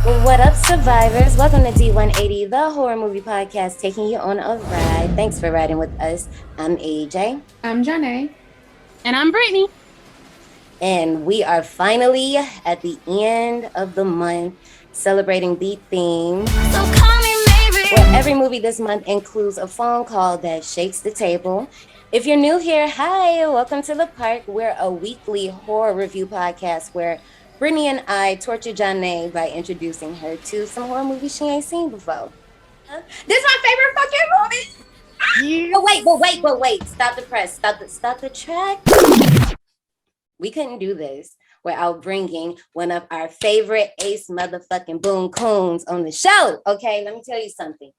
What up, survivors? Welcome to D180, the horror movie podcast, taking you on a ride. Thanks for riding with us. I'm AJ. I'm Janae. And I'm Brittany. And we are finally at the end of the month, celebrating the theme. So call me maybe. Where every movie this month includes a phone call that shakes the table. If you're new here, hi, welcome to the park. We're a weekly horror review podcast where Brittany and I torture Janae by introducing her to some horror movies she ain't seen before. This is my favorite fucking movie. Yeah. But wait. Stop the press. Stop the track. We couldn't do this without bringing one of our favorite ace motherfucking boom coons on the show. Okay, let me tell you something.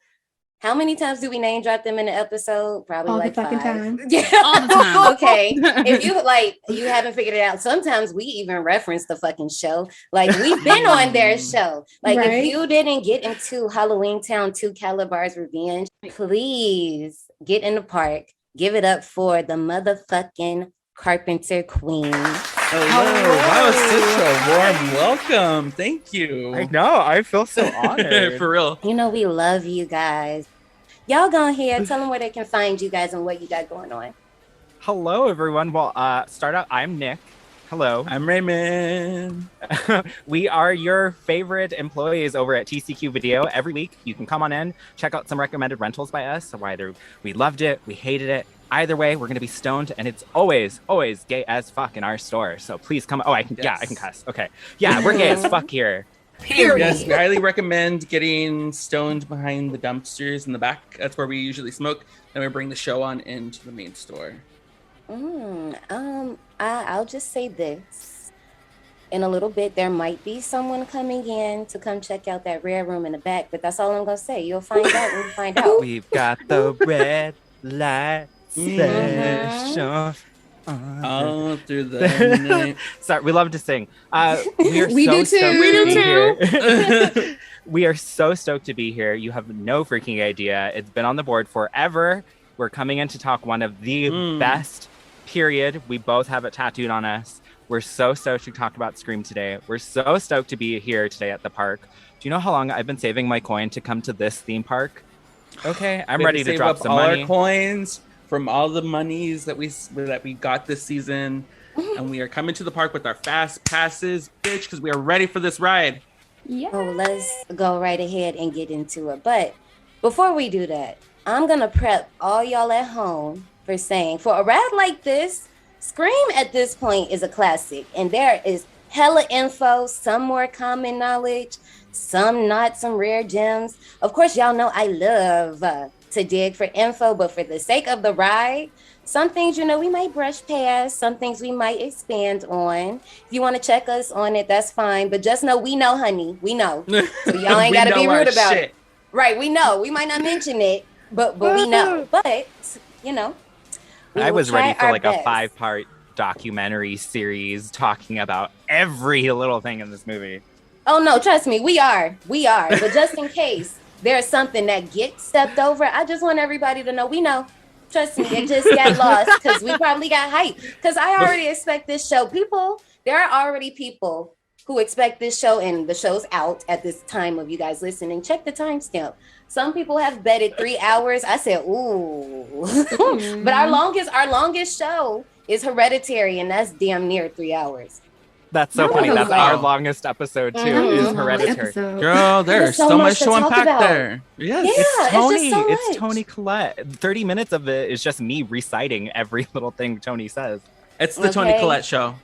How many times do we name drop them in the episode? Probably all like the fucking 5. time. Yeah. All the time. Okay. If you haven't figured it out, sometimes we even reference the fucking show. Like we've been on their show. Like Right? if you didn't get into Halloween Town 2 Calabar's Revenge, please get in the park. Give it up for the motherfucking Carpenter Queens. Hello. Wow, such a warm welcome. Thank you. I know. I feel so honored. For real. You know, we love you guys. Y'all go ahead, tell them where they can find you guys and what you got going on. Hello, everyone. Well, start out. I'm Nick. Hello. I'm Raymond. We are your favorite employees over at TCQ Video. Every week, you can come on in, check out some recommended rentals by us. So either we loved it, we hated it. Either way, we're going to be stoned, and it's always gay as fuck in our store. So please come. Oh, I can cuss. Okay. Yeah, we're gay as fuck here. Period. Yes, we highly recommend getting stoned behind the dumpsters in the back. That's where we usually smoke. Then we bring the show on into the main store. I'll just say this. In a little bit, there might be someone coming in to come check out that rare room in the back, but that's all I'm going to say. You'll find out when you find out. We've got the red light special. All through the night. Sorry, we love to sing. We are We so do stoked too. to We do be here. We are so stoked to be here. You have no freaking idea. It's been on the board forever. We're coming in to talk one of the best, period. We both have it tattooed on us. We're so stoked to talk about Scream today. We're so stoked to be here today at the park. Do you know how long I've been saving my coin to come to this theme park? Okay, I'm ready to save drop up some all money. our coins from all the monies that we got this season, and we are coming to the park with our fast passes, bitch, because we are ready for this ride. Yeah. Oh, let's go right ahead and get into it. But before we do that, I'm going to prep all y'all at home for saying, for a ride like this, Scream at this point is a classic. And there is hella info, some more common knowledge, some not, some rare gems. Of course, y'all know I love to dig for info, but for the sake of the ride, some things, we might brush past, some things we might expand on. If you want to check us on it, that's fine. But just know, we know, honey, we know. So y'all ain't got to be rude about it. Right, we know. We might not mention it, but we know. But, I was ready for like best. a 5-part documentary series talking about every little thing in this movie. Oh, no, trust me, we are. But just in case there's something that gets stepped over, I just want everybody to know we know. Trust me, it just got lost because we probably got hyped. Because I already expect this show. There are already people who expect this show, and the show's out at this time of you guys listening. Check the timestamp. Some people have betted 3 hours. I said, ooh. But our longest show is Hereditary, and that's damn near 3 hours. That's so funny. That's our longest episode too. Is Hereditary. Girl, there's so much to unpack there. Yes. Yeah, Tony. it's just so It's much. Tony Collette. 30 minutes of it is just me reciting every little thing Tony says. It's the Tony Collette show.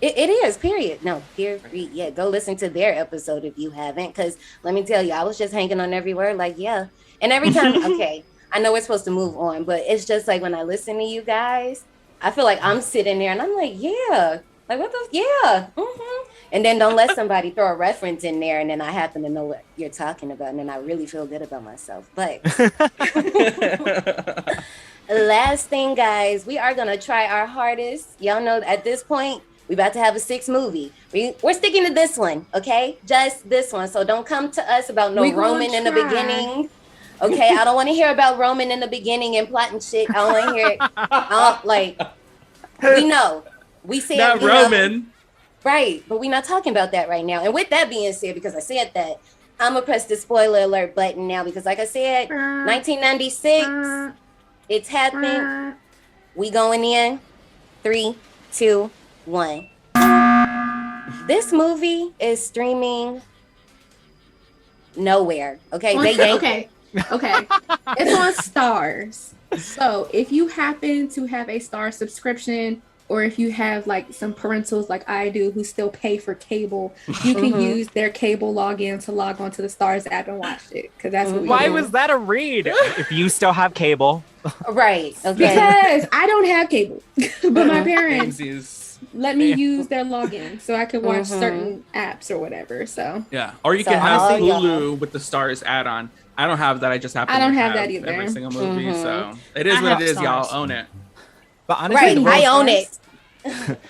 It is, period. No, period. Yeah, go listen to their episode if you haven't, because let me tell you, I was just hanging on every word, like, yeah. And every time, okay, I know we're supposed to move on, but it's just like when I listen to you guys, I feel like I'm sitting there and I'm like, yeah. Like, what the, yeah. Mm-hmm. And then don't let somebody throw a reference in there and then I happen to know what you're talking about and then I really feel good about myself. But last thing, guys, we are going to try our hardest. Y'all know at this point, we about to have a 6th movie. We're sticking to this one, okay? Just this one. So don't come to us about no Roman in the beginning. Okay, I don't want to hear about Roman in the beginning and plotting shit. I don't want to hear it. We know. We said Not Roman. Right, but we're not talking about that right now. And with that being said, because I said that, I'm gonna press the spoiler alert button now because, like I said, 1996, it's happened. We going in. 3, 2, 1. This movie is streaming nowhere. Okay, they yanked it. Okay. It's on Stars. So if you happen to have a Star subscription, or if you have like some parentals like I do who still pay for cable, you can use their cable login to log onto the Stars app and watch it. Because that's what we Why do. was that a read? If you still have cable. Right. Okay. Because I don't have cable, but my parents Samesies. let me use their login so I can watch certain apps or whatever. So Yeah, or you So can have all y'all- Hulu with the Stars add-on. I don't have that. I just happen I don't to have that either. every single movie. So it is I what have it is. Stars. Y'all own it. But honestly, Right. the I real, own it.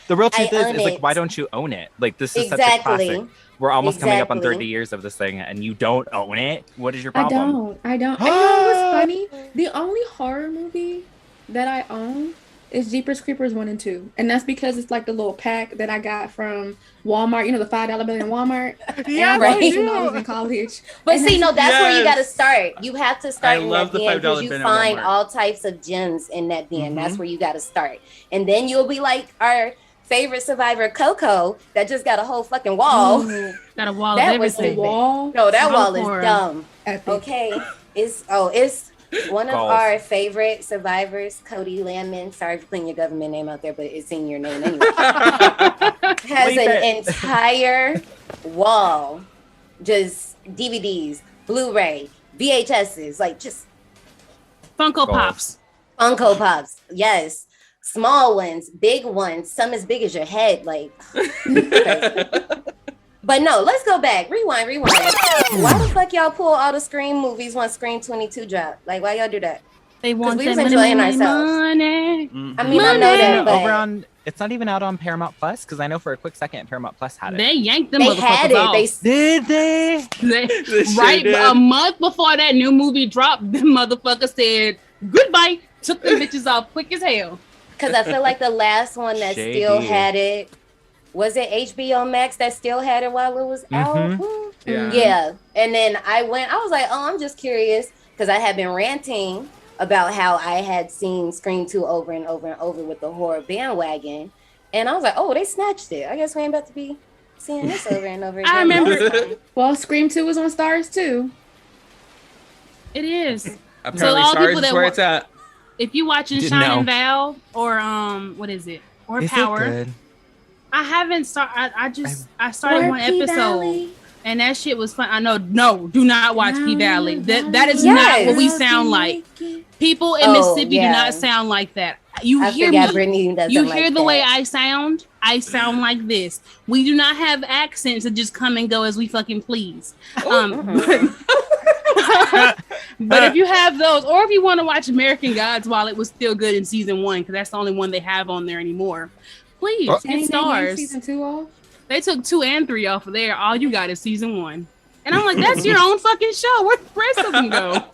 the real truth I own is like, it. why don't you own it? Like, this is such a Exactly. classic. We're almost coming up on Exactly. 30 years of this thing, and you don't own it? What is your I problem? don't. And you know what's funny? The only horror movie that I own is Jeepers Creepers 1 and 2. And that's because it's like the little pack that I got from Walmart, you know, the $5 bill in Walmart. Yeah, and I right. bought it when I was in college. But And see, no, that's where you got to Yes. start. You have to start I in love that the bin $5 because you bin at find Walmart. all types of gems in that bin. Mhm. That's where you got to start. And then you'll be like our favorite survivor, Coco, that just got a whole fucking wall. Got a wall That of was the everything. wall. No, that So wall is horror. dumb. Epic. Okay. It's one of Goals. our favorite survivors, Cody Landman. Sorry for putting your government name out there, but it's in your name anyway. Has Leave an it. entire wall, just DVDs, Blu-ray, VHSs, like just Funko Goals. Pops. Funko Pops. Yes, small ones, big ones, some as big as your head. Like, but no, let's go back. Rewind. Why the fuck y'all pull all the Scream movies once Scream 22 dropped? Like, why y'all do that? They want we that was enjoying money, ourselves. money. Mhm. I mean, I know Money. that, but Over on, it's not even out on Paramount Plus, because I know for a quick second Paramount Plus had it. They yanked them they motherfuckers had it. off. Did they? They sure Right, did. a month before that new movie dropped, the motherfucker said goodbye. Took the bitches off quick as hell. because I feel like the last one that still Shady. had it was it HBO Max that still had it while it was out. Mhm. Yeah. Yeah, and then I was like, oh, I'm just curious because I had been ranting about how I had seen Scream 2 over and over and over with the horror bandwagon, and I was like, oh, they snatched it. I guess we ain't about to be seeing this over and over again. I remember Well, Scream 2 was on Stars too. it is. Apparently, all Stars people is that where wa- it's at. If you watching Didn't Shine know. and Val or what is it? Or Is Power. it good? I haven't started. I started one episode, and that shit was fun. I know. No, do not watch P Valley. That is not what we sound like. People in Oh, Mississippi yeah. do not sound like that. You I hear forgot me. Brittany doesn't You like hear the that. way I sound. I sound like this. We do not have accents that just come and go as we fucking please. But if you have those, or if you want to watch American Gods while it was still good in season 1, because that's the only one they have on there anymore, please Oh. get Ain't they Stars. season 2 off? They took 2 and 3 off of there. All you got is season 1. And I'm like, that's your own fucking show. Where'd the rest of them go?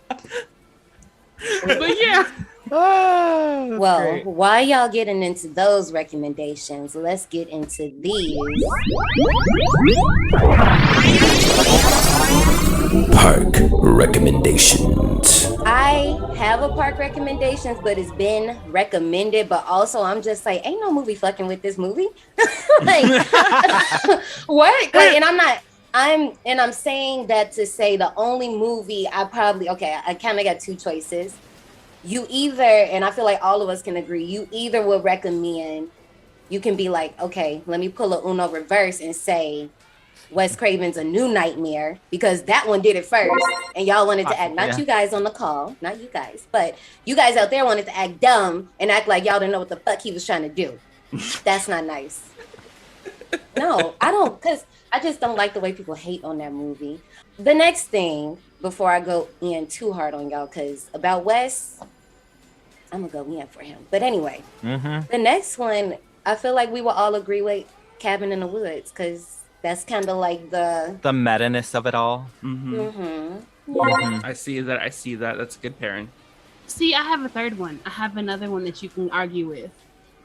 But yeah. That's Well, great. while y'all getting into those recommendations, let's get into these. Park recommendations. I have a park recommendations, but it's been recommended. But also, I'm just like, ain't no movie fucking with this movie. Like, what? Like, and I'm saying that to say the only movie I kind of got 2 choices. You either, and I feel like all of us can agree, you either will recommend, you can be like, okay, let me pull a Uno reverse and say Wes Craven's A New Nightmare, because that one did it first, and y'all wanted to act, not Yeah. you guys on the call, not you guys, but you guys out there wanted to act dumb and act like y'all didn't know what the fuck he was trying to do. That's not nice. No, I don't, because I just don't like the way people hate on that movie. The next thing, before I go in too hard on y'all, because about Wes, I'm gonna go in for him. But anyway, the next one, I feel like we will all agree with Cabin in the Woods, because that's kind of like the meta-ness of it all. I see that. That's a good pairing. See, I have a third one. I have another one that you can argue with.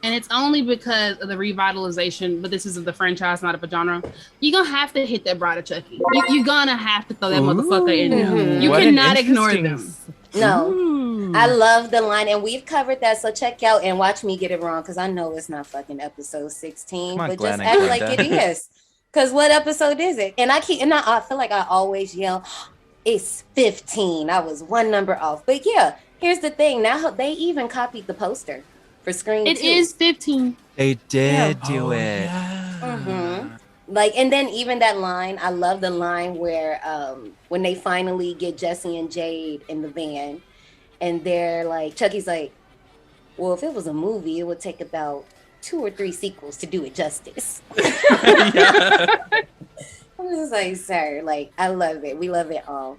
and it's only because of the revitalization, but this is of the franchise, not of a genre. You're gonna have to hit that Bride of Chucky. You're gonna have to throw that motherfucker in there. You cannot ignore them. No. Ooh. I love the line, and we've covered that, so check out and watch me get it wrong, because I know it's not fucking episode 16, Come on, but Glenn just and act like it Glenda. is. Because what episode is it? And I feel like I always yell, it's 15. I was one number off. But yeah, here's the thing. Now they even copied the poster for Scream 2. It is 15. They did do it. Like, and then even that line, I love the line where when they finally get Jesse and Jade in the van, and they're like, Chucky's like, well, if it was a movie, it would take about 2 or 3 sequels to do it justice. I'm just like, sir, like, I love it. We love it all.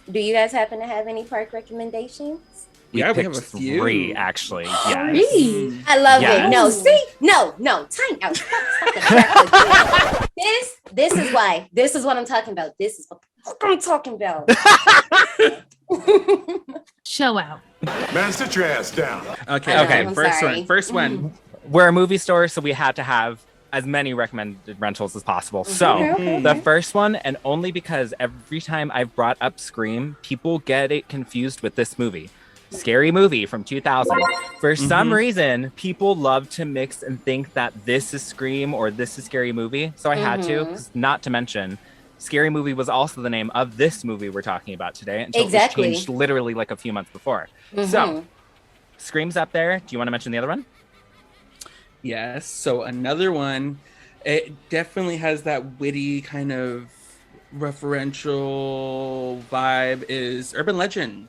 Do you guys happen to have any park recommendations? We have a picked few. 3, actually. Yes. I love Yes. it. No, see? No, time out. Stop the track again. This is why. This is what I'm talking about. This is what I'm talking about. Show out. Man, sit your ass down. Okay, I'm first sorry. one. First one. We're a movie store, so we had to have as many recommended rentals as possible. So the first one, and only because every time I've brought up Scream, people get it confused with this movie. Scary Movie from 2000. For some reason, people love to mix and think that this is Scream or this is Scary Movie. So I had to, 'cause not to mention, Scary Movie was also the name of this movie we're talking about today until it was changed literally like a few months before. So Scream's up there. Do you want to mention the other one? Yes. So another one, it definitely has that witty kind of referential vibe, is Urban Legend.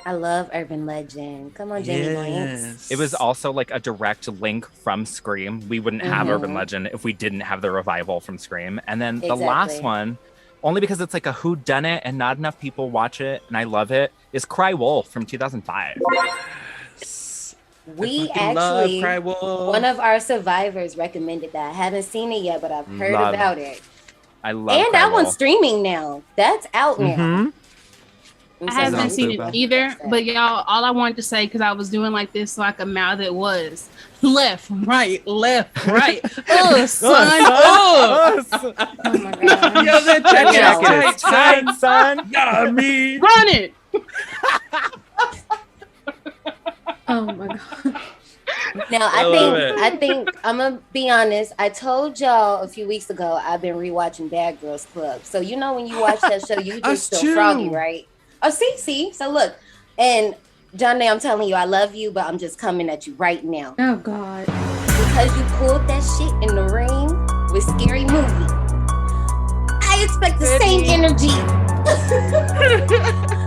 I love Urban Legend. Come on, Jamie Lance. It was also like a direct link from Scream. We wouldn't have Urban Legend if we didn't have the revival from Scream. And then the last one, only because it's like a whodunit and not enough people watch it, and I love it, is Cry Wolf from 2005. We love actually, Cry Wolf. one of our survivors recommended that. I haven't seen it yet, but I've heard about it. I love And Cry that one's Wolf. streaming now. That's out now. I haven't seen it either, but y'all, all I wanted to say, because I was doing like this so I could mouth it, was left, right. Oh, son. Oh my god. Yo, that That jacket is tight, son. Yummy. Run it. Oh my god. Now I think I'm gonna be honest. I told y'all a few weeks ago I've been rewatching Bad Girls Club. So you know when you watch that show, you just feel froggy, right? Oh, see. So look, and John, I'm telling you, I love you, but I'm just coming at you right now Oh god. because you pulled that shit in the ring with Scary Movie. I expect the same energy.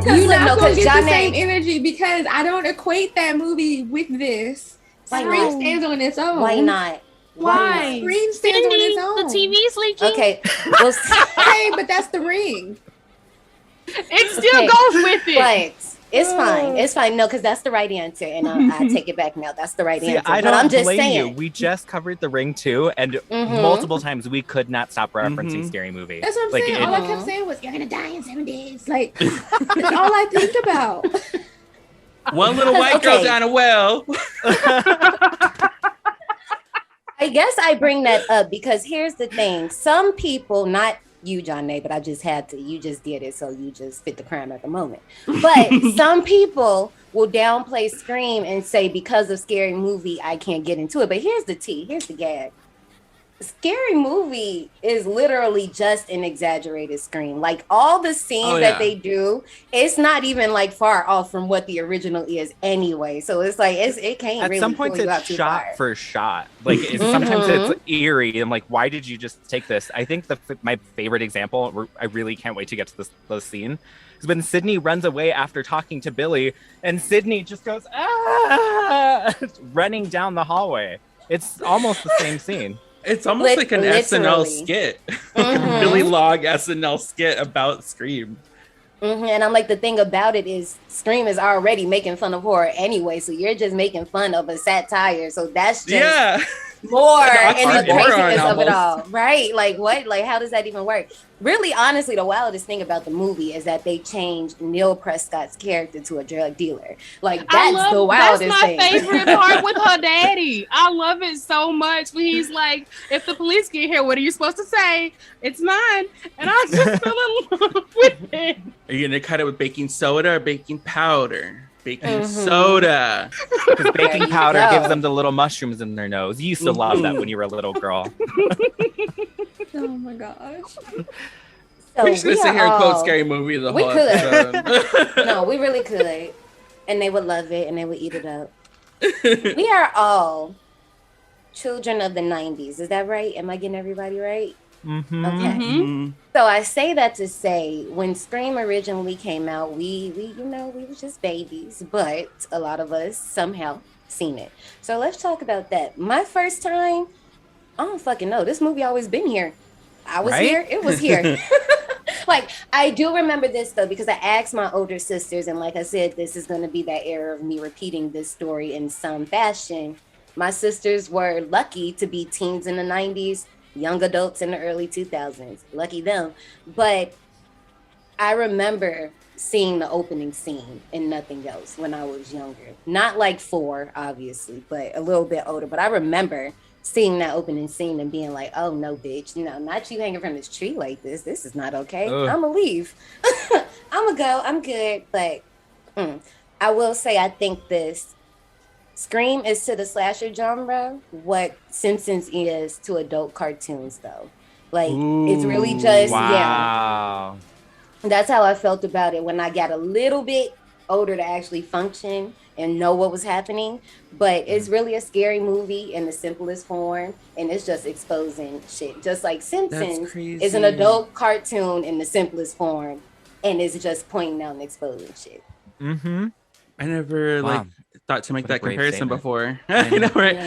You look, not gonna get Johnny- the same energy because I don't equate that movie with this. Why Scream not? stands on its own. Why not? Why? Scream stands on its own. The TV's leaking. Okay, well, Okay, but that's the ring. It still goes with it. but it's fine. It's fine. No, because that's the right answer, and I take it back now. That's the right See, answer. I But don't I'm just blame saying. you. We just covered The Ring too, and multiple times we could not stop referencing Scary Movie. That's what I'm Like, saying. it- All I kept saying was, "You're gonna die in 7 days." Like that's all I think about. One little white girl Okay. down a well. I guess I bring that up because here's the thing. Some people, not you, John Nay, but I just had to. You just did it, so you just fit the crime at the moment. But some people will downplay Scream and say because of Scary Movie, I can't get into it. But here's the tea. Here's the gag. Scary Movie is literally just an exaggerated Scream. Like all the scenes that they do, it's not even like far off from what the original is anyway. So it's like it can't At really some points pull you out it's too shot far. for shot. Like sometimes it's eerie. I'm like, why did you just take this? I think my favorite example, I really can't wait to get to this scene, is when Sydney runs away after talking to Billy, and Sydney just goes running down the hallway. It's almost the same scene. It's almost like an SNL Literally. skit. Really long SNL skit about Scream. And I'm like, the thing about it is Scream is already making fun of horror anyway, so you're just making fun of a satire. So that's just more in the Oxymoron craziness of it all, almost. right? Like what? Like how does that even work? Really, honestly, the wildest thing about the movie is that they changed Neil Prescott's character to a drug dealer. Like that's the wildest That's my thing. favorite part with her daddy. I love it so much when he's like, if the police get here, what are you supposed to say? It's mine. And I just fell in love with it. Are you gonna cut it with baking soda or baking powder? Baking soda. Because There baking you powder go. gives them the little mushrooms in their nose. You used to love that when you were a little girl. Oh my gosh. So We should we sit are here and quote all- Scary Movie the we whole could. episode. No, we really could, and they would love it, and they would eat it up. We are all children of the '90s. Is that right? Am I getting everybody right? Mm-hmm. Okay. Mhm. So I say that to say, when Scream originally came out, we were just babies, but a lot of us somehow seen it. So let's talk about that. My first time, I don't fucking know. This movie always been here. I was Right? here. It was here. Like, I do remember this though, because I asked my older sisters, and like I said, this is going to be that era of me repeating this story in some fashion. My sisters were lucky to be teens in the 90s, young adults in the early 2000s. Lucky them. But I remember seeing the opening scene and nothing else when I was younger. Not like 4, obviously, but a little bit older. But I remember seeing that opening scene and being like, oh no, bitch, no, not you hanging from this tree like this. This is not okay. Ugh. I'm gonna leave. I'm gonna go. I'm good. But I will say, I think this Scream is to the slasher genre what Simpsons is to adult cartoons, though. Like, it's really just, Wow. that's how I felt about it when I got a little bit older to actually function and know what was happening. But it's really a scary movie in the simplest form, and it's just exposing shit. Just like Simpsons crazy. is an adult cartoon in the simplest form, and it's just pointing out and exposing shit. Mm-hmm. I never Wow. thought to make What a that brave comparison statement. before. I You know, know. right?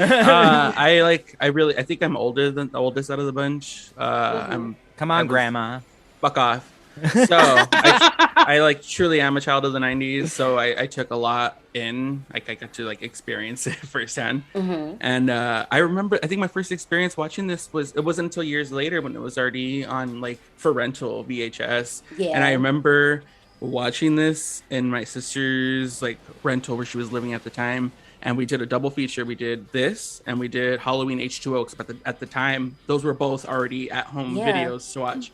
I think I'm older than the oldest out of the bunch. I'm Come I on, was- Grandma. fuck off. So I like truly am a child of the 90s. So I took a lot in. Like I got to like experience it firsthand. And I remember, I think my first experience watching this wasn't until years later when it was already on like for rental VHS. Yeah. And I remember watching this in my sister's like rental where she was living at the time, and we did a double feature. We did this and we did Halloween H2O, because at the time those were both already at home Yeah. videos to watch.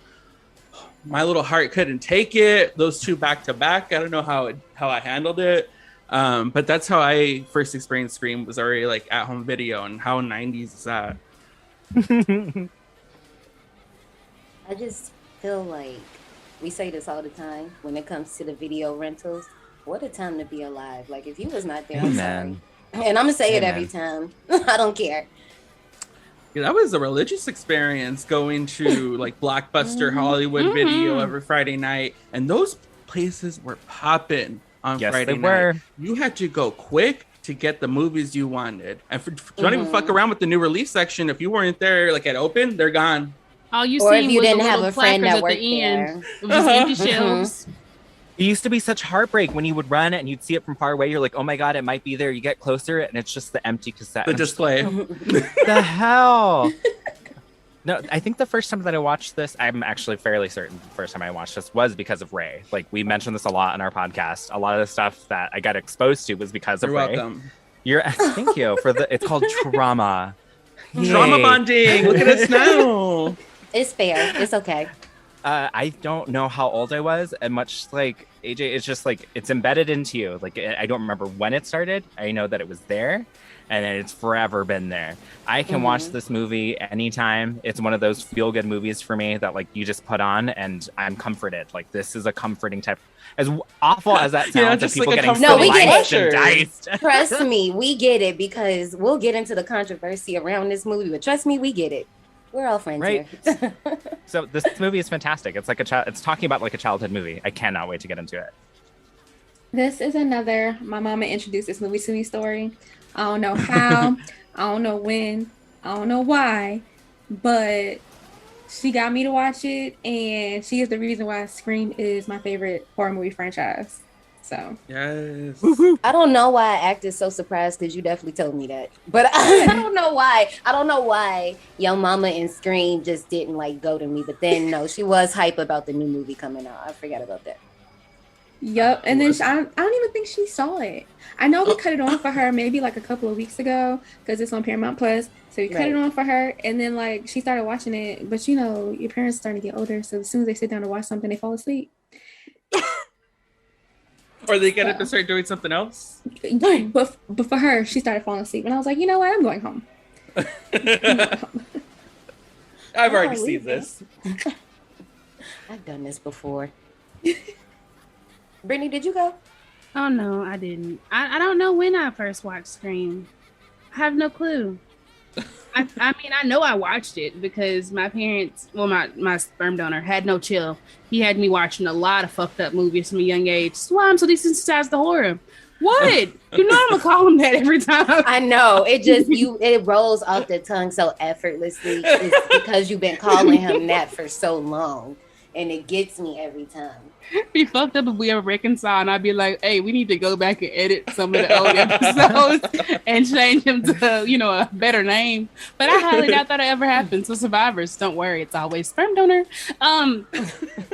My little heart couldn't take it, those two back to back. I don't know how I handled it, but that's how I first experienced Scream, was already like at home video. And how 90s is that? I just feel like we say this all the time when it comes to the video rentals. What a time to be alive. Like, if you was not there, I'm sorry. Amen. And I'm gonna say it Amen. every time. I don't care. Yeah, that was a religious experience, going to like Blockbuster Hollywood Video every Friday night, and those places were popping on Yes, Friday they night. were. You had to go quick to get the movies you wanted, and don't even fuck around with the new release section. If you weren't there like at open, they're gone. All you Or if seen you was didn't the have little a friend placards that at worked the end. there. It was just empty shelves. It used to be such heartbreak when you would run and you'd see it from far away. You're like, oh my God, it might be there. You get closer and it's just the empty cassette. The And I'm just display. like, the hell? No, I think the first time that I watched this, I'm actually fairly certain the first time I watched this was because of Ray. Like, we mentioned this a lot on our podcast. A lot of the stuff that I got exposed to was because of You're Ray. welcome. Thank you for it's called Trauma. Trauma Yay. bonding. Look at us now. It's fair. It's okay. I don't know how old I was, and much like AJ, it's just like it's embedded into you. Like, I don't remember when it started. I know that it was there, and it's forever been there. I can watch this movie anytime. It's one of those feel-good movies for me that like you just put on, and I'm comforted. Like, this is a comforting type. As awful as that sounds, Yeah, of just people like a getting No, we get sliced it. and diced. Trust me, we get it, because we'll get into the controversy around this movie. But trust me, we get it. We're all friends Right. here. So this movie is fantastic. It's like it's talking about like a childhood movie. I cannot wait to get into it. This is another my mama introduced this movie to me story. I don't know how, I don't know when, I don't know why, but she got me to watch it, and she is the reason why Scream is my favorite horror movie franchise. So Yes. I don't know why I acted so surprised because you definitely told me that. But I don't know why. I don't know why Yo Mama and Scream just didn't like go to me. But then no, she was hype about the new movie coming out. I forgot about that. Yep, and then I don't even think she saw it. I know we cut it on for her maybe like a couple of weeks ago because it's on Paramount Plus. So we cut it on for her, and then like she started watching it. But you know, your parents are starting to get older, so as soon as they sit down to watch something, they fall asleep. Or they get it to start doing something else. But for her, she started falling asleep, and I was like, you know what? I'm going home. I've already seen this. I've done this before. Brittany, did you go? Oh no, I didn't. I don't know when I first watched Scream. I have no clue. I mean, I know I watched it because my parents, well, my sperm donor had no chill. He had me watching a lot of fucked up movies from a young age. That's why I'm so desensitized to horror. What? You know I'm gonna call him that every time. I know. It rolls off the tongue so effortlessly. It's because you've been calling him that for so long. And it gets me every time. Be fucked up if we ever reconcile, and I'd be like, "Hey, we need to go back and edit some of the old episodes and change him to, a better name." But I highly doubt that ever happens. So survivors, don't worry, it's always sperm donor.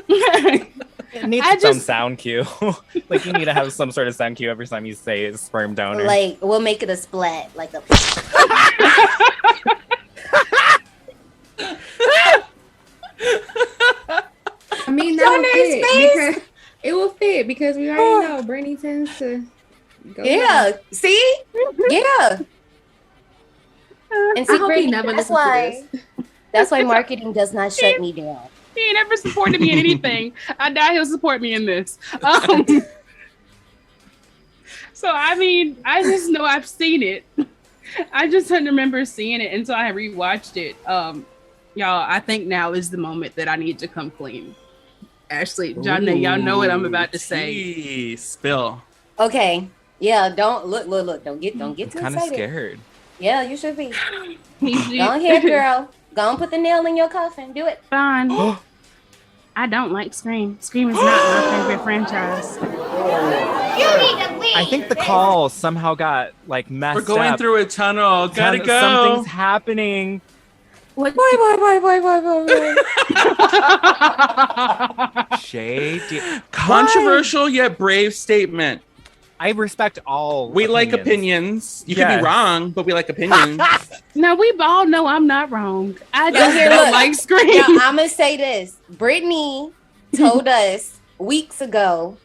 It needs some sound cue. Like you need to have some sort of sound cue every time you say sperm donor. Like we'll make it a splat, like a. I mean, that will fit because we already know Brittany tends to go. Yeah, see? Yeah. And see, Brittany, that's why marketing does not shut me down. He ain't ever supported me in anything. I doubt he'll support me in this. So, I mean, I just know I've seen it. I just don't remember seeing it until I rewatched it. Y'all, I think now is the moment that I need to come clean. Ashley, John, y'all know what I'm about to say. Spill. Okay. Yeah, don't look. Don't get too excited. I'm kind of scared. Yeah, you should be. Go ahead, girl. Go and put the nail in your coffin. Do it. Fine. I don't like Scream. Scream is not my favorite franchise. You need to leave. I think the call somehow got like messed up. We're going through a tunnel. Gotta go. Something's happening. Bye. Shady. Controversial yet brave statement. I respect all. We like opinions. You could be wrong, but we like opinions. No, we all know I'm not wrong. I just don't don't like Scream. Now, I'm gonna say this. Brittany told us weeks ago.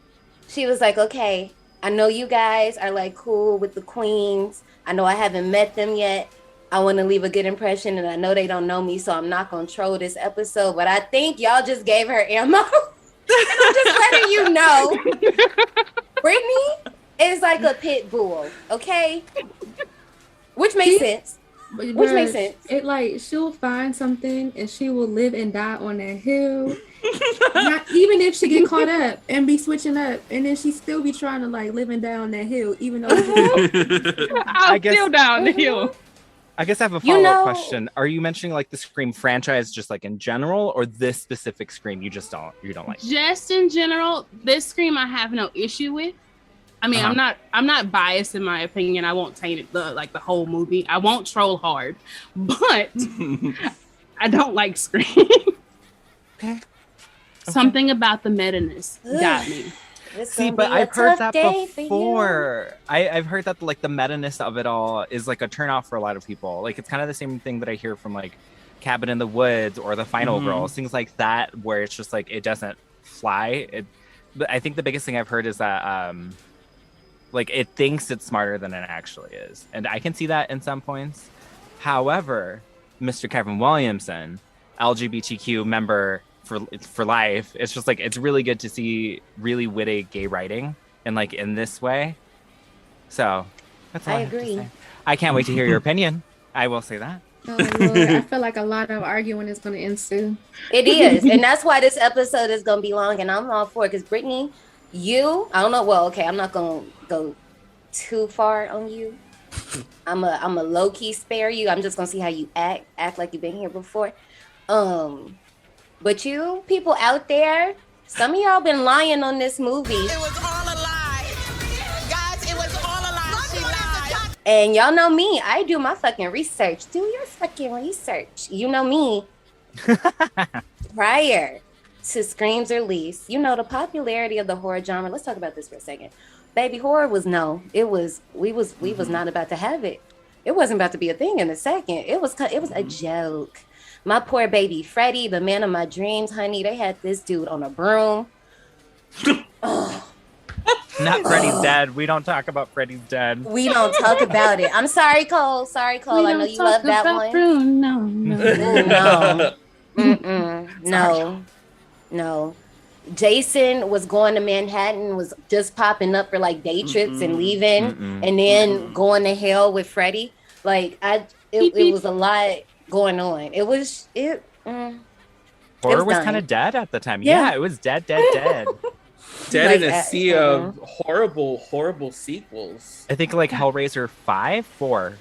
She was like, "Okay, I know you guys are like cool with the queens. I know I haven't met them yet. I want to leave a good impression, and I know they don't know me, so I'm not gonna troll this episode. But I think y'all just gave her ammo. I'm just letting you know, Brittany is like a pit bull, okay? Which makes sense. Which makes sense. It like she'll find something and she will live and die on that hill. Not even if she get caught up and be switching up, and then she still be trying to like live and die on that hill, even though I'll still down the hill. I guess I have a follow-up question. Are you mentioning like the Scream franchise just like in general, or this specific Scream you don't like? Just in general, this Scream I have no issue with. I mean, I'm not biased in my opinion. I won't taint it the whole movie. I won't troll hard, but I don't like Scream. Okay. Something about the meta-ness got me. See, but I've heard that before. I've heard that like the meta-ness of it all is like a turnoff for a lot of people. Like it's kind of the same thing that I hear from like Cabin in the Woods or The Final Girls, things like that, where it's just like it doesn't fly. But I think the biggest thing I've heard is that like it thinks it's smarter than it actually is, and I can see that in some points. However, Mr. Kevin Williamson, LGBTQ member for life, it's just like it's really good to see really witty gay writing and like in this way. So that's all I agree. I can't wait to hear your opinion. I will say that. Oh Lord, I feel like a lot of arguing is going to ensue. It is, and that's why this episode is going to be long, and I'm all for it because Brittany, I don't know. Well, okay, I'm not going to go too far on you. I'm a low key spare you. I'm just going to see how you act like you've been here before. But you people out there, some of y'all been lying on this movie. It was all a lie. And y'all know me. I do my fucking research. Do your fucking research. You know me. Prior to Scream's release, you know, the popularity of the horror genre. Let's talk about this for a second. Baby horror was we was not about to have it. It wasn't about to be a thing in a second. It was a joke. My poor baby Freddie, the man of my dreams, honey. They had this dude on a broom. Oh. Not Freddy's dead. We don't talk about Freddy's dead. We don't talk about it. I'm sorry, Cole. I know you love that one. No. Jason was going to Manhattan, was just popping up for like day trips and leaving, and then going to hell with Freddy. Like it was a lot going on. Horror was kind of dead at the time. Yeah, it was dead. Dead like, in a sea of horrible sequels. I think like Hellraiser 4,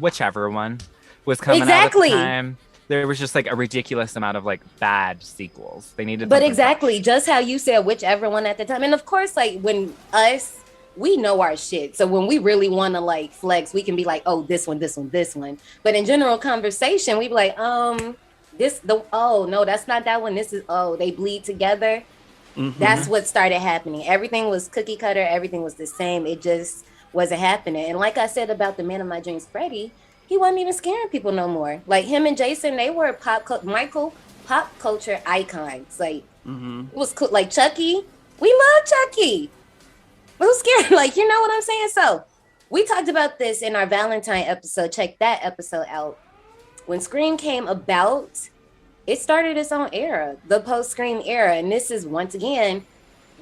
whichever one was coming out at the time. There was just like a ridiculous amount of like bad sequels. They needed, but exactly just how you said, whichever one at the time. And of course, like when we know our shit. So when we really want to like flex, we can be like, oh, this one. But in general conversation, we be like, no, that's not that one. This is, they bleed together. That's what started happening. Everything was cookie cutter. Everything was the same. It just wasn't happening. And like I said about the man of my dreams, Freddy, he wasn't even scaring people no more. Like him and Jason, they were pop culture icons. Like it was cool. Like Chucky, we love Chucky. Who's scared? Like, you know what I'm saying? So we talked about this in our Valentine episode. Check that episode out. When Scream came about, it started its own era, the post-Scream era. And this is, once again,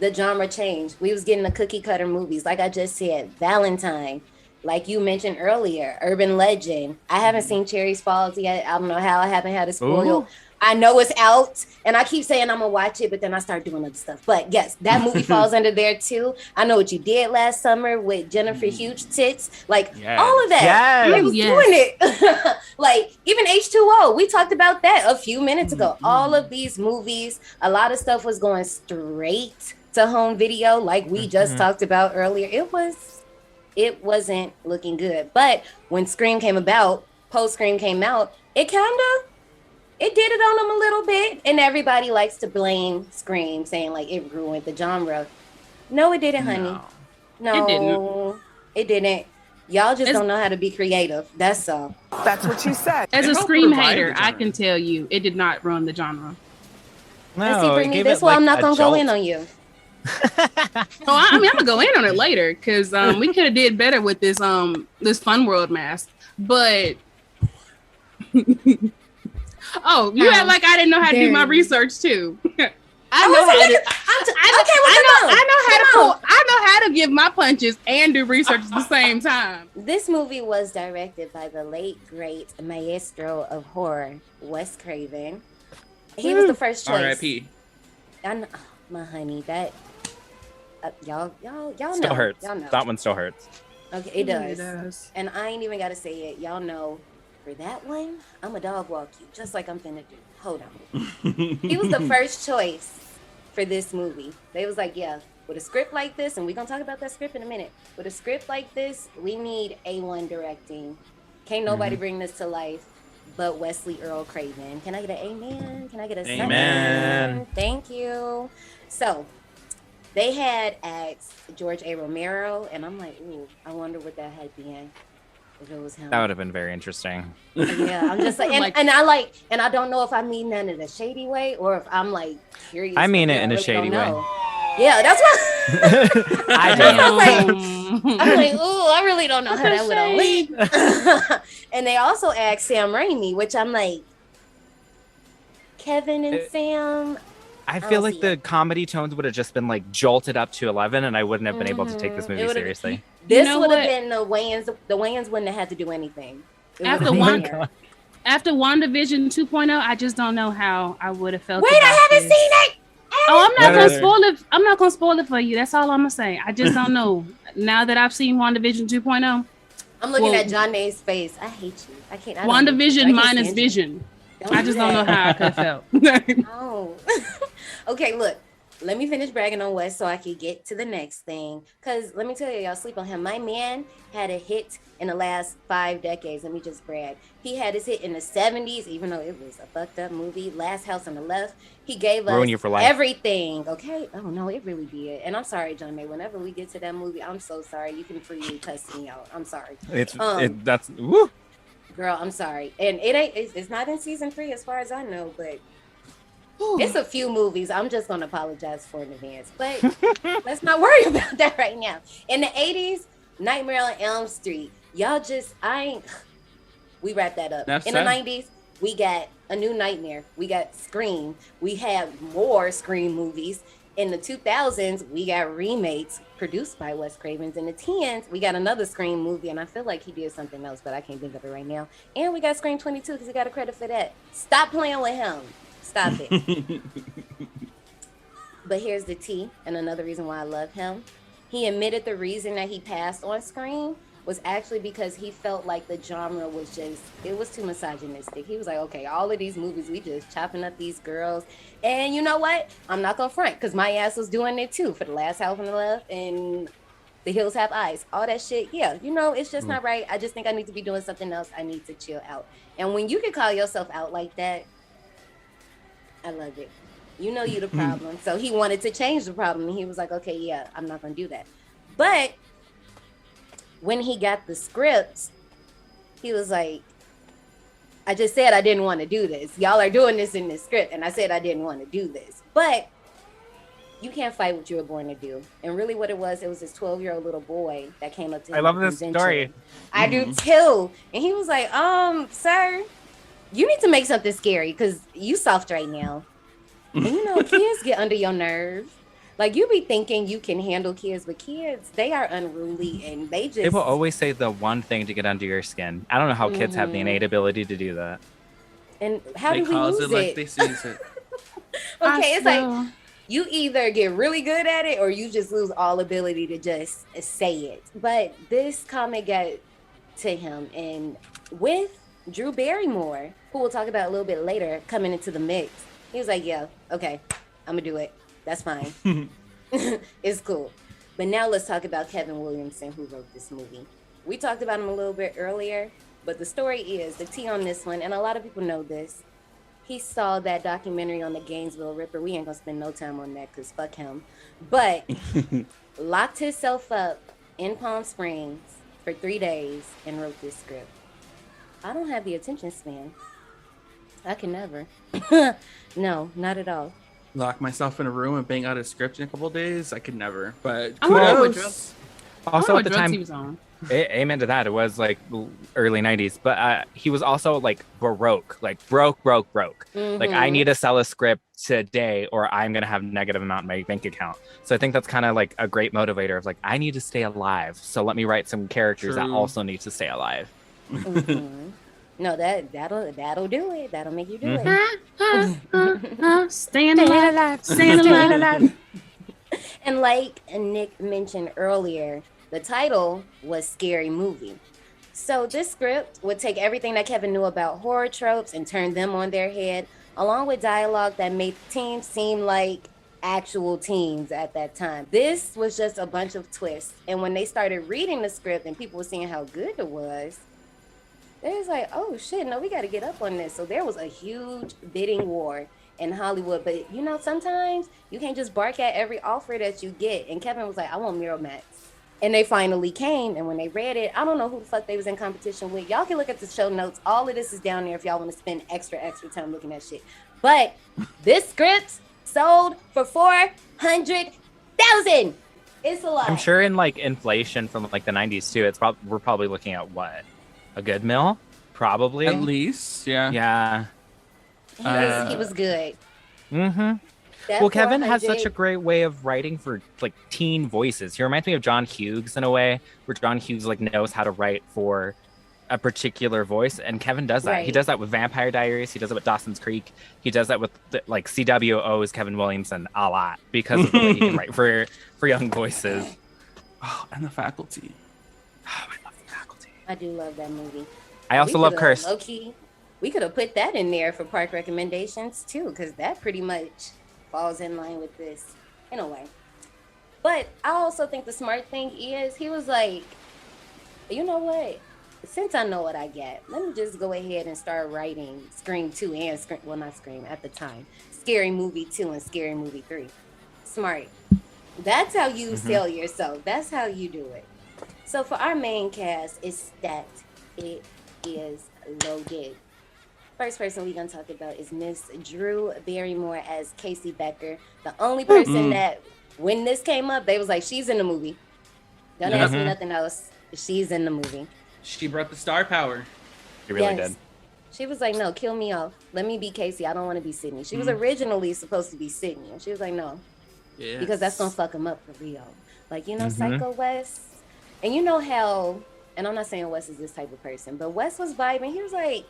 the genre change. We was getting the cookie cutter movies. Like I just said, Valentine. Like you mentioned earlier, Urban Legend. I haven't seen Cherry Falls yet. I don't know how I haven't had it spoiled. Ooh. I know it's out, and I keep saying I'm going to watch it, but then I start doing other stuff. But yes, that movie falls under there too. I Know What You Did Last Summer with Jennifer Huge Tits. Like, all of that. I was doing it. Like, even H2O, we talked about that a few minutes ago. All of these movies, a lot of stuff was going straight to home video, like we just talked about earlier. It wasn't looking good. But when Scream came about, post-Scream came out, it did it on them a little bit. And everybody likes to blame Scream, saying like it ruined the genre. No, it didn't, honey. No, it didn't. Y'all just don't know how to be creative. That's all. That's what she said. As a Scream hater, I can tell you it did not ruin the genre. No, that's why I'm not going to go in on you. I'm gonna go in on it later because we could have did better with this Fun World mask, but you act like I didn't know how to do my research too. I know how to give my punches and do research at the same time. This movie was directed by the late great maestro of horror, Wes Craven. He was the first choice. R.I.P. My honey, that. Y'all know. Still hurts. Y'all know. That one still hurts. Okay, it does. And I ain't even got to say it. Y'all know, for that one, I'm a dog walk you, just like I'm finna do. Hold on. He was the first choice for this movie. They was like, yeah, with a script like this, and we're going to talk about that script in a minute. With a script like this, we need A1 directing. Can't nobody bring this to life but Wesley Earl Craven. Can I get an amen? Can I get a amen? Thank you. So, they had asked George A. Romero, and I'm like, ooh, I wonder what that had been if it was him. That would have been very interesting. Yeah, I'm just like, and I don't know if I mean that in a shady way or if I'm like curious. I mean it in a shady way. Yeah, that's what I don't. I'm like, ooh, I really don't know how that would have went. And they also asked Sam Raimi, which I'm like, Kevin and Sam. I feel like the comedy tones would have just been like jolted up to 11, and I wouldn't have been able to take this movie seriously. This would have been the Wayans. The Wayans wouldn't have had to do anything. After WandaVision 2.0, I just don't know how I would have felt. Wait, I haven't seen it. Oh, I'm not gonna spoil it. I'm not gonna spoil it for you. That's all I'm gonna say. I just don't know. Now that I've seen WandaVision 2.0, I'm looking at John Nay's face. I hate you. I can't. WandaVision minus Vision. I just don't know how I could have felt. Oh. Okay, look. let me finish bragging on Wes so I can get to the next thing. Because let me tell you, y'all sleep on him. My man had a hit in the last 5 decades. Let me just brag. He had his hit in the 70s, even though it was a fucked up movie. Last House on the Left. He gave us You for life. everything. Okay? Oh, no, it really did. And I'm sorry, John May. Whenever we get to that movie, I'm so sorry. You can freely cuss me out. I'm sorry. That's woo. Girl, I'm sorry. And it's not in season 3 as far as I know, but it's a few movies I'm just gonna apologize for in advance, but let's not worry about that right now. In the 80s, Nightmare on Elm Street, y'all just we wrapped that up. That's in sad. The 90s, we got A New Nightmare, we got Scream, we had more Scream movies. In the 2000s, we got remakes produced by Wes Cravens. In the 10s, we got another Scream movie, and I feel like he did something else, but I can't think of it right now. And we got Scream 22 because he got a credit for that. Stop playing with him. Stop it. But here's the tea, and another reason why I love him. He admitted the reason that he passed on Scream was actually because he felt like the genre was it was too misogynistic. He was like, okay, all of these movies, we just chopping up these girls. And you know what? I'm not gonna front, because my ass was doing it too for The Last House on the Left and The Hills Have Eyes. All that shit, yeah, it's just not right. I just think I need to be doing something else. I need to chill out. And when you can call yourself out like that, I love it. You the problem. So he wanted to change the problem. And he was like, okay, yeah, I'm not going to do that. But when he got the scripts, he was like, I just said I didn't want to do this. Y'all are doing this in this script. And I said I didn't want to do this. But you can't fight what you were born to do. And really what it was this 12-year-old little boy that came up to him. I love this story. I do too. And he was like, sir, you need to make something scary because you soft right now. And kids get under your nerves. Like, you be thinking you can handle kids, but kids, they are unruly and they will always say the one thing to get under your skin. I don't know how kids have the innate ability to do that. And how do we lose it? Like they seize it. Okay, it's like you either get really good at it or you just lose all ability to just say it. But this comic got to him, and with Drew Barrymore, who we'll talk about a little bit later, coming into the mix, he was like, yeah, okay, I'm gonna do it. That's fine. It's cool. But now let's talk about Kevin Williamson, who wrote this movie. We talked about him a little bit earlier, but the story is, the tea on this one, and a lot of people know this, he saw that documentary on the Gainesville Ripper. We ain't gonna spend no time on that because fuck him. But locked himself up in Palm Springs for 3 days and wrote this script. I don't have the attention span. I can never. No, not at all. Lock myself in a room and bang out a script in a couple of days. I could never. But I wonder what kudos. drugs. Also, at the drugs time, he was on. amen to that. It was like early 90s, but he was also like broke, like broke. Like, I need to sell a script today or I'm going to have negative amount in my bank account. So I think that's kind of like a great motivator of like, I need to stay alive. So let me write some characters that also need to stay alive. No, that'll do it. That'll make you do it. Staying alive. Staying alive. And like Nick mentioned earlier, the title was Scary Movie. So this script would take everything that Kevin knew about horror tropes and turn them on their head, along with dialogue that made teens seem like actual teens at that time. This was just a bunch of twists. And when they started reading the script and people were seeing how good it was, they was like, oh shit, no, we got to get up on this. So there was a huge bidding war in Hollywood. But sometimes you can't just bark at every offer that you get. And Kevin was like, I want Miramax. And they finally came. And when they read it, I don't know who the fuck they was in competition with. Y'all can look at the show notes. All of this is down there if y'all want to spend extra time looking at shit. But this script sold for $400,000. It's a lot. I'm sure in like inflation from like the 90s too, we're probably looking at what? A good mill? Probably. At least, yeah. Yeah. He was good. Mm-hmm. Well, Kevin has such a great way of writing for like teen voices. He reminds me of John Hughes in a way, where John Hughes like knows how to write for a particular voice, and Kevin does that. Right. He does that with Vampire Diaries. He does it with Dawson's Creek. He does that with like CW owes Kevin Williamson a lot because of the way he can write for young voices. Oh, and The Faculty. Oh, I love The Faculty. I do love that movie. I also love Cursed. Low-key, we could have put that in there for park recommendations too, because that pretty much falls in line with this. in a way. But I also think the smart thing is he was like, you know what? Since I know what I get, let me just go ahead and start writing Scream 2 and Scream, well, not Scream at the time, Scary Movie 2 and Scary Movie 3. Smart. That's how you sell yourself. That's how you do it. So for our main cast, it's stacked. It is loaded. First person we're going to talk about is Miss Drew Barrymore as Casey Becker. The only person that, when this came up, they was like, she's in the movie. Don't ask me nothing else. She's in the movie. She brought the star power. She really did. She was like, no, kill me off. Let me be Casey. I don't want to be Sydney. She was originally supposed to be Sydney. And she was like, no. Yes. Because that's going to fuck him up for real. Like, you know, Psycho West. And you know how, and I'm not saying Wes is this type of person, but Wes was vibing. He was like,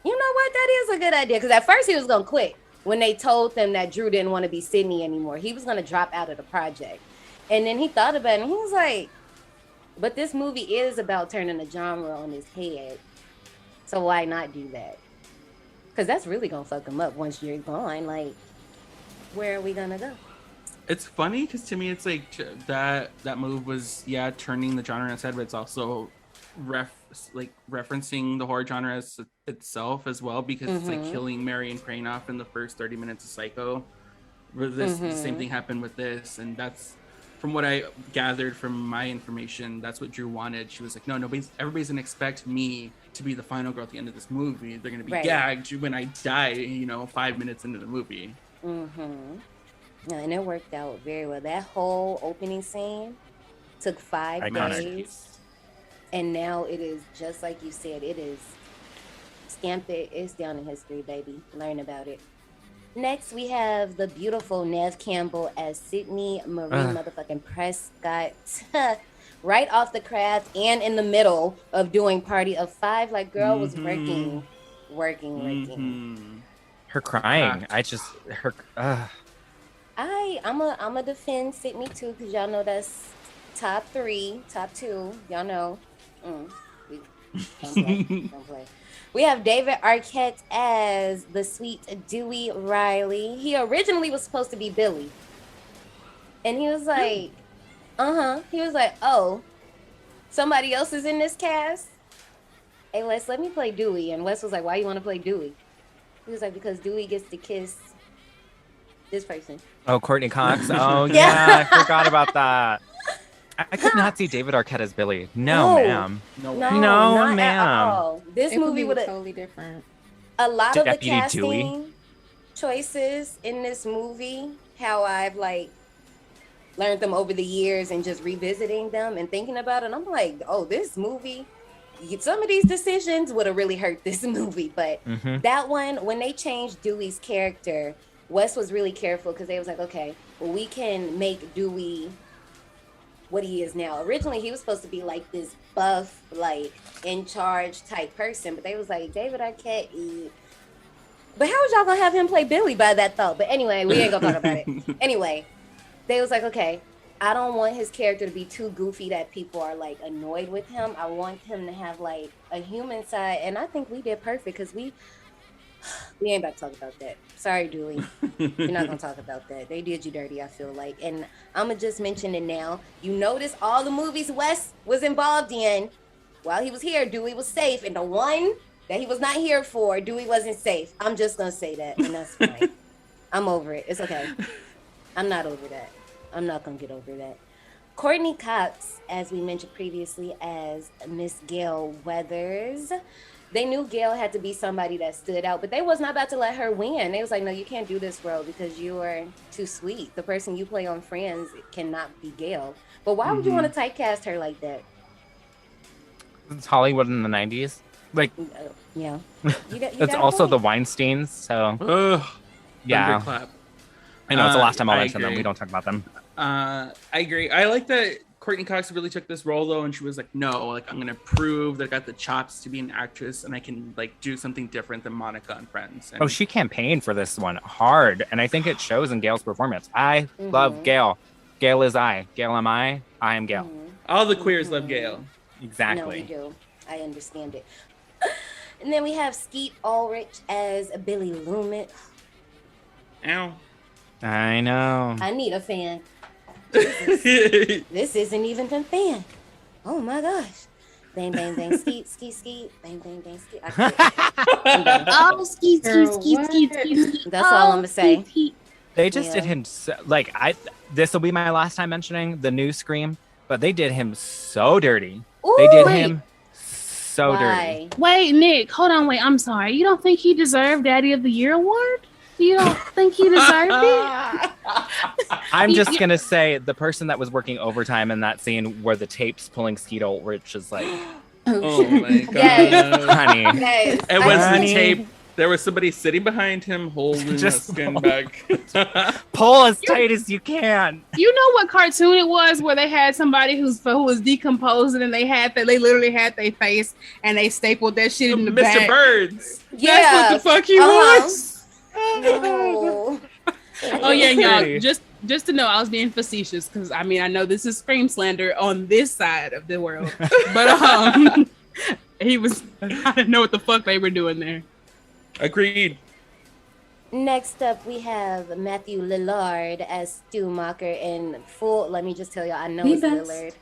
you know what? That is a good idea. Because at first he was going to quit when they told them that Drew didn't want to be Sydney anymore. He was going to drop out of the project. And then he thought about it and he was like, but this movie is about turning the genre on his head. So why not do that? Because that's really going to fuck him up once you're gone. Like, where are we going to go? It's funny because to me, it's like that move was, turning the genre on its head, but it's also referencing the horror genre as itself as well, because it's like killing Marion Cranoff in the first 30 minutes of Psycho. The same thing happened with this, and that's, from what I gathered from my information, that's what Drew wanted. She was like, no, everybody's gonna expect me to be the final girl at the end of this movie. They're gonna be gagged when I die, 5 minutes into the movie. No, and it worked out very well. That whole opening scene took 5 days. And now it is, just like you said, it is stamped. It's down in history, baby. Learn about it. Next, we have the beautiful Nev Campbell as Sydney Marie motherfucking Prescott. Right off the craft and in the middle of doing Party of Five. Like, girl was working. Her crying. I'm a defend Sydney too, because y'all know that's top 3, top 2. Y'all know. Don't play. We have David Arquette as the sweet Dewey Riley. He originally was supposed to be Billy. And he was like, He was like, oh, somebody else is in this cast? Hey, Les, let me play Dewey. And Les was like, why you want to play Dewey? He was like, because Dewey gets to kiss this person. Oh, Courtney Cox. Oh, yeah. I forgot about that. I could not see David Arquette as Billy. No, ma'am. No, ma'am. At all. This movie would have totally different. A lot of the Deputy casting Dewey choices in this movie, how I've learned them over the years and just revisiting them and thinking about it, I'm like, oh, this movie, some of these decisions would have really hurt this movie. But that one, when they changed Dewey's character, Wes was really careful because they was like, okay, well, we can make Dewey what he is now. Originally, he was supposed to be like this buff, like in charge type person, but they was like, David Arquette. But how was y'all gonna have him play Billy by that thought? But anyway, we ain't gonna talk about it. Anyway, they was like, okay, I don't want his character to be too goofy that people are like annoyed with him. I want him to have like a human side, and I think we did perfect because we ain't about to talk about that. Sorry, Dewey. You're not gonna talk about that. They did you dirty, I feel like. And I'm gonna just mention it now. You notice all the movies Wes was involved in, while he was here, Dewey was safe. And the one that he was not here for, Dewey wasn't safe. I'm just gonna say that, and that's fine. I'm over it. It's okay. I'm not over that. I'm not gonna get over that. Courtney Cox, as we mentioned previously, as Miss Gail Weathers. They knew Gail had to be somebody that stood out, but they was not about to let her win. They was like, no, you can't do this role because you are too sweet. The person you play on Friends cannot be Gail. But why would you want to typecast her like that? It's Hollywood in the 90s. Like, yeah. It's also the Weinsteins, so. Yeah. Thunderclap. I know, it's the last time I'll mention them. We don't talk about them. I agree. I like that Courtney Cox really took this role though, and she was like, no, like I'm gonna prove that I got the chops to be an actress and I can like do something different than Monica on Friends. And she campaigned for this one hard, and I think it shows in Gail's performance. I love Gail. Gail is I. Gail am I. I am Gail. All the queers love Gail. Exactly. No, we do. I understand it. And then we have Skeet Ulrich as Billy Loomis. Ow. I know. I need a fan. This isn't even a fan. Oh my gosh. Bang, bang, bang, skeet, skeet, skeet. Bang, bang, bang, skeet. I'm done. Oh, skeet, Girl, skeet, skeet, what? skeet, skeet, skeet. That's all I'm gonna say. Skeet, skeet. They just Yeah. did him so, like this will be my last time mentioning the new Scream, but they did him so dirty. They did Ooh, him so dirty. why? Wait, Nick, hold on, wait. I'm sorry. You don't think he deserved Daddy of the Year award? You don't think he deserved it? I'm just gonna say the person that was working overtime in that scene were the tapes pulling Skeeto, which is like, Oh my god. Yes. honey, Yes. It was the Honey. tape. There was somebody sitting behind him holding Just that skin back. pull as tight as you can. You know what cartoon it was where they had somebody who was decomposing and they literally had their face and they stapled that shit in the Mr. back. Birds. Yeah. That's what the fuck he Uh-huh. was. No. Oh yeah, Pretty. y'all. Just to know, I was being facetious because I mean I know this is Scream slander on this side of the world, but he was. I didn't know what the fuck they were doing there. Agreed. Next up, we have Matthew Lillard as Stumacher in full. Let me just tell you, I know The it's best. Lillard.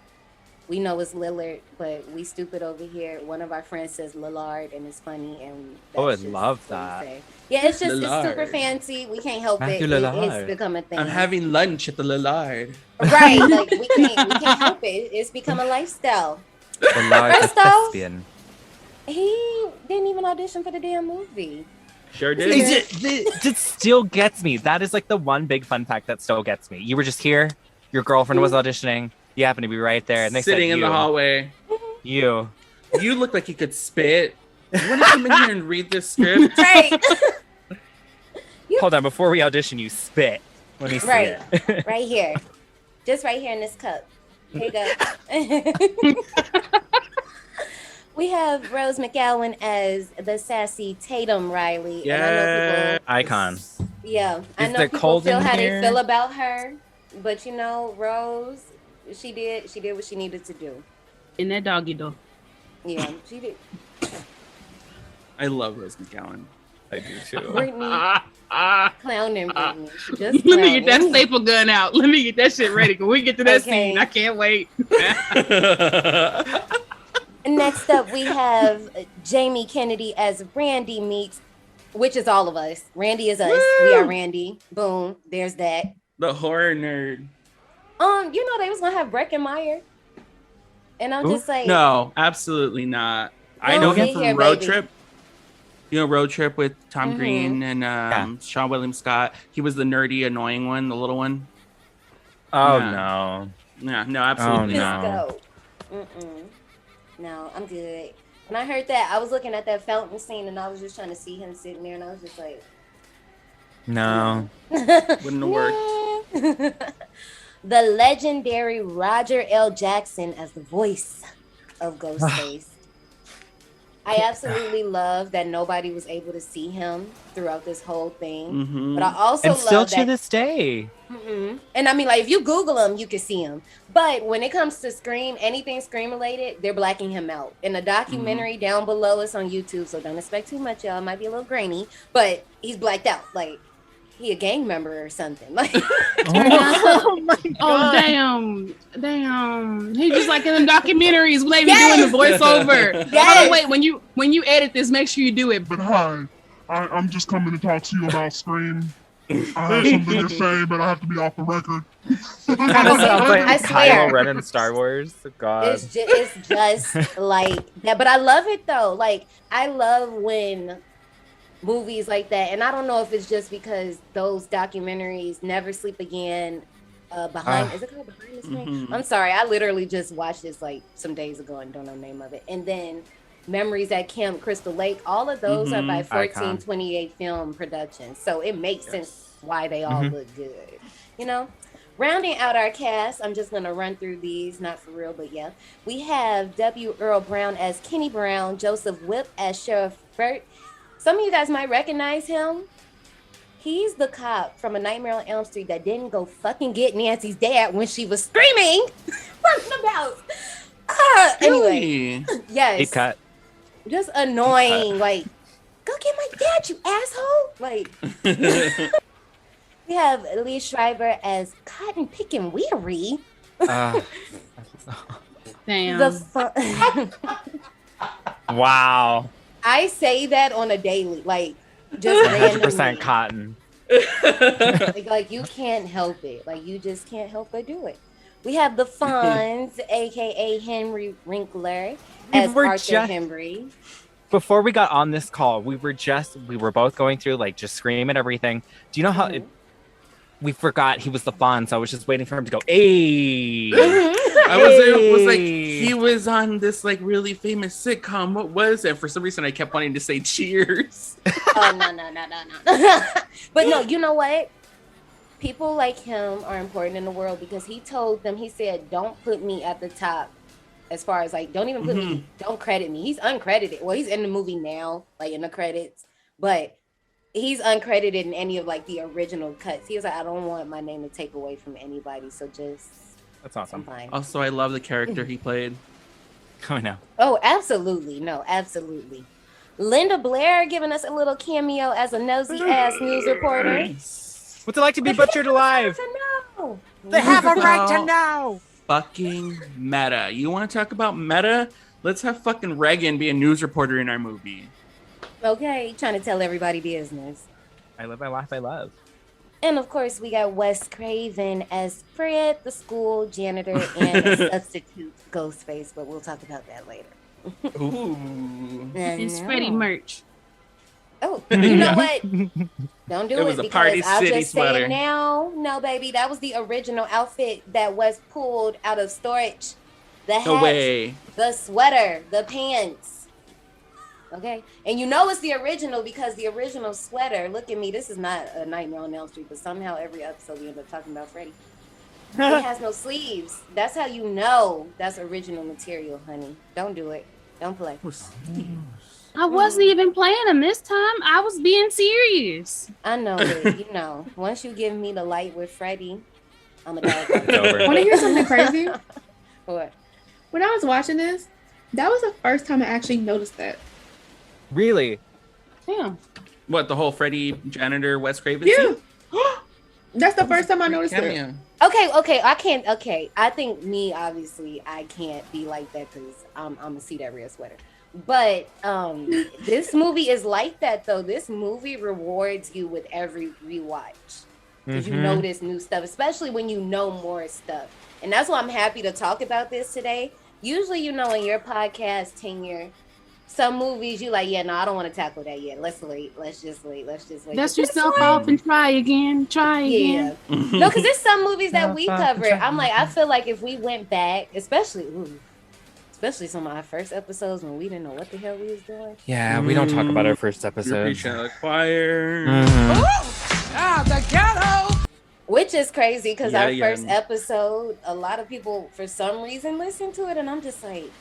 We know it's Lillard, but we stupid over here. One of our friends says Lillard, and it's funny. And Oh, I that's just love what we that. say. Yeah, it's just it's super Lillard. fancy. We can't help Matthew it. Lillard. It's become a thing. I'm having lunch at the Lillard. Right, like we can't help it. It's become a lifestyle. The largest First off- thespian. He didn't even audition for the damn movie. Sure did. It still gets me. That is like the one big fun fact that still gets me. You were just here. Your girlfriend was auditioning. You happened to be right there, and they Sitting said in the hallway. You. You look like you could spit. You want to come in here and read this script? Right, Hold on, before we audition, you spit. Let me see Right. it. right here, just right here in this cup. Here you go. We have Rose McGowan as the sassy Tatum Riley. And I know people, Icon. yeah, I Is know there people cold feel in how here? they feel about her, but you know, Rose, she did what she needed to do. In that doggy door. Yeah, she did. I love Rose McGowan. I do too. Brittany, clowning Brittany. Just Let me get that clowning. staple gun out. Let me get that shit ready. When we get to that Okay. scene, I can't wait. Next up, we have Jamie Kennedy as Randy Meeks, which is all of us. Randy is us. We are Randy. Boom. There's that. The horror nerd. You know they was gonna have Breckenmeyer, and I'm Who? just like, No, absolutely not. I No, know him get from here, Road baby. Trip. You know Road Trip with Tom Mhm. Green and Sean William Scott. He was the nerdy, annoying one, the little one. Oh Yeah. no. Yeah, no, absolutely Oh, not. no. let's go. No, I'm good. When I heard that, I was looking at that fountain scene, and I was just trying to see him sitting there, and I was just like, No. Wouldn't have worked. The legendary Roger L. Jackson as the voice of Ghostface. I absolutely love that nobody was able to see him throughout this whole thing. Mhm. But I also And still love to that. this day. And I mean, like, if you Google him, you can see him. But when it comes to Scream, anything Scream related, they're blacking him out. In the documentary down below, it's on YouTube, so don't expect too much, y'all. It might be a little grainy, but he's blacked out. Like, he a gang member or something. Like, Oh my god. Oh damn! He just like in the documentaries when they be doing the voiceover. Yes. Hold on, wait. When you edit this, make sure you do it. But hi, I'm just coming to talk to you about Scream. I have something to say, but I have to be off the record. Kind of sounds like I swear. Kylo Ren in Star Wars. God. it's just like that. But I love it, though. Like, I love when movies like that, and I don't know if it's just because those documentaries Never Sleep Again, is it called Behind the Screen? I'm sorry, I literally just watched this like some days ago and don't know the name of it. And then Memories at Camp Crystal Lake, all of those are by Icon. 1428 Film Productions, so it makes sense why they all look good, you know. Rounding out our cast, I'm just gonna run through these, not for real, but yeah. We have W. Earl Brown as Kenny Brown, Joseph Whipp as Sheriff Burt. Some of you guys might recognize him. He's the cop from A Nightmare on Elm Street that didn't go fucking get Nancy's dad when she was screaming from the house. Anyway, Really? yes. Deep cut. Just annoying. Like, go get my dad, you asshole. Like, We have Lee Schreiber as Cotton Pickin' Weary. Damn. Wow. I say that on a daily, like just 100% randomly. cotton. Like you can't help it. Like you just can't help but do it. We have the Fonz, aka Henry Winkler, as Arthur Henry. Before we got on this call, we were both going through like just Scream and everything. Do you know how we forgot he was the Fonz? So I was just waiting for him to go, "Hey." It was like he was on this like really famous sitcom. What was it? For some reason, I kept wanting to say Cheers. Oh no. But no, you know what? People like him are important in the world because he told them, he said, don't put me at the top as far as like, don't even put me, don't credit me. He's uncredited. Well, he's in the movie now, like in the credits, but he's uncredited in any of like the original cuts. He was like, I don't want my name to take away from anybody. So just. That's awesome. Fine. Also, I love the character he played. Oh, no. Oh, absolutely. No, absolutely. Linda Blair giving us a little cameo as a nosy ass news reporter. What's it like to be butchered alive? They have a right to know. Fucking meta. You want to talk about meta? Let's have fucking Reagan be a news reporter in our movie. Okay, trying to tell everybody business. I live, I laugh, I love. And of course, we got Wes Craven as Fred, the school janitor, and a substitute Ghostface, but we'll talk about that later. Ooh. It's Freddie merch. Oh, you know what? Don't do it. It was a because Party I'll City just say sweater. it now. No, baby, that was the original outfit that was pulled out of storage. The hat, No way. the sweater, the pants. Okay, and you know it's the original because the original sweater. Look at me. This is not a Nightmare on Elm Street, but somehow every episode we end up talking about Freddy. It has no sleeves. That's how you know that's original material, honey. Don't do it. Don't play. I wasn't even playing him this time. I was being serious. I know, but you know, once you give me the light with Freddy, I'm a dog. Want to hear something crazy? What? When I was watching this, that was the first time I actually noticed that. Really? Yeah. What, the whole Freddy janitor Wes Craven Yeah. scene? That's the first time I noticed it. Cameo. Okay, I can't. Okay, I think me, obviously, I can't be like that because I'm gonna see that real sweater. But this movie is like that though. This movie rewards you with every rewatch because you notice new stuff, especially when you know more stuff. And that's why I'm happy to talk about this today. Usually, you know, in your podcast tenure, some movies you like, yeah, no, I don't want to tackle that yet. Let's wait. Let's just wait. Dust yourself off and try again. Yeah. No, because there's some movies that we covered. I'm like, I feel like if we went back, especially some of our first episodes when we didn't know what the hell we was doing. Yeah, we don't talk about our first You're episode. preaching to the choir. The ghetto! Which is crazy because Yeah, our yeah. first episode, a lot of people for some reason listen to it, and I'm just like,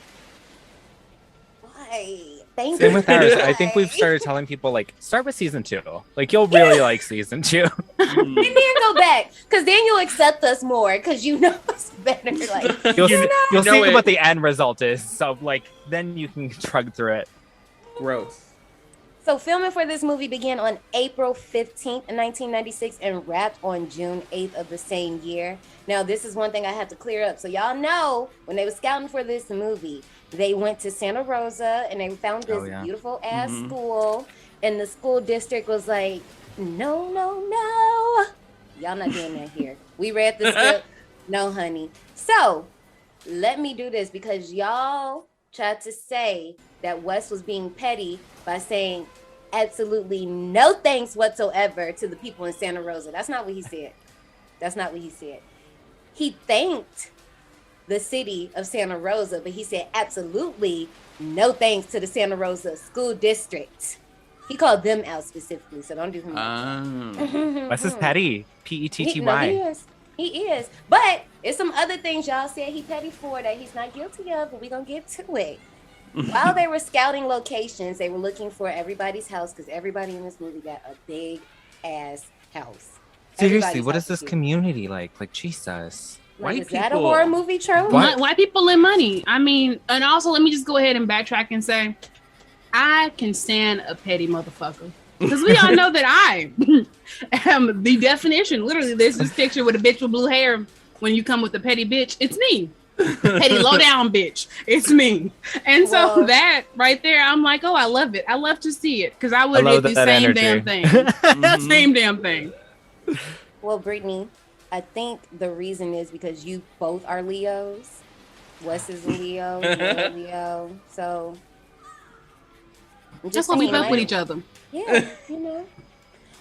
why? Thank you. Same with ours. I think we've started telling people like start with season 2. Like you'll really like season 2. And then go back because then you'll accept us more because you know us better. Like You'll know see it. what the end result is. So like then you can shrug through it. Gross. So filming for this movie began on April 15th, 1996 and wrapped on June 8th of the same year. Now, this is one thing I have to clear up. So y'all know when they were scouting for this movie, they went to Santa Rosa and they found this beautiful ass school. And the school district was like, no. Y'all not doing that here. We read the script. No, honey. So let me do this because y'all tried to say that Wes was being petty by saying absolutely no thanks whatsoever to the people in Santa Rosa. That's not what he said. He thanked the city of Santa Rosa, but he said absolutely no thanks to the Santa Rosa school district. He called them out specifically, so don't do him. Wes is petty. Petty. No, he is. But it's some other things y'all said he petty for that he's not guilty of, but we're going to get to it. While they were scouting locations, they were looking for everybody's house because everybody in this movie got a big ass house. Seriously, what is this community like? Like Jesus. Like, is that a horror movie trope? White people and money. I mean, and also let me just go ahead and backtrack and say, I can stand a petty motherfucker. Because we all know that I am the definition. Literally, there's this picture with a bitch with blue hair. When you come with a petty bitch, it's me. Petty low down bitch. It's me. And so that right there, I'm like, oh, I love it. I love to see it. Because I would do the same energy. damn thing. Same damn thing. Well, Brittany, I think the reason is because you both are Leos. Wes is a Leo, you're a Leo. So just when we fuck with each other. Yeah, you know.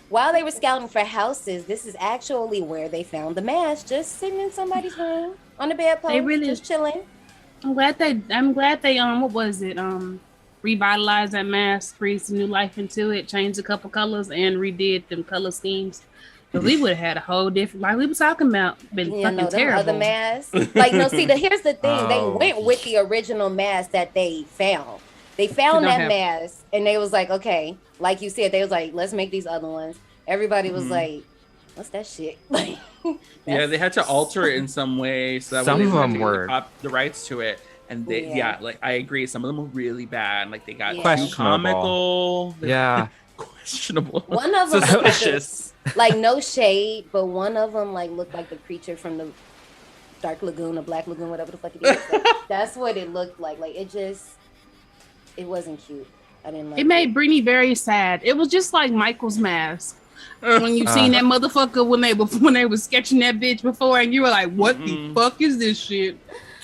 While they were scouting for houses, this is actually where they found the mask, just sitting in somebody's room on the bedpost, just chilling. I'm glad they what was it? Revitalized that mask, breathed some new life into it, changed a couple colors, and redid them color schemes. Because we would have had a whole different, like we was talking about, fucking terrible. Other masks. Like, no, see, here's the thing. They went with the original mask that they found. They found that mask, and they was like, okay, like you said, they was like, let's make these other ones. Everybody was like, what's that shit? Like, yeah, they had to alter it in some way. So that some way of them were the rights to it. And they, like, I agree. Some of them were really bad. Like, they got questionable. comical. Yeah. Questionable. One of them suspicious. Like, no shade, but one of them like looked like the creature from the Dark Lagoon or Black Lagoon, whatever the fuck it is. Like, that's what it looked like. Like, it wasn't cute. I didn't like it. It made Brittany very sad. It was just like Michael's mask. When you seen that motherfucker when they were sketching that bitch before, and you were like, what the fuck is this shit?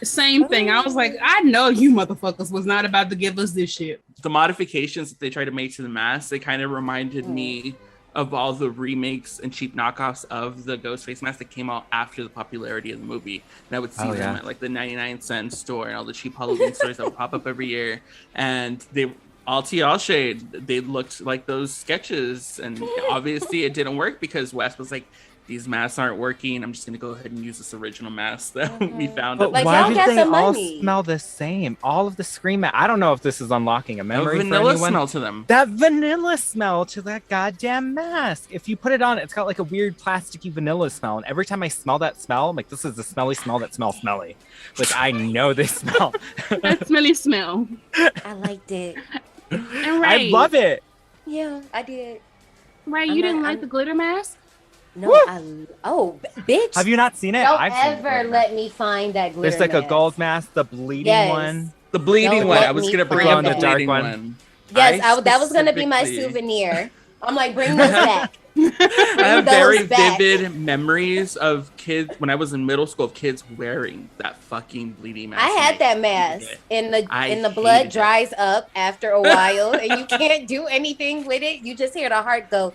Same thing. I was like, I know you motherfuckers was not about to give us this shit. The modifications that they tried to make to the mask, they kind of reminded me of all the remakes and cheap knockoffs of the Ghostface mask that came out after the popularity of the movie. And I would see them at like the 99-cent store and all the cheap Halloween stores that would pop up every year. And they all shade, they looked like those sketches. And obviously it didn't work because Wes was like, these masks aren't working. I'm just gonna go ahead and use this original mask that we found. But like, why did they all money. smell the same? All of the Scream I don't know if this is unlocking a memory for vanilla anyone. Smell to them. That vanilla smell to that goddamn mask. If you put it on, it's got like a weird plasticky vanilla smell. And every time I smell that smell, I'm like, this is the smelly smell that smells smelly. Like, I know this smell. That smelly smell. I liked it. And I love it. Yeah, I did. Right, you didn't like the glitter mask? No, bitch. Have you not seen it? Don't ever let me find that glitter There's like mask. a gold mask, the bleeding one. The bleeding one. I was going to bring up the bleeding one. Yes, that was going to be my souvenir. I'm like, bring those back. I have very vivid memories of kids when I was in middle school of kids wearing that fucking bleeding mask. I had that mask, and the blood dries up after a while, and you can't do anything with it. You just hear the heart go.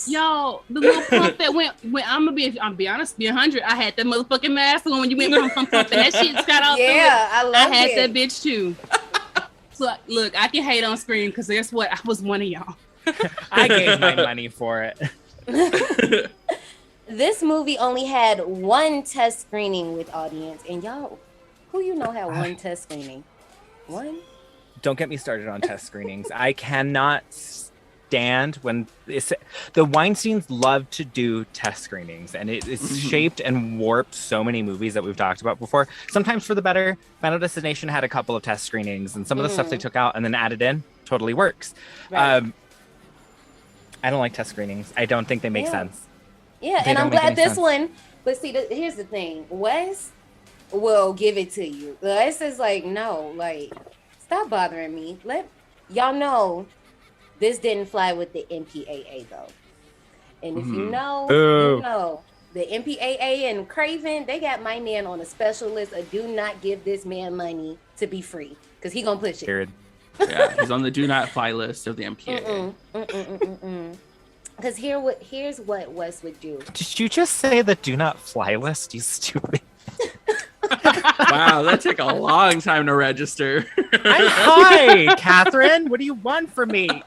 Yo, the little pump that went I'm be honest, be 100. I had that motherfucking mask on when you went pump, and that shit got out. Yeah, I had that bitch too. So look, I can hate on Scream because guess what? I was one of y'all. I gave my money for it. This movie only had one test screening with audience, and y'all, who you know had one test screening? One? Don't get me started on test screenings. I cannot stand when the Weinsteins love to do test screenings, and it's shaped and warped so many movies that we've talked about before, sometimes for the better. Final Destination had a couple of test screenings, and some of the stuff they took out and then added in totally works. Right. I don't like test screenings. I don't think they make sense. Yeah, and I'm glad this one, but see, here's the thing. Wes will give it to you. Wes is like, no, like, stop bothering me. Let y'all know this didn't fly with the MPAA though. And if you know, you know. The MPAA and CRAVEN, they got my man on a special list of do not give this man money to be free, because he gonna push it. Period. Yeah, he's on the do not fly list of the MPAA. Because here's what Wes would do. Did you just say the do not fly list, you stupid? Wow, that took a long time to register. Hi, Catherine. What do you want from me?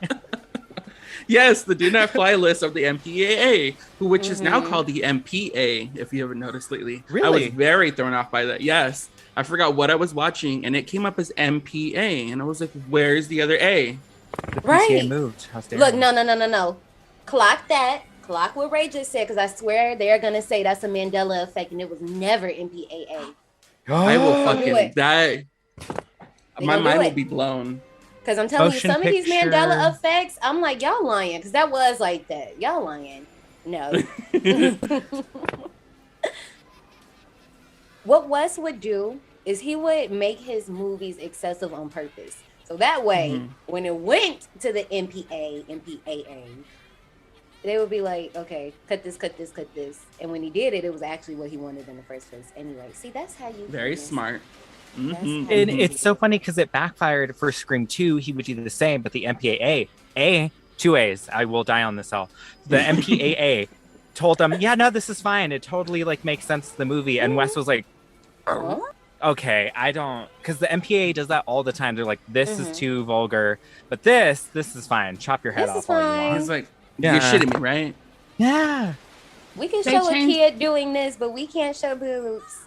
Yes, the do not fly list of the MPAA, which is now called the MPA, if you haven't noticed lately. Really? I was very thrown off by that. Yes. I forgot what I was watching, and it came up as MPA, and I was like, where's the other A? The PTA moved. Look, no. Clock that. Clock what Ray just said, because I swear they're going to say that's a Mandela effect, and it was never MPAA. I will fucking... My mind will be blown. Because I'm telling Motion you, some of these picture. Mandela effects, I'm like, y'all lying. Because that was like that. Y'all lying. No. What Wes would do is he would make his movies excessive on purpose. So that way, when it went to the MPAA, they would be like, okay, cut this. And when he did it, it was actually what he wanted in the first place. Anyway, see, that's how you... Very smart. And it's so funny because it backfired for Scream 2. He would do the same, but the MPAA, two A's, I will die on this hill. The MPAA told them, yeah, no, this is fine. It totally like makes sense to the movie. And Wes was like, okay, I don't, because the MPAA does that all the time. They're like, this is too vulgar, but this is fine. Chop your head off all you want. He's like, you're shitting me, right? Yeah. We can show a kid doing this, but we can't show boobs.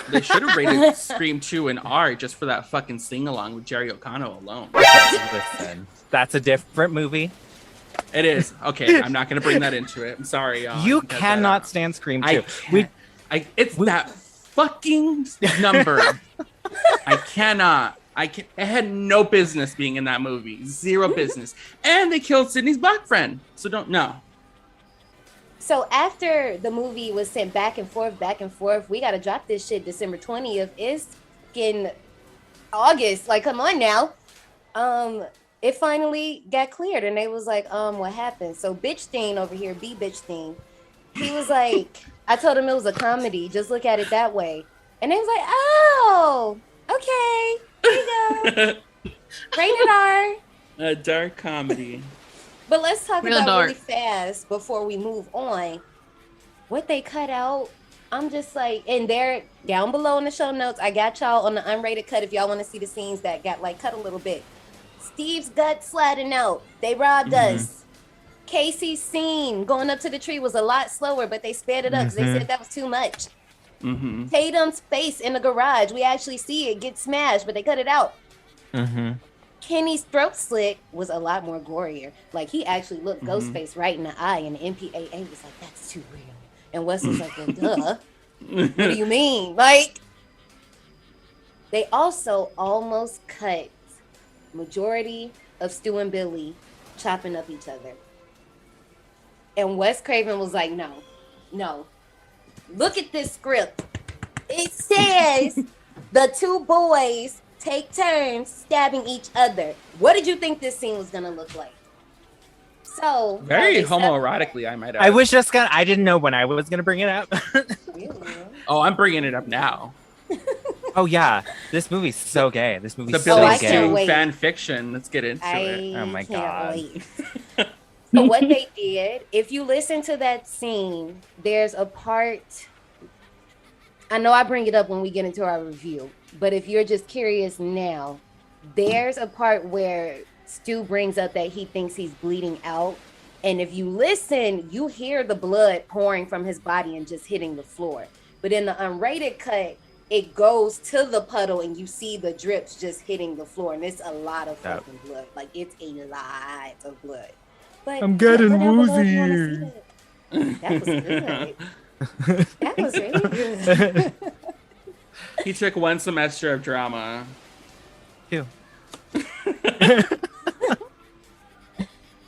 They should have rated Scream 2 an R just for that fucking sing-along with Jerry O'Connell alone. Listen, that's a different movie. It is. Okay, I'm not going to bring that into it. I'm sorry, y'all. You cannot stand Scream 2. It's that fucking number. I cannot. It had no business being in that movie. Zero business. And they killed Sydney's black friend. So don't know. So after the movie was sent back and forth, we got to drop this shit December 20th. It's in August. Like, come on now. It finally got cleared. And they was like, what happened? So Bitch Thing over here, Bitch Thing. He was like, I told him it was a comedy. Just look at it that way. And they was like, oh, okay. Here you go. Rated R. A dark comedy. But let's talk about really fast before we move on. What they cut out, I'm just like, and they're down below in the show notes. I got y'all on the unrated cut if y'all want to see the scenes that got like cut a little bit. Steve's gut sliding out. They robbed us. Casey's scene going up to the tree was a lot slower, but they sped it up because they said that was too much. Tatum's face in the garage, we actually see it get smashed, but they cut it out. Kenny's throat slit was a lot more gorier. Like, he actually looked Ghostface right in the eye, and the MPAA was like, that's too real. And Wes was like, well, duh. What do you mean? Like, they also almost cut majority of Stu and Billy chopping up each other. And Wes Craven was like, no. Look at this script. It says the two boys take turns stabbing each other. What did you think this scene was gonna look like? So very homoerotically, I might add. I was just I didn't know when I was gonna bring it up. Oh, I'm bringing it up now. Oh yeah, this movie's so gay. This movie's the so Billy gay. Stu fan fiction. Let's get into it. Oh my god. So what they did, if you listen to that scene, there's a part. I know I bring it up when we get into our review, but if you're just curious now, there's a part where Stu brings up that he thinks he's bleeding out. And if you listen, you hear the blood pouring from his body and just hitting the floor. But in the unrated cut, it goes to the puddle and you see the drips just hitting the floor. And it's a lot of fucking blood. Like, it's a lot of blood. But I'm getting woozy. That was good. That was really good. He took one semester of drama. Ew. The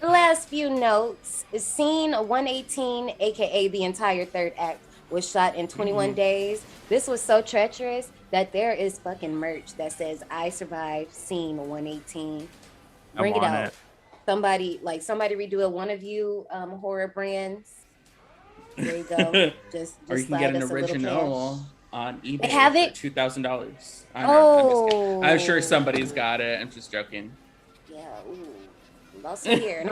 last few notes. Scene 118, aka the entire third act, was shot in 21 days. This was so treacherous that there is fucking merch that says I survived scene 118. Bring it out. Somebody redo it. One of you horror brands. There you go. Just or you can get an original on eBay. They have it? For $2,000. I'm sure somebody's got it. I'm just joking. Yeah. Ooh. Lost here.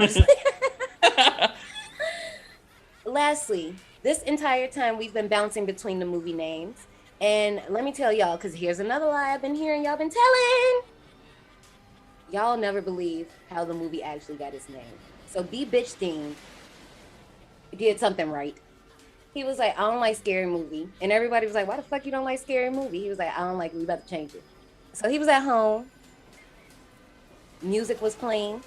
Lastly, this entire time we've been bouncing between the movie names. And let me tell y'all, because here's another lie I've been hearing y'all been telling. Y'all never believe how the movie actually got its name. So Bitch Thing did something right. He was like, I don't like scary movie. And everybody was like, why the fuck you don't like scary movie? He was like, I don't like it. We about to change it. So he was at home. Music was playing.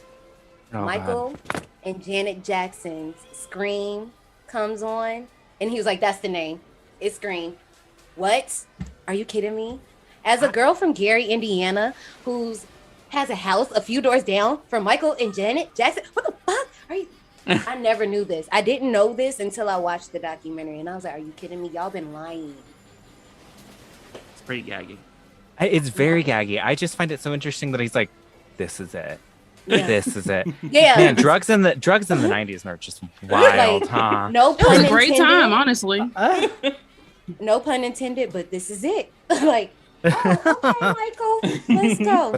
Michael and Janet Jackson's Scream comes on. And he was like, that's the name. It's Scream. What? Are you kidding me? As a girl from Gary, Indiana, who's has a house a few doors down from Michael and Janet Jackson. What the fuck? Are you? I never knew this. I didn't know this until I watched the documentary, and I was like, "Are you kidding me? Y'all been lying." It's pretty gaggy. It's very gaggy. I just find it so interesting that he's like, "This is it. Yeah. This is it." Yeah. Man, drugs in the 90s are just wild, Like, huh? No It was pun a great intended. time, honestly. No pun intended, but this is it. Like, oh, okay, Michael, let's go.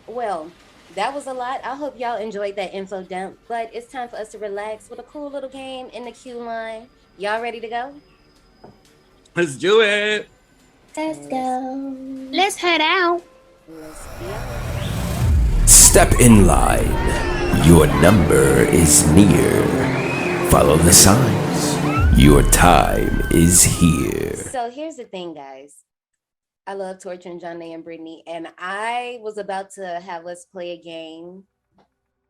Well, that was a lot. I hope y'all enjoyed that info dump, but it's time for us to relax with a cool little game in the queue line. Y'all ready to go? Let's do it. Let's go. Let's head out. Let's go. Step in line. Your number is near. Follow the signs. Your time is here. So here's the thing, guys. I love torturing Johnny and Brittany, and I was about to have us play a game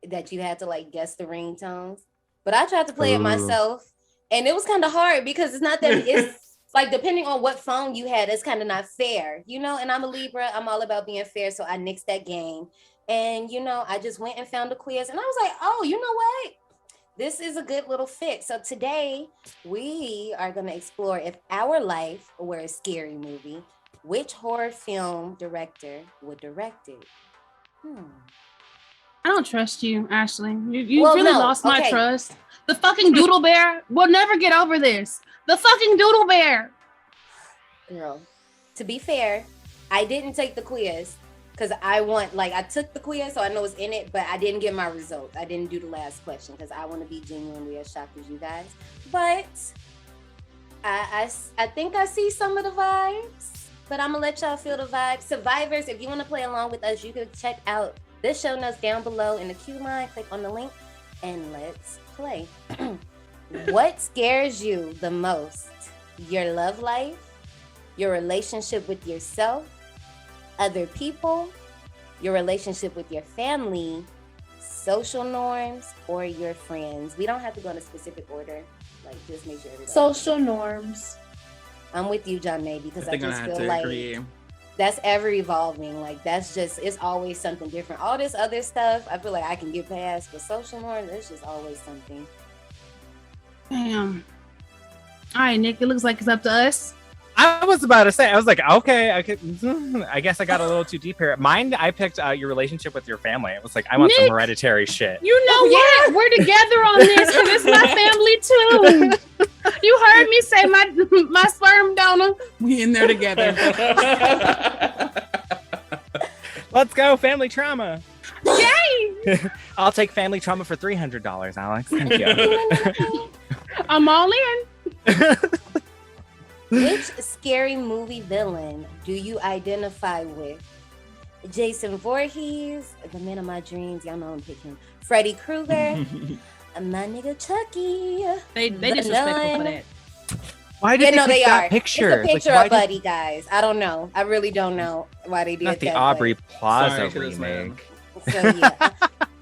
that you had to like guess the ringtones, but I tried to play it myself, and it was kind of hard because it's not that it's like depending on what phone you had, it's kind of not fair, you know. And I'm a Libra, I'm all about being fair, so I nixed that game, and you know, I just went and found a quiz, and I was like, oh, you know what? This is a good little fit. So today we are going to explore if our life were a scary movie. Which horror film director would direct it? I don't trust you, Ashley. You Well, really no, lost my okay. trust. The fucking doodle bear will never get over this. The fucking doodle bear. Girl, to be fair, I didn't take the quiz because I took the quiz, so I know it's in it, but I didn't get my results. I didn't do the last question because I want to be genuinely as shocked as you guys. But I think I see some of the vibes. But I'm going to let y'all feel the vibe. Survivors, if you want to play along with us, you can check out the show notes down below in the queue line. Click on the link and let's play. What scares you the most? Your love life? Your relationship with yourself? Other people? Your relationship with your family? Social norms? Or your friends? We don't have to go in a specific order. Like, just make sure everybody. Social norms. I'm with you, John May, because I think I just had feel to like agree. that's ever evolving. Like it's always something different. All this other stuff, I feel like I can get past, but social norms, it's just always something. Damn. All right, Nick, it looks like it's up to us. I was about to say, I was like, okay, I guess I got a little too deep here. Mine, I picked your relationship with your family. It was like, I want some Nick, hereditary shit. You know what? We're together on this because it's my family too. You heard me say my sperm donor. We in there together. Let's go, family trauma. Yay! I'll take family trauma for $300, Alex. Thank you. I'm all in. Which scary movie villain do you identify with? Jason Voorhees, the man of my dreams. Y'all know I'm picking Freddy Krueger. My nigga Chucky. They The disrespectful for Nun. that. Why did they pick that are. picture? It's a picture Like, of why Buddy, guys. I don't know. I really don't know why they did Not the that. Aubrey Plaza Sorry to this remake. So yeah,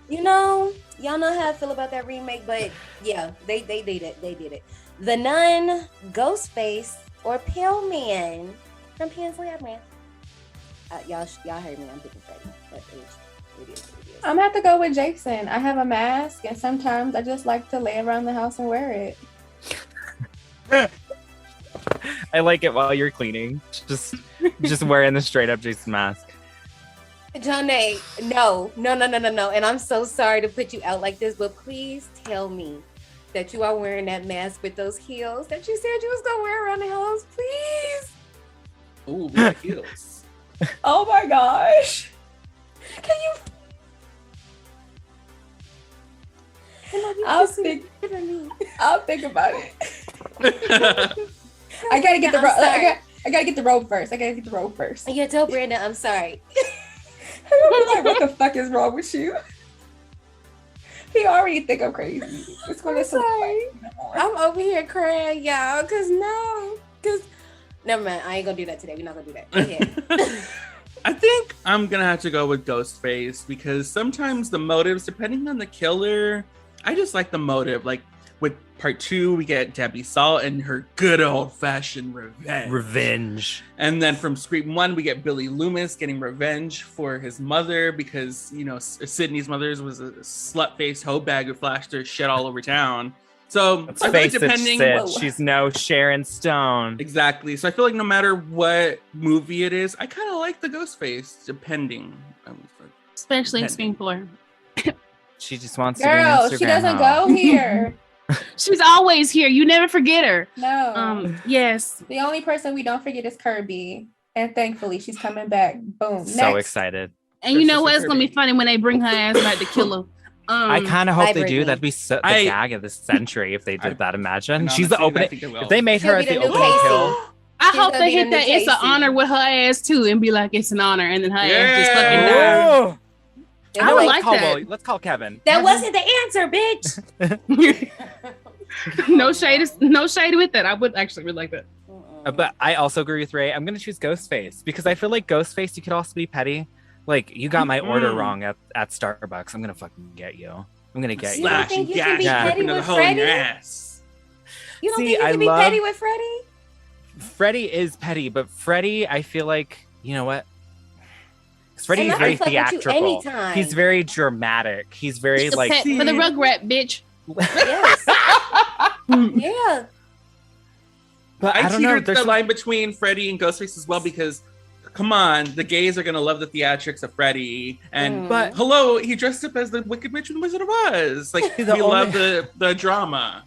you know, y'all know how I feel about that remake, but yeah, they did it. They did it. The Nun, Ghostface, or Pale Man from Pan's Lab Man. Y'all heard me. I'm picking Freddy. That is, it is. I'm gonna have to go with Jason. I have a mask, and sometimes I just like to lay around the house and wear it. I like it while you're cleaning. Just wearing the straight up Jason mask. Johnny, no. And I'm so sorry to put you out like this, but please tell me that you are wearing that mask with those heels that you said you was gonna wear around the house, please. Ooh, we got heels. Oh my gosh. Can you? I'll think about it. I gotta get the robe. I gotta get the robe first. Yeah, tell Brandon I'm sorry. I'm like, what the fuck is wrong with you? He already think I'm crazy. It's gonna sorry. I'm over here crying, y'all, cause never mind. I ain't gonna do that today. We're not gonna do that. Go ahead. I think I'm gonna have to go with Ghostface because sometimes the motives, depending on the killer, I just like the motive. Like with Part 2, we get Debbie Salt and her good old-fashioned Revenge. And then from Scream 1, we get Billy Loomis getting revenge for his mother because, you know, Sydney's mother was a slut-faced hoe bag who flashed her shit all over town. So Let's I feel like face depending, it, Sid, she's no Sharon Stone. Exactly. So I feel like no matter what movie it is, I kind of like the Ghostface, depending. Especially in Scream 4. She just wants to be Girl, she doesn't go here. She's always here. You never forget her. No. Yes. The only person we don't forget is Kirby. And thankfully, she's coming back. Boom. So Next. excited. And you know what? It's going to be funny when they bring her ass back to kill her. I kind of hope they Brittany. do. That'd be the gag of this century if they did that. Imagine. She's the honestly, I opening. think it will. If they made her as She'll the be the new opening Casey. kill. I She's hope gonna they be hit the that new it's an Casey. honor with her ass too and be like, it's an honor. And then her ass just fucking Yeah. die. Oh, I would like call that. Willie. Let's call Kevin. That wasn't the answer, bitch. No shade with that. I would actually really like that. But I also agree with Ray. I'm gonna choose Ghostface because I feel like Ghostface, you could also be petty. Like, you got my order wrong at Starbucks. I'm gonna fucking get you. I'm gonna get you. You don't think you can be Yeah. petty Another with hole in your Freddie? ass. You don't See, think you I can be love- petty with Freddie? Freddie is petty, but Freddie, I feel like, you know what? 'Cause Freddie And is I very can fuck with you theatrical. anytime. He's very dramatic. He's very The like. pet for the Rugrat, bitch. Yes. Yeah. But I I don't know. teetered There's the some- line between Freddie and Ghostface as well because, come on, the gays are gonna love the theatrics of Freddie. And But- hello, he dressed up as the Wicked Witch and the Wizard of Oz. Like, we The love only- the drama.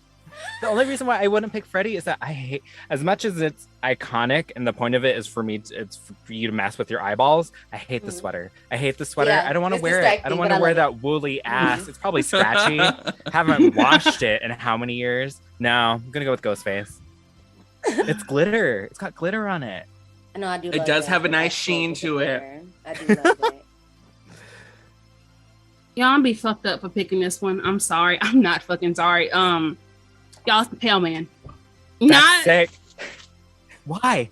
The only reason why I wouldn't pick Freddie is that I hate, as much as it's iconic and the point of it is for me, it's for you to mess with your eyeballs. I hate the sweater. I hate the sweater. Yeah, I don't want to it's wear it. I distracting, don't want but to I wear love that woolly ass. It's probably scratchy. Haven't washed it in how many years? No, I'm gonna go with Ghostface. It's glitter. It's got glitter on it. I know I do. It love does that. have a nice That's sheen cool to with it. the glitter. I do love it. Y'all, I'm be fucked up for picking this one. I'm sorry. I'm not fucking sorry. Y'all, it's the Pale Man. That's Not sick. Why?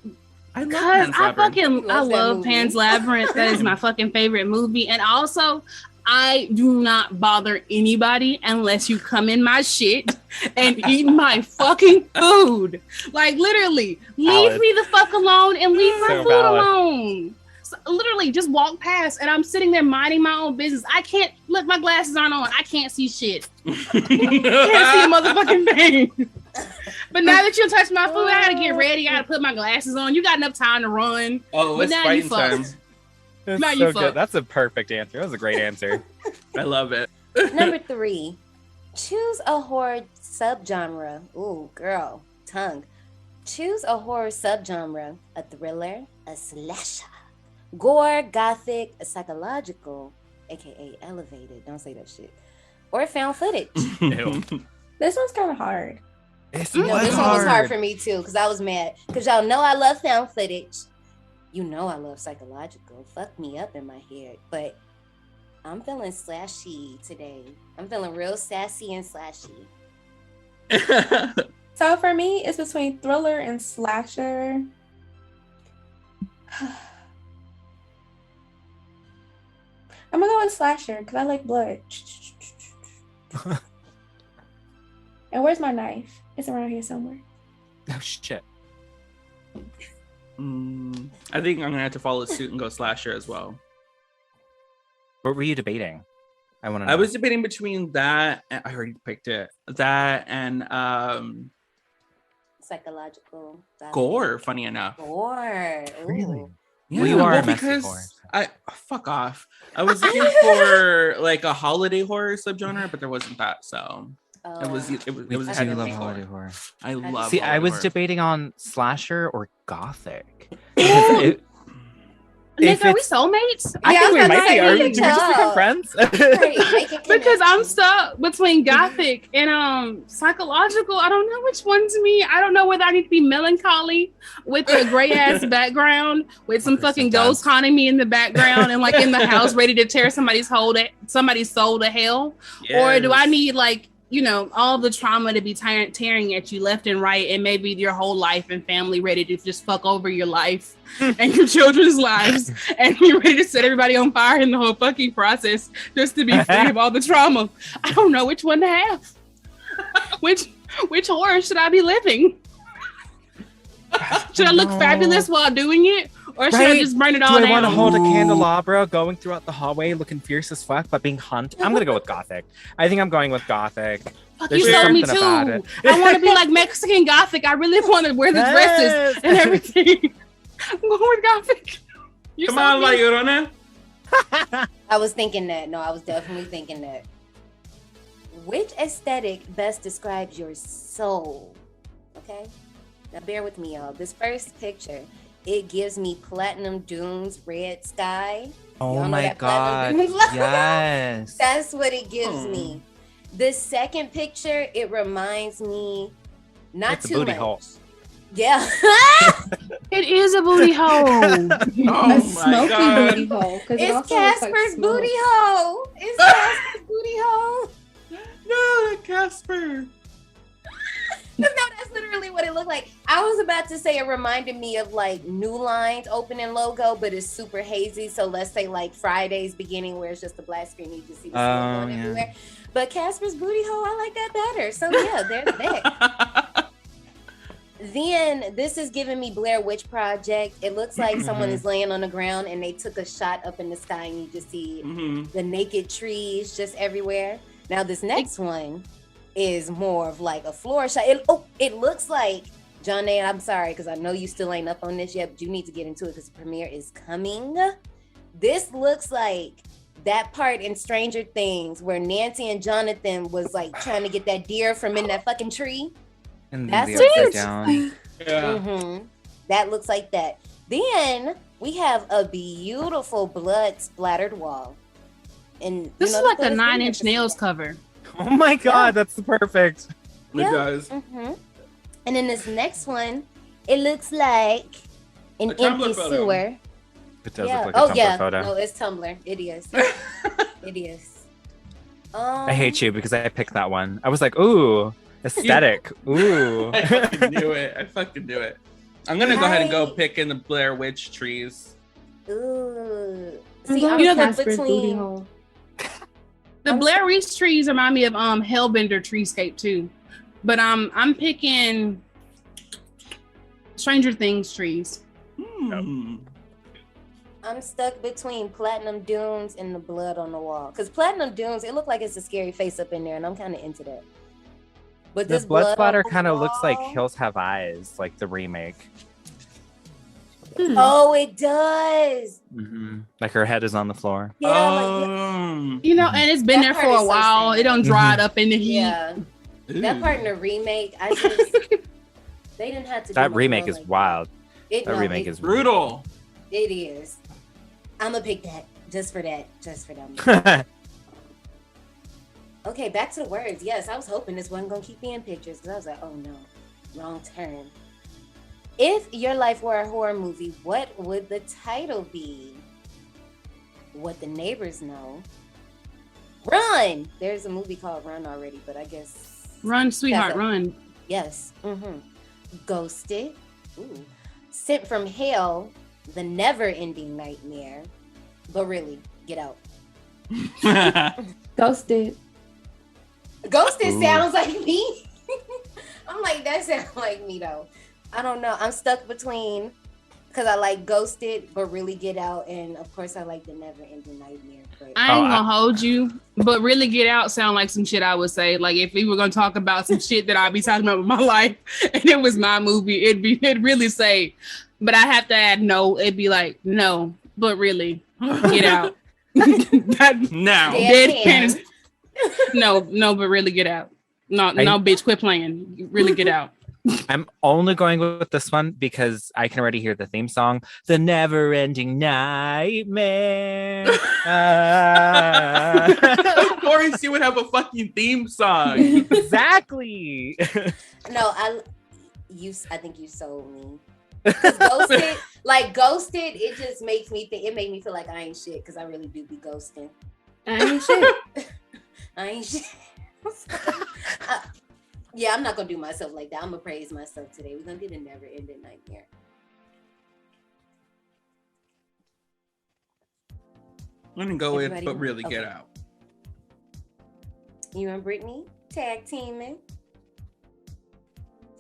I love because Pan's I Labyrinth. fucking I Loves that love movie. Pan's Labyrinth. That is my fucking favorite movie. And also, I do not bother anybody unless you come in my shit and eat my fucking food. Like, literally, leave Valid. me the fuck alone and leave my So food valid. alone. So, literally, just walk past and I'm sitting there minding my own business. I can't look. My glasses aren't on. I can't see shit. Can't see a motherfucking thing. But now that you touch my food, I gotta get ready. I gotta put my glasses on. You got enough time to run. Oh, But it's now you fighting fucked. time. That's Now you so good. fucked. That's a perfect answer. That was a great answer. I love it. Number 3, choose a horror subgenre. Ooh, girl, tongue. Choose a horror subgenre: a thriller, a slasher, gore, gothic, a psychological, aka elevated. Don't say that shit. Or found footage. Ew. This one's kind of hard. It's No, this one was hard for me too, because I was mad. Because y'all know I love found footage. You know I love psychological. Fuck me up in my head. But I'm feeling slashy today. I'm feeling real sassy and slashy. So for me, it's between thriller and slasher. I'm gonna go with slasher because I like blood. And where's my knife? It's around here somewhere. Oh shit. I think I'm gonna have to follow suit and go slasher as well. What were you debating? I want to know. I was debating between that and I already picked it. That and Psychological. gothic. gore, funny enough. Gore. Ooh. Really? Yeah, Well, you are a well, messy because horror. I fuck off. I was looking for like a holiday horror subgenre, but there wasn't that. So it was Oh. it was I had do to love be holiday gore. horror. I love. See, I holiday was horror. debating on slasher or gothic. Because Nick, if are we it's- soulmates? I Yeah, think I we was might gonna be. say, Are we we? can Do we just become tell. friends? Right, make a Because I'm connection. stuck between gothic and psychological. I don't know which one's me. I don't know whether I need to be melancholy with a gray ass background with some fucking ghosts haunting me in the background and like in the house ready to tear somebody's soul to hell, or do I Yes. need like, you know, all the trauma to be tearing at you left and right, and maybe your whole life and family ready to just fuck over your life and your children's lives, and you're ready to set everybody on fire in the whole fucking process just to be free of all the trauma. I don't know which one to have. Which Which horror should I be living? Should I look fabulous while doing it? Or should I just burn it all down? Do I want to hold a candelabra going throughout the hallway looking fierce as fuck, but being hunted? I'm going to go with Gothic. I think I'm going with Gothic. Fuck, you sold me too. I want to be like Mexican Gothic. I really want to wear the dresses and everything. I'm going with Gothic. Come on, La Llorona. I was thinking that. No, I was definitely thinking that. Which aesthetic best describes your soul? Okay? Now bear with me, y'all. This first picture, it gives me Platinum Dunes red sky. Oh my God. Yes. That's what it gives me. The second picture, it reminds me It's a booty hole. Yeah. It is a booty hole. A smoky booty hole. It's Casper's booty hole. It's Casper's booty hole. No, Casper. No, that's literally what it looked like. I was about to say it reminded me of like New Line's opening logo, but it's super hazy. So let's say like Friday's beginning where it's just a black screen. You just see the smoke going everywhere. But Casper's booty hole, I like that better. So yeah, there's that. Then this is giving me Blair Witch Project. It looks like someone is laying on the ground and they took a shot up in the sky and you just see the naked trees just everywhere. Now this next one is more of like a floor shot. It looks like, John A, I'm sorry, because I know you still ain't up on this yet, but you need to get into it because the premiere is coming. This looks like that part in Stranger Things where Nancy and Jonathan was like trying to get that deer from in that fucking tree. And that's upside down. Yeah. That looks like that. Then we have a beautiful blood splattered wall. And this is like a 9 Inch Nails cover. Oh my God, that's perfect. It does. And then this next one, it looks like an empty sewer. It does look like a Tumblr photo. No, it's Tumblr. It is. It is. I hate you because I picked that one. I was like, ooh, aesthetic. Ooh. I fucking knew it. I'm going to go ahead and go pick in the Blair Witch trees. Ooh. See, I'm Casper's booty hole. The Blair Witch trees remind me of Hellbender treescape too. But I'm picking Stranger Things trees. I'm stuck between Platinum Dunes and the blood on the wall. Because Platinum Dunes, it looked like it's a scary face up in there, and I'm kind of into that. But this blood splatter kind of looks like Hills Have Eyes, like the remake. Oh, it does. Like her head is on the floor. Yeah, you know, and it's been there for a while. It don't dry it up in the heat. Yeah. That part in the remake, they didn't have to. That remake is wild. That remake is brutal. It is. I'm gonna pick that just for that. Okay, back to the words. Yes, I was hoping this wasn't gonna keep being pictures because I was like, oh no, wrong turn. If your life were a horror movie, what would the title be? What the neighbors know. Run! There's a movie called Run already, but I guess... Run, sweetheart, run. Yes. Ghosted. Ooh. Sent from Hell, the never-ending nightmare. But really, get out. Ghosted. Ghosted sounds like me. I'm like, that sounds like me though. I don't know. I'm stuck between, because I like Ghosted, but really Get Out, and of course I like the Never Ending Nightmare. But I ain't gonna hold you, but really Get Out sound like some shit I would say. Like if we were gonna talk about some shit that I'd be talking about with my life, and it was my movie, it'd really say, but I have to add no. It'd be like no, but really Get Out. Now, deadpan. No, but really Get Out. No, bitch, quit playing. Really Get Out. I'm only going with this one because I can already hear the theme song, The Never Ending Nightmare. Of course you would have a fucking theme song. Exactly. No, I think you sold me. Ghosted, it just makes me think, it made me feel like I ain't shit because I really do be ghosting. I ain't shit. I ain't shit. Yeah, I'm not gonna do myself like that. I'm gonna praise myself today. We're gonna do the never ending nightmare. I'm gonna go with, but really Get Out. You and Brittany tag teaming.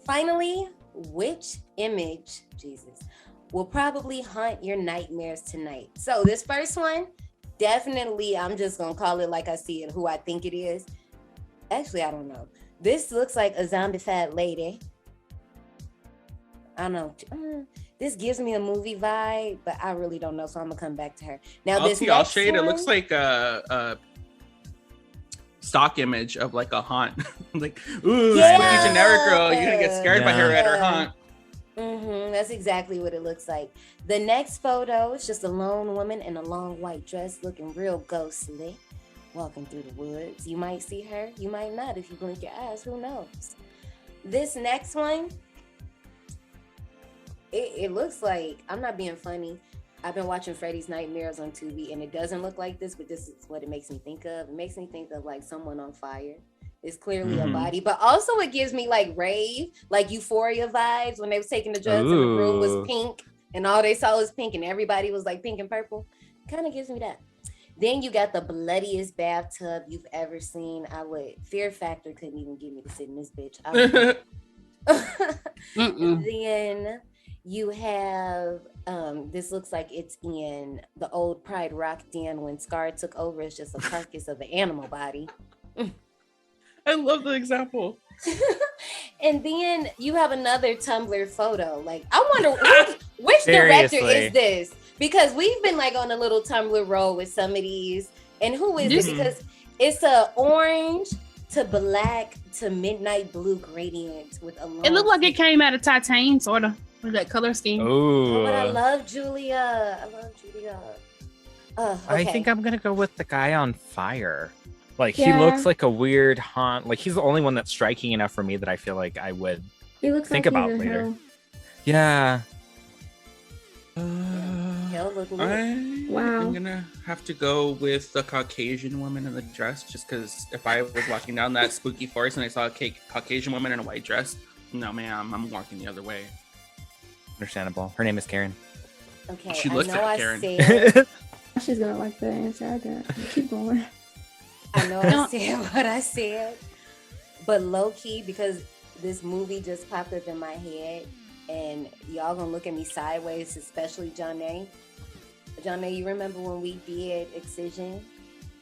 Finally, which image, Jesus, will probably haunt your nightmares tonight? So this first one, definitely, I'm just gonna call it like I see it, who I think it is. Actually, I don't know. This looks like a zombified lady. I don't know. This gives me a movie vibe, but I really don't know, so I'm gonna come back to her. Now, I'll shade. It looks like a stock image of like a haunt. Like, ooh, spooky generic girl. You're gonna get scared by her at her haunt. That's exactly what it looks like. The next photo is just a lone woman in a long white dress looking real ghostly, walking through the woods. You might see her, you might not. If you blink your eyes, who knows? This next one, it looks like, I'm not being funny, I've been watching Freddy's Nightmares on Tubi, and it doesn't look like this, but this is what it makes me think of. It makes me think of like someone on fire. It's clearly a body, but also it gives me like rave, like Euphoria vibes when they was taking the drugs and the room was pink and all they saw was pink and everybody was like pink and purple. Kind of gives me that. Then you got the bloodiest bathtub you've ever seen. Fear Factor couldn't even get me to sit in this bitch. Then you have, this looks like it's in the old Pride Rock Den when Scar took over. It's just a carcass of an animal body. I love the example. And then you have another Tumblr photo. Like, I wonder which director is this? Because we've been like on a little Tumblr roll with some of these. And who is it? Because it's a orange to black to midnight blue gradient with a long. It looked like it came out of Takin, sort of, with that color scheme. Oh, but I love Julia. Okay. I think I'm gonna go with the guy on fire. Like, he looks like a weird haunt. Like, he's the only one that's striking enough for me that I feel like I would think about later. Yeah. I'm gonna have to go with the Caucasian woman in the dress, just because if I was walking down that spooky forest and I saw a Caucasian woman in a white dress, no ma'am, I'm walking the other way. Understandable. Her name is Karen. Okay, she looks like Karen. She's gonna like the answer I got. Keep going. I know I said what I said, but low key, because this movie just popped up in my head, and y'all gonna look at me sideways, especially Johnny. Johnny, you remember when we did Excision?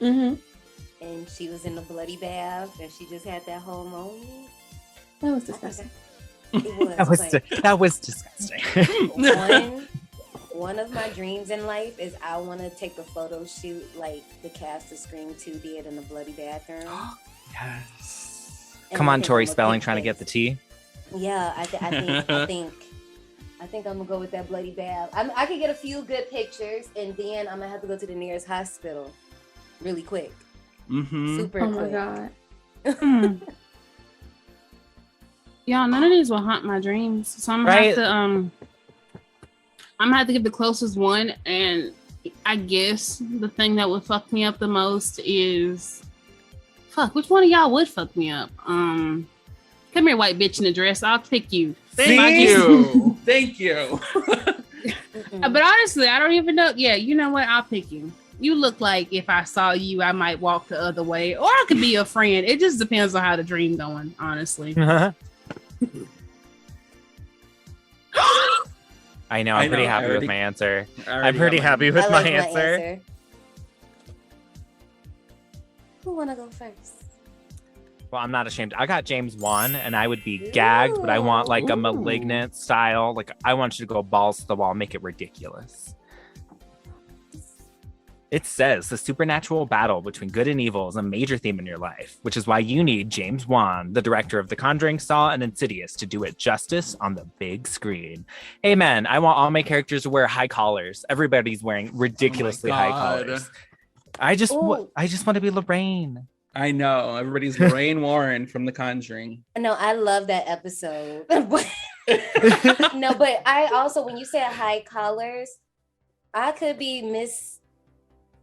And she was in the bloody bath, and she just had that whole moment. That was disgusting. That was disgusting. One of my dreams in life is I want to take a photo shoot like the cast of Scream 2 did in the bloody bathroom. Yes. Come on, Tori Spelling, trying to get the tea. Yeah, I think I'm gonna go with that bloody bath. I could get a few good pictures, and then I'm gonna have to go to the nearest hospital really quick. Super quick. Oh my god. Y'all, none of these will haunt my dreams, so I'm gonna have to I'm gonna have to give the closest one, and I guess the thing that would fuck me up the most is which one of y'all would fuck me up? Come here, white bitch in a dress. I'll pick you. Thank you. Thank you. But honestly, I don't even know. Yeah, you know what? I'll pick you. You look like if I saw you, I might walk the other way, or I could be a friend. It just depends on how the dream going, honestly. I know. I'm pretty happy with my answer. I'm pretty happy with my answer. Who wanna go first? Well, I'm not ashamed. I got James Wan, and I would be gagged, but I want like a Malignant style. Like, I want you to go balls to the wall, make it ridiculous. It says the supernatural battle between good and evil is a major theme in your life, which is why you need James Wan, the director of The Conjuring, Saw, and Insidious, to do it justice on the big screen. Amen. I want all my characters to wear high collars. Everybody's wearing ridiculously high collars. I just want to be Lorraine. I know. Everybody's Lorraine Warren from The Conjuring. No, I love that episode. No, but I also, when you say high collars, I could be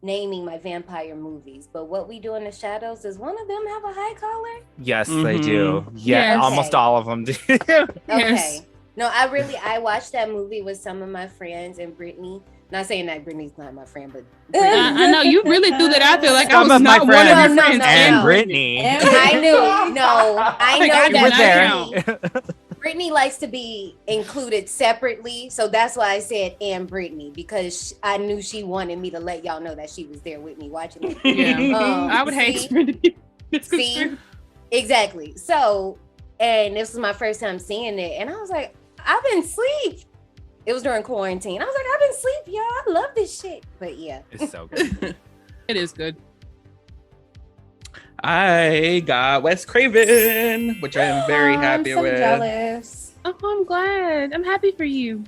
naming my vampire movies, but What We Do in the Shadows, does one of them have a high collar? Yes, they do. Yeah, yes. Almost all of them do. Okay. Yes. No, I watched that movie with some of my friends, and Brittany. Not saying that Brittany's not my friend, but I know you really threw that out there like some I was of my not friends one of your friends. and Brittany. I knew. No, I know You were that. there. Brittany likes to be included separately, so that's why I said and Brittany, because I knew she wanted me to let y'all know that she was there with me watching it. Yeah, I would hate for it to be see, exactly. So, and this was my first time seeing it, and I was like, I've been asleep. It was during quarantine. I was like, I've been asleep, y'all. I love this shit. But yeah, It's so good. It is good. I got Wes Craven, which I am very happy I'm so with. jealous. Oh, I'm glad. I'm happy for you.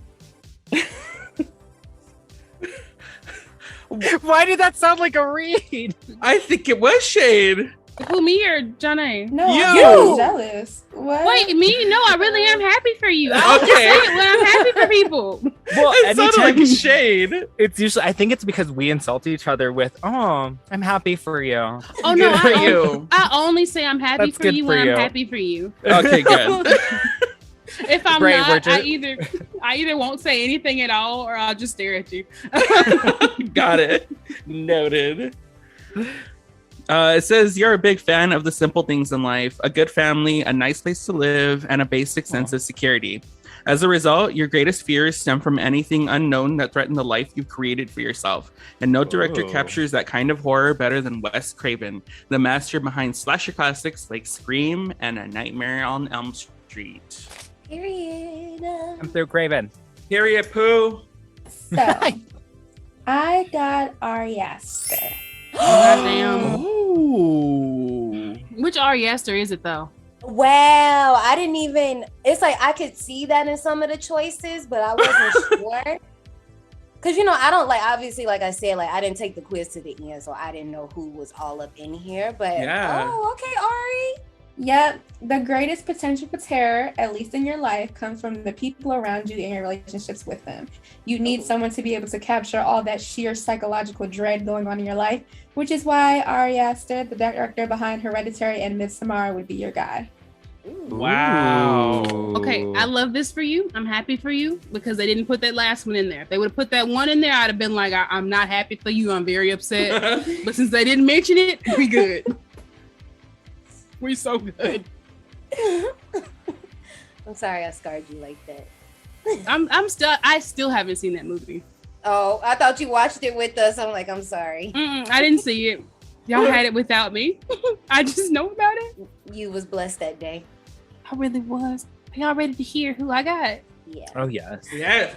Why did that sound like a read? I think it was shade. Who, me or Janae? No, You. I'm so jealous. What? Wait, me? No, I really am happy for you. I Okay. okay. Say it when I'm happy for people. Well, It sounded like shade. It's usually, I think it's because we insult each other with, oh, I'm happy for you. Oh no, Good for I, you. I only say I'm happy That's for good you for when you. I'm happy for you. Okay, good. If I'm Great, we're not, just- I either won't say anything at all or I'll just stare at you. Got it. Noted. It says you're a big fan of the simple things in life, a good family, a nice place to live, and a basic sense of security. As a result, your greatest fears stem from anything unknown that threaten the life you've created for yourself. And no director Oh. captures that kind of horror better than Wes Craven, the master behind slasher classics like Scream and A Nightmare on Elm Street. period. I'm through Craven. Period, Pooh. So, I got Ari Aster. Goddamn. Ooh. Which Ari Aster is it though? Wow, I didn't even. It's like I could see that in some of the choices, but I wasn't sure. Cause I don't like. Obviously, like I said, like I didn't take the quiz to the end, so I didn't know who was all up in here. But Yeah. oh, okay, Ari. Yep, the greatest potential for terror, at least in your life, comes from the people around you and your relationships with them. You need someone to be able to capture all that sheer psychological dread going on in your life, which is why Ari Aster, the director behind Hereditary and Midsommar, would be your guy. Wow. Okay, I love this for you. I'm happy for you because they didn't put that last one in there. If they would have put that one in there, I'd have been like, I'm not happy for you. I'm very upset. But since they didn't mention it, we good. We so good. I'm sorry I scarred you like that. I still haven't seen that movie. Oh, I thought you watched it with us. I'm like, I'm sorry. I didn't see it. Y'all had it without me. I just know about it. You was blessed that day. I really was. Are y'all ready to hear who I got? Yeah. Oh, yes. Yes.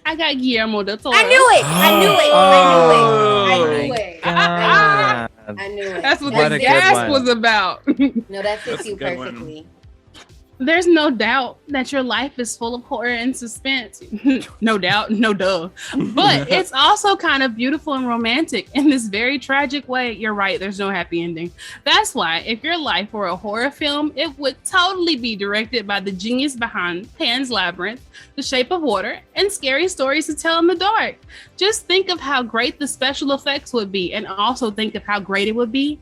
I got Guillermo del Toro. I knew it. I knew it. I knew it. God. I knew it. That's what What the a good gas one. was about. No, that fits That's a you good one. perfectly. There's no doubt that your life is full of horror and suspense. No doubt, no duh. But it's also kind of beautiful and romantic in this very tragic way. You're right, there's no happy ending. That's why if your life were a horror film, it would totally be directed by the genius behind Pan's Labyrinth, The Shape of Water, and Scary Stories to Tell in the Dark. Just think of how great the special effects would be, and also think of how great it would be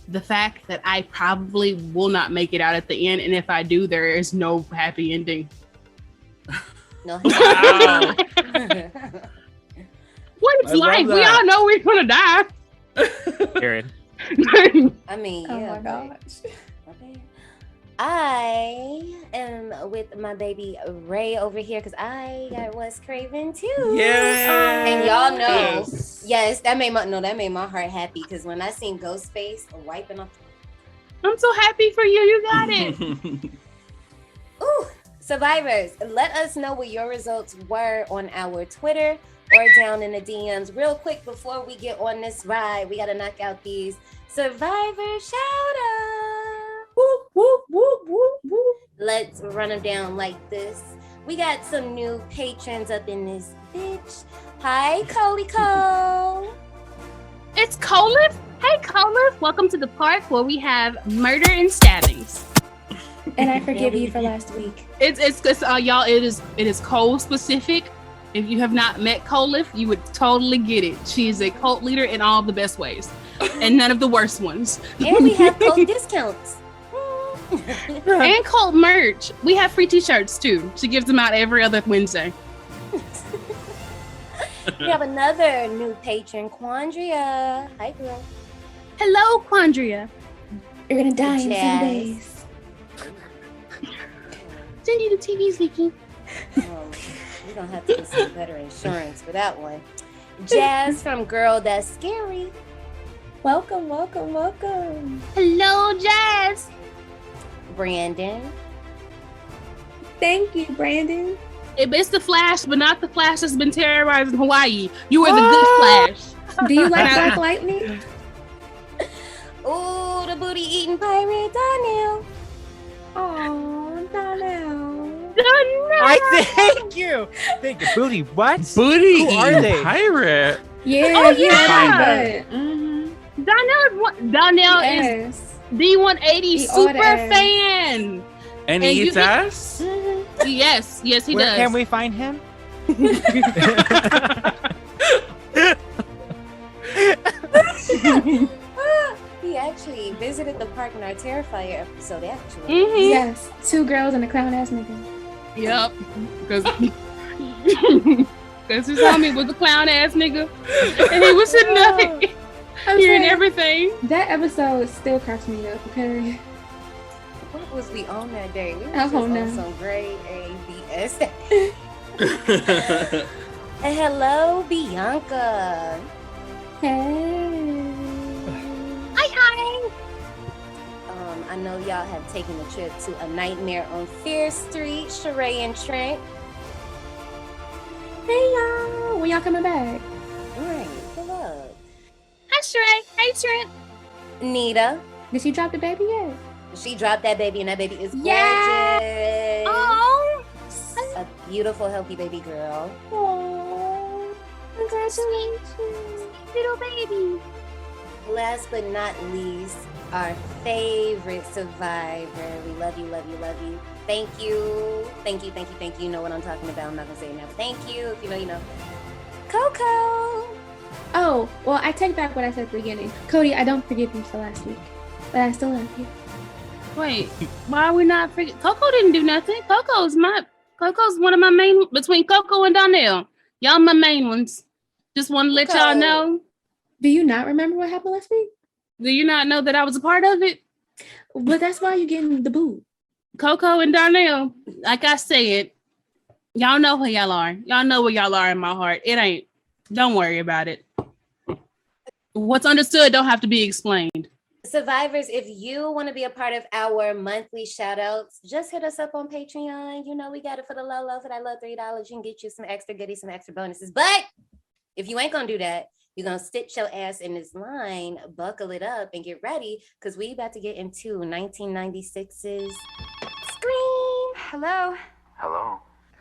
the fact that I probably will not make it out at the end, and if I do, there is no happy ending. No. Wow. What is I love life? We that. all know we're gonna die. Period. I mean, Oh yeah. my gosh. Okay. I am with my baby Ray over here because I got Wes Craven too. Yeah. And y'all know, yes, that made my heart happy because when I seen Ghostface wiping off. I'm so happy for you. You got it. Ooh, survivors, let us know what your results were on our Twitter or down in the DMs. Real quick before we get on this ride, we gotta knock out these survivor shout outs. Whoop, whoop, whoop, whoop, whoop. Let's run them down like this. We got some new patrons up in this bitch. Hi, Coley Cole. It's Colif. Hey, Colif. Welcome to the park where we have murder and stabbings. And I forgive you for last week. It's y'all. It is Cole specific. If you have not met Colif, you would totally get it. She is a cult leader in all the best ways, and none of the worst ones. And we have cult discounts. And cult merch. We have free t-shirts too. She gives them out every other Wednesday. We have another new patron, Quandria. Hi, girl. Hello, Quandria. You're gonna die in Jazz. 7 days. send you the TVs, Vicky. We're gonna have to get some better insurance for that one. Jazz from Girl That's Scary. Welcome, welcome, welcome. Hello, Jazz. Brandon. Thank you, Brandon. It's the Flash, but not the Flash that's been terrorizing Hawaii. You are the good Flash. Do you like Black Lightning? Oh, the booty eating pirate, Donnell. Oh, Donnell. I thank you. Thank you. Booty, what? Booty Who are eating they? pirate. Yeah, Oh, yeah. Donnell is Yes. D180 He super all the ass. fan. And he you eats can- ass? Yes, he Where does. can we find him? He actually visited the park in our Terrifier episode, actually. Mhm. Yes. 2 girls and a clown ass nigga. Yep. Because his homie was a clown ass nigga. And he was sitting there hearing everything. That episode still cracks me up, okay? What was we on that day? We were I just don't on know. some grade ABS. And hello, Bianca. Hey. Hi. I know y'all have taken a trip to A Nightmare on Fear Street, Sheree and Trent. Hey, y'all. When y'all coming back? All right, hello. Hi, Shrey. Hey, Trent. Nita. Did she drop the baby yet? She dropped that baby, and that baby is gorgeous. Yeah. Oh. A beautiful, healthy baby girl. Oh, congratulations. Little baby. Last but not least, our favorite survivor. We love you, love you, love you. Thank you. Thank you, thank you, thank you. You know what I'm talking about. I'm not going to say it now. Thank you. If you know, you know. Coco. Oh, well, I take back what I said at the beginning. Cody, I don't forgive you for last week, but I still love you. Wait, why are we not freaking? Coco didn't do nothing. Coco's one of my main, between Coco and Donnell. Y'all my main ones. Just want to let y'all know. Do you not remember what happened last week? Do you not know that I was a part of it? But that's why you're getting the boot. Coco and Donnell, like I said, y'all know who y'all are. Y'all know where y'all are in my heart. It ain't. Don't worry about it. What's understood don't have to be explained. Survivors, if you want to be a part of our monthly shout outs, just hit us up on Patreon. You know, we got it for the low, for that low $3. You can get you some extra goodies, some extra bonuses. But if you ain't going to do that, you're going to sit your ass in this line, buckle it up, and get ready, because we about to get into 1996's Scream. Hello? Hello.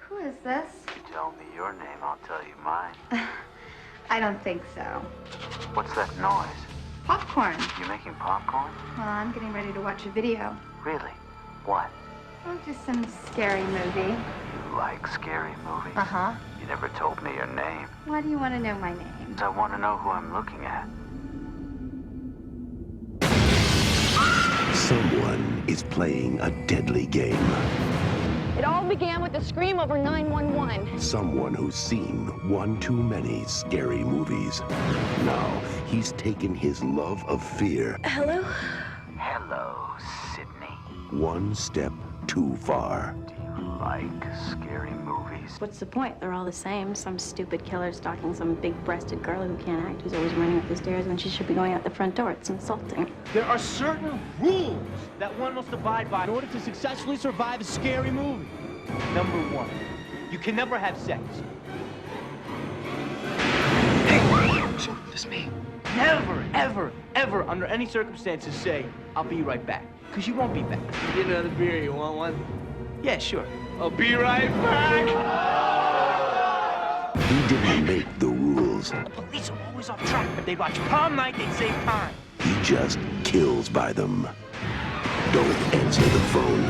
Who is this? You tell me your name, I'll tell you mine. I don't think so. What's that noise? Popcorn. You making popcorn? Well, I'm getting ready to watch a video. Really? What? Oh, just some scary movie. You like scary movies? Uh-huh. You never told me your name. Why do you want to know my name? I want to know who I'm looking at. Someone is playing a deadly game. It all began with a scream over 911. Someone who's seen one too many scary movies. Now, he's taken his love of fear Hello? Hello, Sydney. one step too far. Do you like scary movies? What's the point? They're all the same. Some stupid killer stalking some big-breasted girl who can't act, who's always running up the stairs when she should be going out the front door. It's insulting. There are certain rules that one must abide by in order to successfully survive a scary movie. Number 1, you can never have sex. Hey, it's me. Never, ever, ever, under any circumstances, say, I'll be right back. Because you won't be back. Get another beer, you want one? Yeah, sure. I'll be right back. He didn't make the rules. The police are always off track. If they watch prom night, they'd save time. He just kills by them. Don't answer the phone.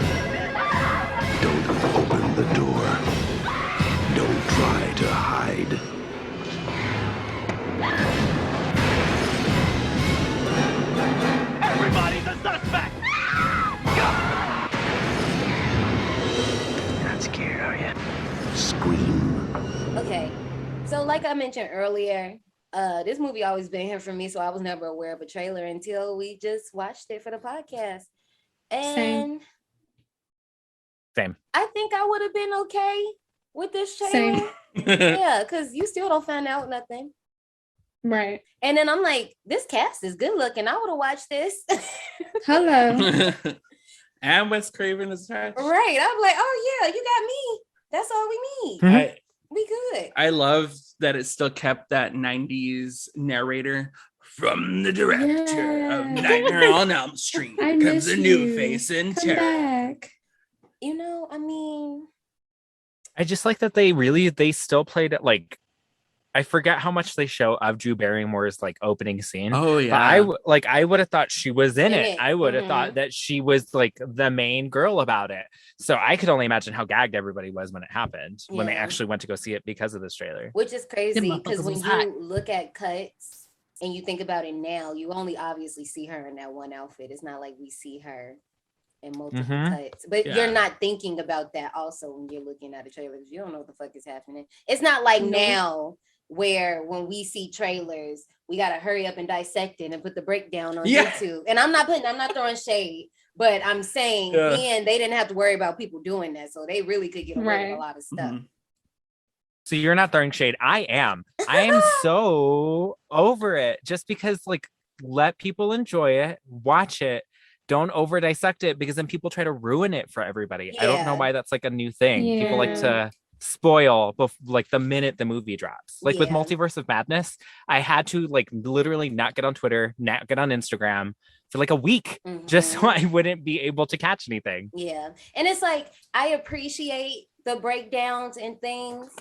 Don't open the door. Don't try to hide. Everybody's a suspect! You're not scared, are you? Scream. Okay, so like I mentioned earlier, this movie always been here for me, so I was never aware of a trailer until we just watched it for the podcast. And Same. Same. I think I would have been okay with this trailer. Yeah, because you still don't find out nothing. Right. And then I'm like, this cast is good looking. I would have watched this. Hello. And Wes Craven is attached. Right. I'm like, oh yeah, you got me. That's all we need. Mhm. We good. I love that it still kept that 90s narrator from the director of Nightmare on Elm Street. I Comes miss a new you. face in Come terror. back. You know, I mean, I just like that they still played it like, I forget how much they show of Drew Barrymore's like opening scene. Oh yeah. But I would have thought she was in it. I would have Mhm. thought that she was like the main girl about it. So I could only imagine how gagged everybody was when it happened, when they Yeah. actually went to go see it because of this trailer. which is crazy Them because motherfuckers when was you hot. look at cuts and you think about it now, you only obviously see her in that one outfit. It's not like we see her in multiple Mhm. cuts. But Yeah. you're not thinking about that also when you're looking at a trailer because you don't know what the fuck is happening. It's not like Nope. now where when we see trailers, we gotta hurry up and dissect it and put the breakdown on Yeah. YouTube. And I'm not throwing shade, but I'm saying Yeah. then they didn't have to worry about people doing that. So they really could get away with Right. a lot of stuff. Mhm. So you're not throwing shade. I am. I am so over it just because like let people enjoy it, watch it. Don't over dissect it because then people try to ruin it for everybody. I don't know Yeah. why that's like a new thing. People like to spoil like the minute the movie drops. Like with Yeah. Multiverse of Madness, I had to like literally not get on Twitter, not get on Instagram for like a week just so I wouldn't be able to catch anything. Yeah. And it's like, I appreciate the breakdowns and things,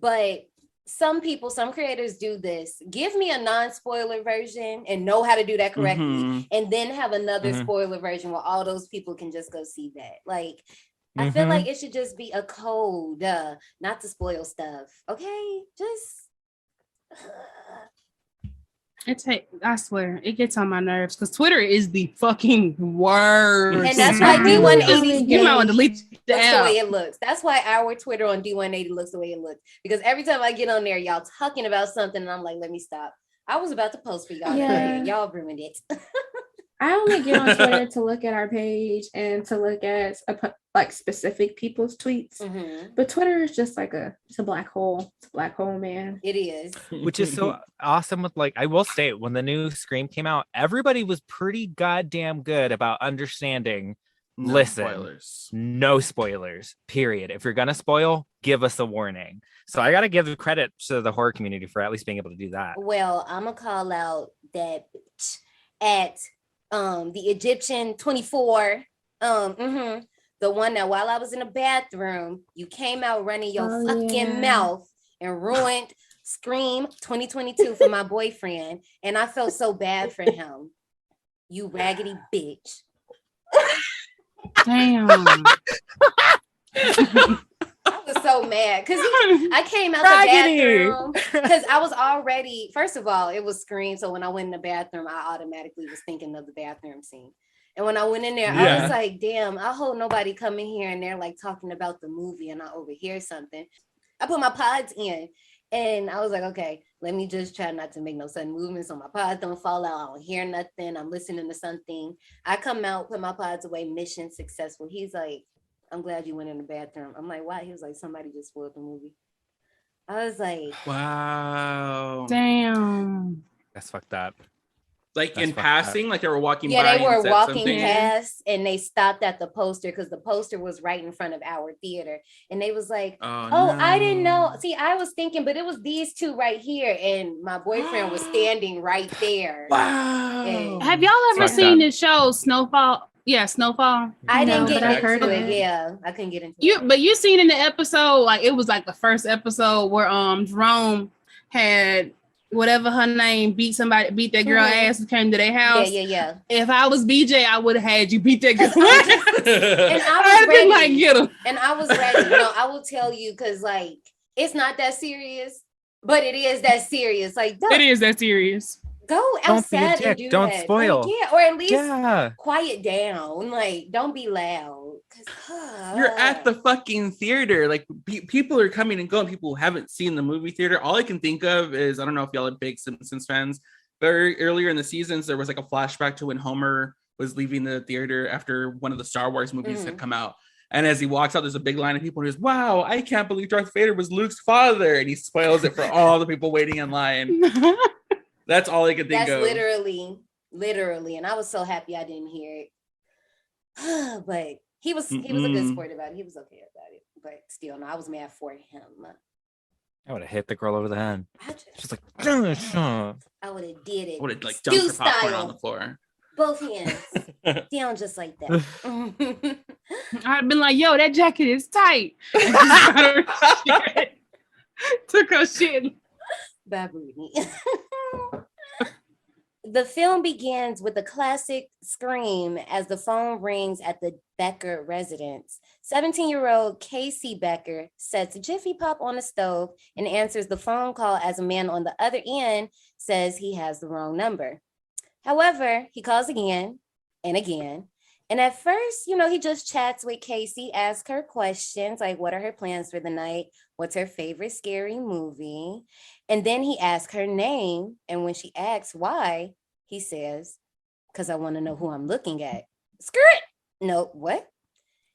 but some creators do this. Give me a non-spoiler version and know how to do that correctly. Mhm. And then have another Mhm. spoiler version where all those people can just go see that. Like, I feel Mhm. like it should just be a code, not to spoil stuff. Okay? Just I swear, it gets on my nerves because Twitter is the fucking worst. and that's why D180 You might want to delete the looks the way app. it looks. That's why our Twitter on D180 looks the way it looks. Because every time I get on there, y'all talking about something, and I'm like, let me stop. I was about to post for y'all. Yeah. Y'all ruined it. I only get on Twitter to look at our page and to look at like specific people's tweets. Mhm. But Twitter is just like it's a black hole. It's a black hole, man. It is. Which is so awesome with like I will state when the new Scream came out, everybody was pretty goddamn good about understanding. No Listen, spoilers. no spoilers, period. If you're gonna spoil, give us a warning. So I gotta give the credit to the horror community for at least being able to do that. Well, I'm gonna call out that bitch at the Egyptian 24. The one that while I was in the bathroom, you came out running your fucking mouth and ruined Scream 2022 for my boyfriend. And I felt so bad for him. You raggedy bitch. Damn. I was so mad because I came out the bathroom because I was already, first of all, it was Scream. So when I went in the bathroom, I automatically was thinking of the bathroom scene. And when I went in there, I was like, damn, I hope nobody come in here and they're like talking about the movie and I overhear something. I put my pods in and I was like, okay, let me just try not to make no sudden movements so my pods don't fall out. I don't hear nothing. I'm listening to something. I come out, put my pods away, mission successful. He's like, I'm glad you went in the bathroom. I'm like, why? He was like, somebody just spoiled the movie. I was like, wow. Damn. That's fucked up. Like That's in fucked passing, up. like they were walking by. yeah, they and were said walking something? past and they stopped at the poster because the poster was right in front of our theater. And they was like, oh, I didn't know. See, I was thinking, but it was these two right here. And my boyfriend was standing right there. Wow. And Have y'all ever Fucked seen up. this show, Snowfall? Yeah, Snowfall. I didn't No, get but I've into heard of it. it. Yeah, I couldn't get into it. But you seen in the episode, like it was like the first episode where Jerome had whatever her name beat that girl ass and came to their house. Yeah. If I was BJ, I would have had you beat that girl. And I I'd was been ready. like, get him. And I was ready. No, I will tell you because like it's not that serious, but it is that serious. Like It is that serious. go Don't be a outside and dick. do Don't that. spoil. Like, yeah, or at least Yeah. quiet down. Like, don't be loud. You're at the fucking theater. Like people are coming and going. People who haven't seen the movie theater. All I can think of is I don't know if y'all are big Simpsons fans. But earlier in the seasons, there was like a flashback to when Homer was leaving the theater after one of the Star Wars movies had come out. And as he walks out, there's a big line of people who goes, wow, I can't believe Darth Vader was Luke's father. And he spoils it for all the people waiting in line. That's all I could think of. Literally. And I was so happy I didn't hear it. But he was a good sport about it. He was okay about it. But still, no, I was mad for him. I would have hit the girl over the head. She's like, I would have did it. Would have like dumped her popcorn on the floor. Both hands down just like that. I'd been like, yo, that jacket is tight. Took her shit. Babooni. The film begins with a classic scream as the phone rings at the Becker residence. 17-year-old Casey Becker sets Jiffy Pop on the stove and answers the phone call as a man on the other end says he has the wrong number. However, he calls again and again. And at first, he just chats with Casey, asks her questions like, what are her plans for the night? What's her favorite scary movie? And then he asks her name. And when she asks why, he says, because I want to know who I'm looking at. Skirt. No, what?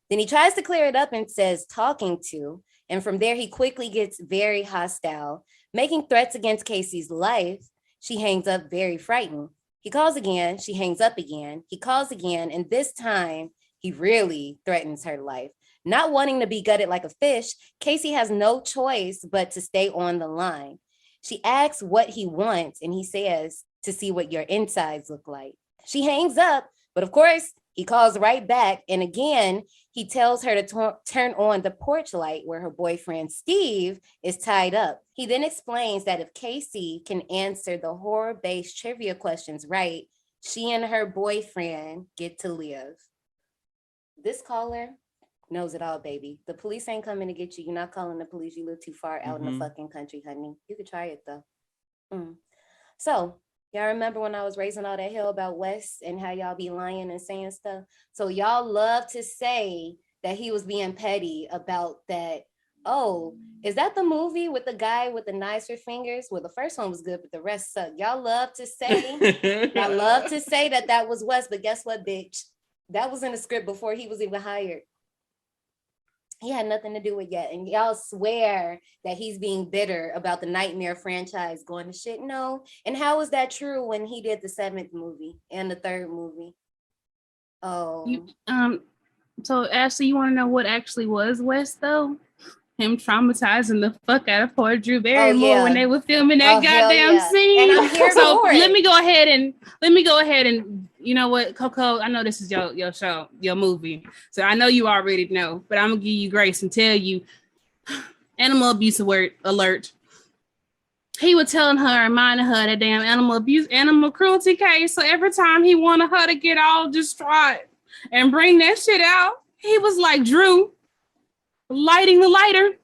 Then he tries to clear it up and says talking to. And from there, he quickly gets very hostile, making threats against Casey's life. She hangs up very frightened. He calls again, she hangs up again. He calls again, and this time he really threatens her life. Not wanting to be gutted like a fish, Casey has no choice but to stay on the line. She asks what he wants, and he says, to see what your insides look like. She hangs up, but of course, he calls right back, and again, he tells her to turn on the porch light where her boyfriend, Steve, is tied up. He then explains that if Casey can answer the horror-based trivia questions right, she and her boyfriend get to live. This caller knows it all, baby. The police ain't coming to get you. You're not calling the police. You live too far out in the fucking country, honey. You could try it, though. So, y'all remember when I was raising all that hell about Wes and how y'all be lying and saying stuff? So y'all love to say that he was being petty about that. Oh, is that the movie with the guy with the nicer fingers? Well, the first one was good, but the rest sucked. Y'all love to say that was Wes, but guess what, bitch? That was in the script before he was even hired. He had nothing to do with it. And y'all swear that he's being bitter about the Nightmare franchise going to shit. No. And how is that true when he did the 7th movie and the 3rd movie? Oh. So Ashley, you want to know what actually was West though? Him traumatizing the fuck out of poor Drew Barrymore when they were filming that goddamn scene. And I'm here so let me go ahead and you know what, Coco, I know this is your show, your movie. So I know you already know, but I'm gonna give you grace and tell you animal abuse alert. He was telling her, reminding her that damn animal cruelty case. So every time he wanted her to get all distraught and bring that shit out, he was like, Drew, lighting the lighter.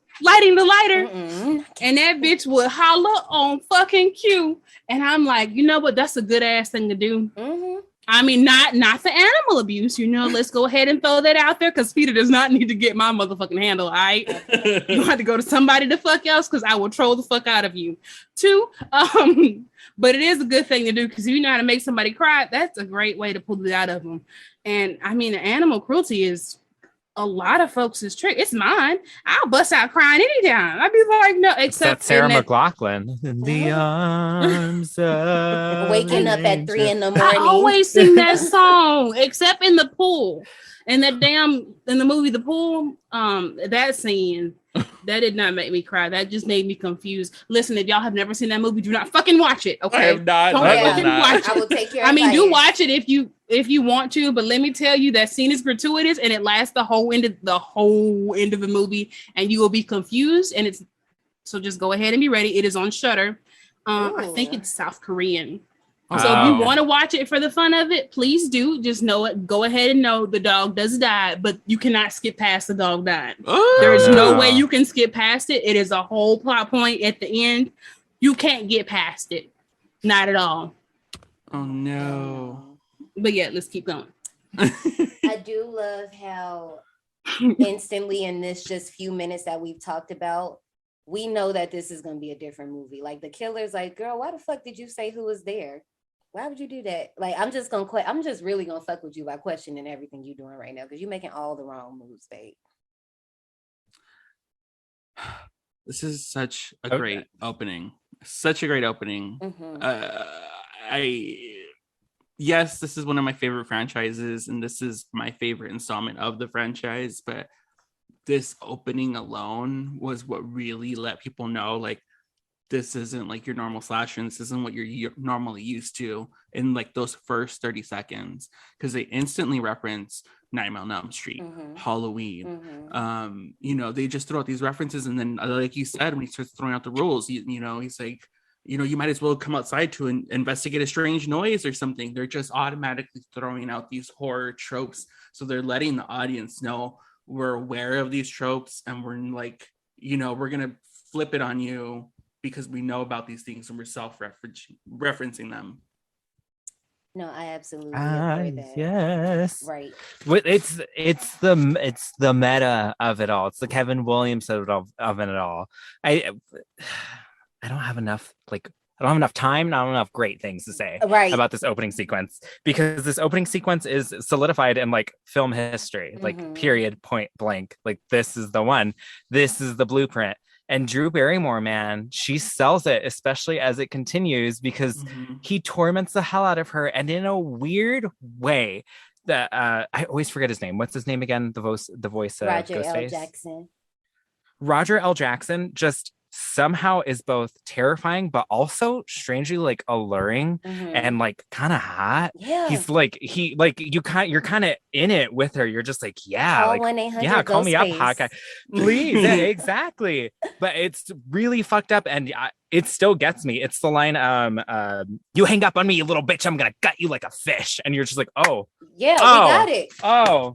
And that bitch would holler on fucking cue. And I'm like, you know what? That's a good ass thing to do. I mean, not for animal abuse, let's go ahead and throw that out there because Peter does not need to get my motherfucking handle, all right? You have to go to somebody the fuck else because I will troll the fuck out of you. 2, but it is a good thing to do because if you know how to make somebody cry, that's a great way to pull it out of them. And I mean, animal cruelty is a lot of folks' trick. It's mine. I'll bust out crying anytime. I'd be like, no, except Sarah McLachlan. In the arms of waking up at 3 a.m. I always sing that song, except in the pool. And that in the movie The Pool, that scene, that did not make me cry. That just made me confused. Listen, if y'all have never seen that movie, do not fucking watch it. Okay, I have not. Don't fucking watch it. I will take your advice. Do watch it if you want to, but let me tell you that scene is gratuitous and it lasts the whole end of the movie, and you will be confused. And so just go ahead and be ready. It is on Shudder. I think it's South Korean. So if you want to watch it for the fun of it, please do. Just know it. Go ahead and know the dog does die, but you cannot skip past the dog dying. There is no way you can skip past it. It is a whole plot point at the end. You can't get past it. Not at all. Oh no. But yeah, let's keep going. I do love how instantly in this just few minutes that we've talked about, we know that this is going to be a different movie. Like the killer's like, girl, why the fuck did you say who was there? Why would you do that? Like, I'm just really gonna fuck with you by questioning everything you're doing right now because you're making all the wrong moves, babe. This is such a great opening. Such a great opening. Yes, this is one of my favorite franchises, and this is my favorite installment of the franchise, but this opening alone was what really let people know, like, this isn't like your normal slasher, and this isn't what you're normally used to in like those first 30 seconds, because they instantly reference Nightmare on Elm Street, Halloween. You know, they just throw out these references, and then like you said, when he starts throwing out the rules, you know, he's like, you know, you might as well come outside to investigate a strange noise or something. They're just automatically throwing out these horror tropes. So they're letting the audience know we're aware of these tropes, and we're like, you know, we're going to flip it on you because we know about these things and we're self-referencing them. No, I absolutely agree that. Yes. Right. It's the meta of it all. It's the Kevin Williams of it all. I don't have enough time, not enough great things to say about this opening sequence, because this opening sequence is solidified in like film history, like period, point blank. Like, this is the one. This is the blueprint. And Drew Barrymore, man, she sells it, especially as it continues, because he torments the hell out of her, and in a weird way that I always forget his name. What's his name again? The voice of Roger L. Ghostface. Jackson. Roger L. Jackson just somehow is both terrifying but also strangely like alluring and like kind of hot. Yeah, he's like you're kind of in it with her. You're just like, yeah, call like, 1-800 yeah, call me up, Ghostface. hot guy, please. Yeah, exactly. But it's really fucked up, and it still gets me. It's the line, you hang up on me, you little bitch, I'm gonna gut you like a fish. And you're just like, we got it.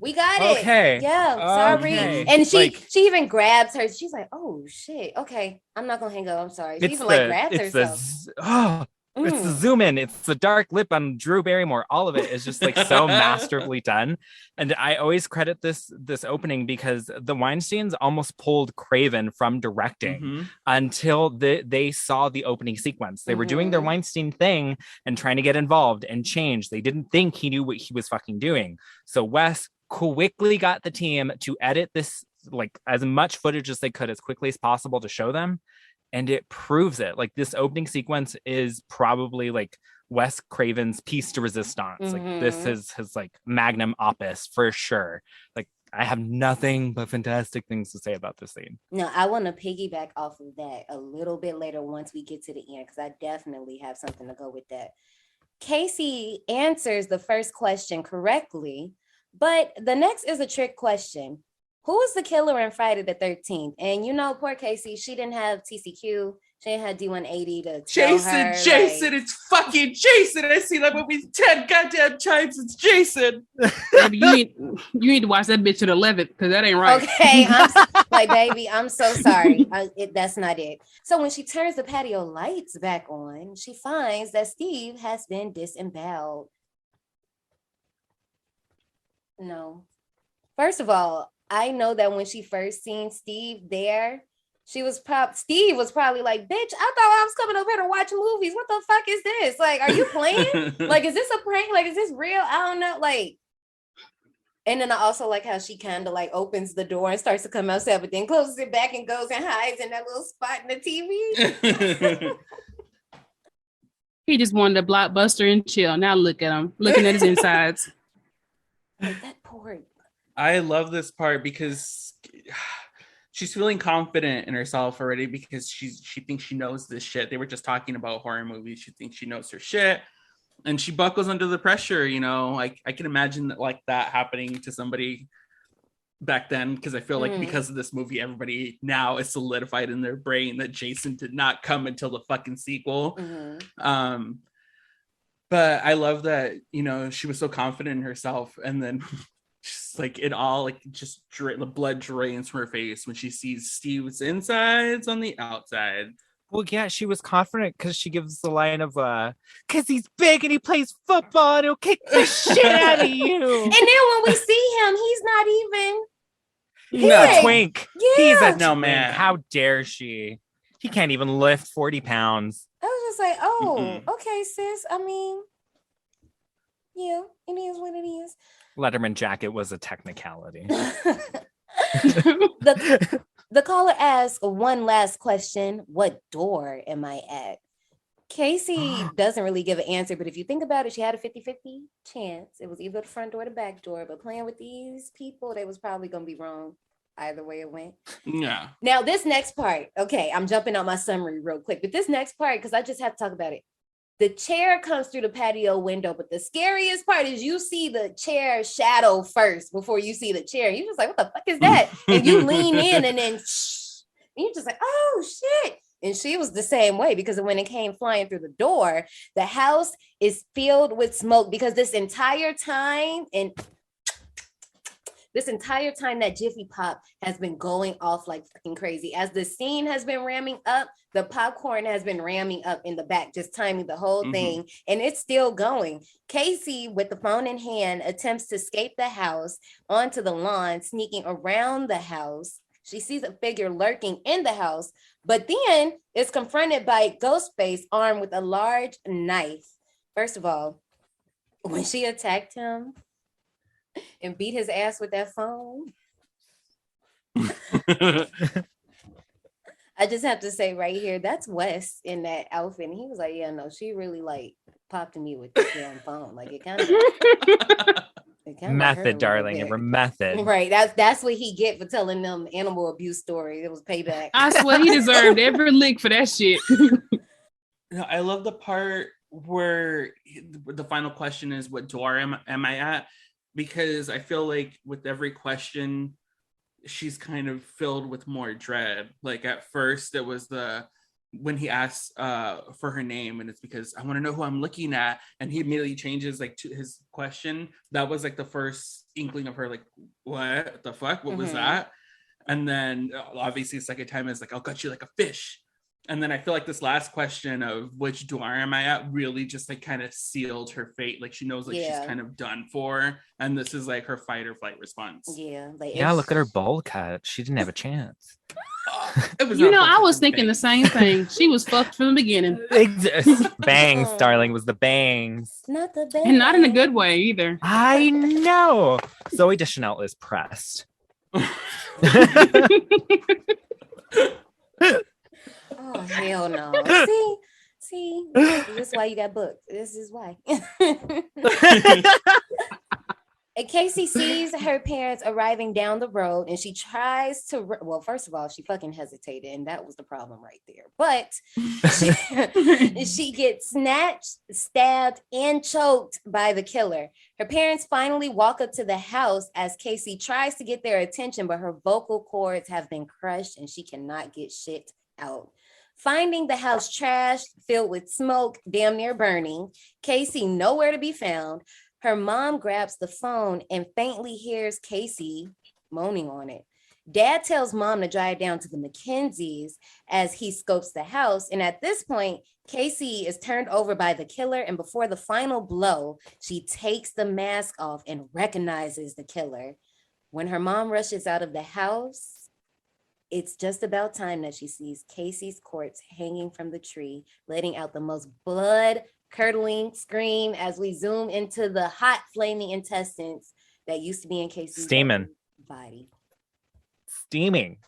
We got it. Okay. Yeah, sorry. Okay. And she Like, she even grabs her. She's like, oh shit, okay, I'm not gonna hang up, I'm sorry. She even like grabs herself. It's the zoom in, it's the dark lip on Drew Barrymore. All of it is just like so masterfully done. And I always credit this opening because the Weinsteins almost pulled Craven from directing until they saw the opening sequence. They were doing their Weinstein thing and trying to get involved and change. They didn't think he knew what he was fucking doing. So Wes quickly got the team to edit this, like, as much footage as they could as quickly as possible to show them. And it proves it. Like, this opening sequence is probably like Wes Craven's piece de resistance. Like, this is his like magnum opus for sure. Like, I have nothing but fantastic things to say about this scene. No, I want to piggyback off of that a little bit later once we get to the end, because I definitely have something to go with that. Casey answers the first question correctly, but the next is a trick question. Who was the killer in Friday the 13th? And you know, poor Casey, she didn't have TCQ. She didn't have D180 to tell her. Jason, it's fucking Jason. I see that movie 10 goddamn times. It's Jason. You need to watch that bitch at 11, because that ain't right. Okay, I'm like, baby, I'm so sorry. That's not it. So when she turns the patio lights back on, she finds that Steve has been disemboweled. No. First of all, I know that when she first seen Steve there, Steve was probably like, bitch, I thought I was coming up here to watch movies. What the fuck is this? Like, are you playing? Like, is this a prank? Like, is this real? I don't know. Like, and then I also like how she kind of like opens the door and starts to come outside, but then closes it back and goes and hides in that little spot in the TV. He just wanted a blockbuster and chill. Now look at him, looking at his insides. Like, that poor. I love this part because she's feeling confident in herself already, because she thinks she knows this shit. They were just talking about horror movies. She thinks she knows her shit, and she buckles under the pressure. You know, like, I can imagine that happening to somebody back then, because I feel like because of this movie, everybody now is solidified in their brain that Jason did not come until the fucking sequel. But I love that, you know, she was so confident in herself, and then just like it all like just the blood drains from her face when she sees Steve's insides on the outside. Well, yeah, she was confident because she gives the line of because he's big and he plays football and he'll kick the shit out of you. And then when we see him, he's not even. He's a twink. Yeah. He's a no twink. man. How dare she? He can't even lift 40 pounds. I was just like, oh, okay, sis. I mean, Yeah, it is what it is. Letterman jacket was a technicality. The caller asks one last question. What door am I at? Casey doesn't really give an answer, but if you think about it, she had a 50-50 chance. It was either the front door or the back door, but playing with these people, they was probably going to be wrong either way it went. Yeah. Now, this next part, okay, I'm jumping out my summary real quick, but this next part, because I just have to talk about it. The chair comes through the patio window, but the scariest part is you see the chair shadow first before you see the chair. You're just like, what the fuck is that? And you lean in and then shh, and you're just like, oh shit. And she was the same way, because when it came flying through the door, the house is filled with smoke, because this entire time that Jiffy Pop has been going off like fucking crazy. As the scene has been ramming up, the popcorn has been ramming up in the back, just timing the whole thing. And it's still going. Casey, with the phone in hand, attempts to escape the house onto the lawn, sneaking around the house. She sees a figure lurking in the house, but then is confronted by Ghostface armed with a large knife. First of all, when she attacked him and beat his ass with that phone, I just have to say right here, that's Wes in that outfit. And he was like, yeah, no, she really like popped me with the damn phone. Like it kind of method, darling. It were method. Right. That's what he get for telling them animal abuse stories. It was payback. I swear he deserved every lick for that shit. I love the part where the final question is, what door am I at? Because I feel like with every question, she's kind of filled with more dread. Like at first it was when he asks for her name, and it's because I want to know who I'm looking at, and he immediately changes like to his question. That was like the first inkling of her, like, what the fuck? What was that? And then obviously the second time is like, I'll cut you like a fish. And then I feel like this last question of which door am I at really just like kind of sealed her fate. Like she knows like she's kind of done for, and this is like her fight or flight response. Yeah, look at her bowl cut. She didn't have a chance. I was thinking the same thing. She was fucked from the beginning. Bangs, darling, was the bangs. Not the bangs. And not in a good way either. I know. Zoe Deschanel is pressed. Oh, hell no. See, this is why you got booked. This is why. And Casey sees her parents arriving down the road, and she tries to, well, first of all, she fucking hesitated, and that was the problem right there. But she gets snatched, stabbed, and choked by the killer. Her parents finally walk up to the house as Casey tries to get their attention, but her vocal cords have been crushed, and she cannot get shit out. Finding the house trashed, filled with smoke, damn near burning, Casey nowhere to be found. Her mom grabs the phone and faintly hears Casey moaning on it. Dad tells mom to drive down to the Mackenzies as he scopes the house. And at this point, Casey is turned over by the killer. And before the final blow, she takes the mask off and recognizes the killer. When her mom rushes out of the house, it's just about time that she sees Casey's corpse hanging from the tree, letting out the most blood-curdling scream as we zoom into the hot, flaming intestines that used to be in Casey's body. Steaming.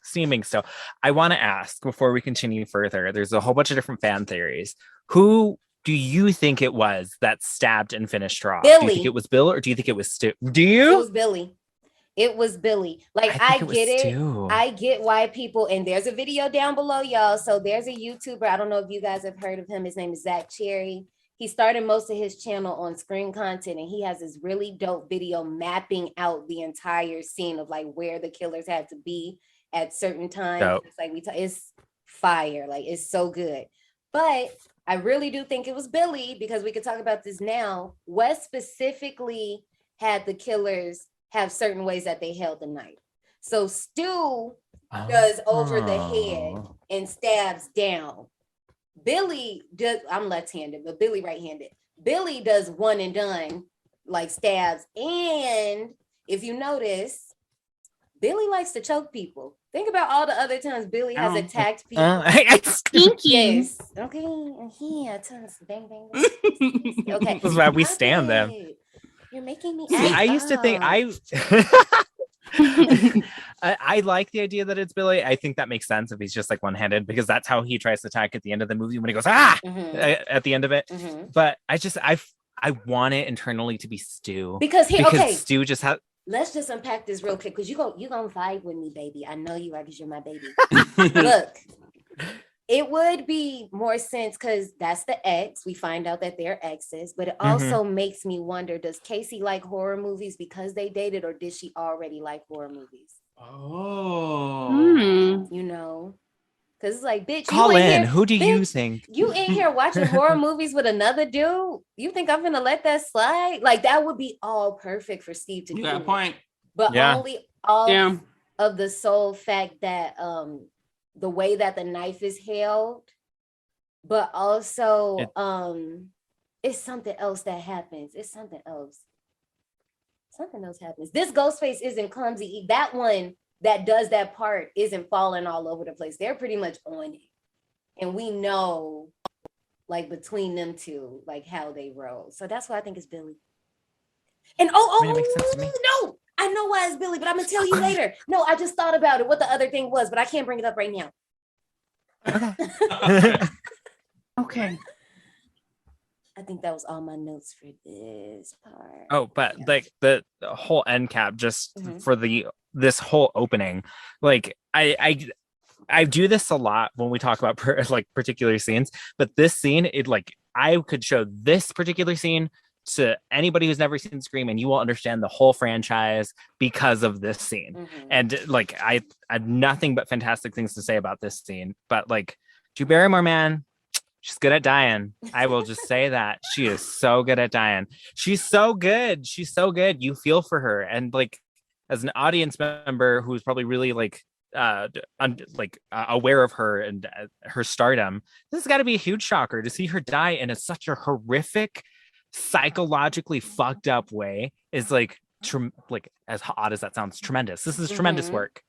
So I want to ask, before we continue further, there's a whole bunch of different fan theories. Who do you think it was that stabbed and finished her off? Billy. Do you think it was Bill, or do you think it was Stu? Do you? It was Billy. Like, I get it. Stu. I get why people, and there's a video down below, y'all. So there's a YouTuber. I don't know if you guys have heard of him. His name is Zach Cherry. He started most of his channel on Scream content, and he has this really dope video mapping out the entire scene of like where the killers had to be at certain times. Dope. It's like it's fire. Like it's so good. But I really do think it was Billy, because we could talk about this now. Wes specifically had the killers have certain ways that they held the knife. So Stu does over the head and stabs down. Billy does, I'm left-handed, but Billy right-handed. Billy does one and done, like stabs. And if you notice, Billy likes to choke people. Think about all the other times Billy has attacked people. Stinky. Yes. Okay. Yeah. Bang, bang, bang. Okay. This is why we stand them. You're making me. See, I used to think I like the idea that it's Billy. I think that makes sense if he's just like one-handed, because that's how he tries to attack at the end of the movie when he goes at the end of it. But I want it internally to be Stu, because Stu just has. Let's just unpack this real quick, because you gonna vibe with me, baby. I know you are, because you're my baby. Look, it would be more sense because that's the ex. We find out that they're exes, but it also makes me wonder, does Casey like horror movies because they dated, or did she already like horror movies? Oh. You know? Because it's like, bitch, Call you in. Here, who do bitch, you think? You in here watching horror movies with another dude? You think I'm gonna let that slide? Like, that would be all perfect for Steve to do. You got a point. But only off of the sole fact that the way that the knife is held, but also it's something else that happens. It's something else. Something else happens. This Ghostface isn't clumsy. That one that does that part isn't falling all over the place. They're pretty much on it. And we know, like, between them two, like, how they roll. So that's why I think it's Billy. And it makes sense to me. No, I know why it's Billy, but I'm gonna tell you later. No, I just thought about it, what the other thing was, but I can't bring it up right now. Okay. I think that was all my notes for this part. Oh, but like the whole end cap just for this whole opening, like I do this a lot when we talk about like particular scenes, but this scene, I could show this particular scene to anybody who's never seen Scream, and you will understand the whole franchise because of this scene. And like I had nothing but fantastic things to say about this scene, but like Drew Barrymore, man, she's good at dying. I will just say that. She is so good at dying. She's so good. She's so good. You feel for her. And like, as an audience member who's probably really aware of her and her stardom, this has got to be a huge shocker to see her die in such a horrific, psychologically fucked up way. Is like as odd as that sounds, tremendous. This is tremendous work.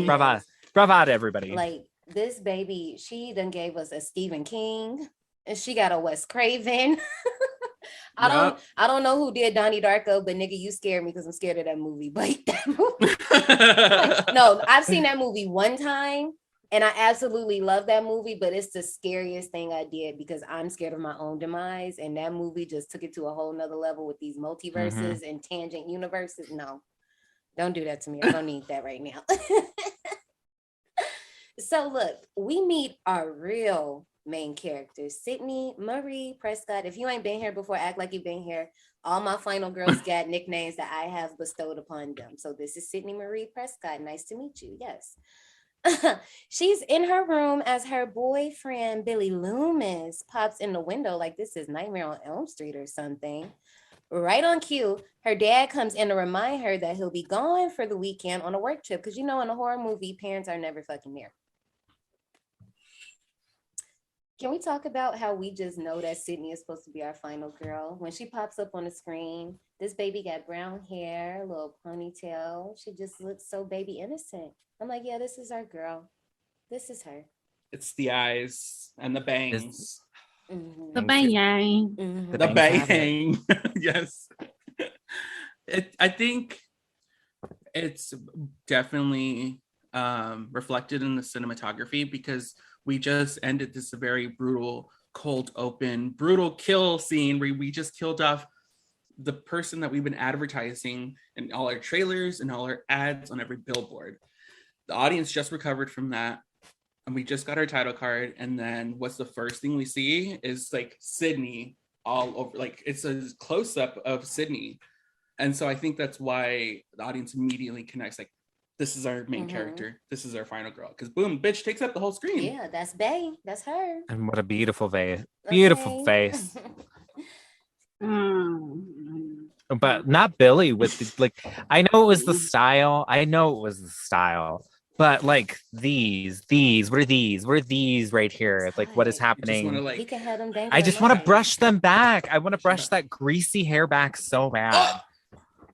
Bravo to everybody. Like, this baby, she done gave us a Stephen King, and she got a Wes Craven. I don't know who did Donnie Darko, but nigga, you scared me because I'm scared of that movie. But that movie, no, I've seen that movie one time, and I absolutely love that movie. But it's the scariest thing I did because I'm scared of my own demise, and that movie just took it to a whole nother level with these multiverses and tangent universes. No, don't do that to me. I don't need that right now. So look, we meet our real main characters, Sydney Marie Prescott. If you ain't been here before, act like you've been here. All my final girls got nicknames that I have bestowed upon them. So this is Sydney Marie Prescott. Nice to meet you. Yes. She's in her room as her boyfriend, Billy Loomis, pops in the window like this is Nightmare on Elm Street or something. Right on cue, her dad comes in to remind her that he'll be gone for the weekend on a work trip. Because in a horror movie, parents are never fucking there. Can we talk about how we just know that Sydney is supposed to be our final girl? When she pops up on the screen, this baby got brown hair, a little ponytail. She just looks so baby innocent. I'm like, yeah, this is our girl. This is her. It's the eyes and the bangs. The bang. The bang. Yes. I think it's definitely reflected in the cinematography, because we just ended this very brutal, cold open, brutal kill scene where we just killed off the person that we've been advertising in all our trailers and all our ads on every billboard. The audience just recovered from that, and we just got our title card. And then what's the first thing we see is like Sydney all over, like it's a close up of Sydney. And so I think that's why the audience immediately connects, like, this is our main character. This is our final girl. Because boom, bitch takes up the whole screen. Yeah, that's Bae. That's her. And what a beautiful face. Beautiful face. But not Billy with the, like, I know it was the style. But like these, what are these? What are these right here? Like, what is happening? He can have them I just want to brush them back. I want to brush that greasy hair back so bad.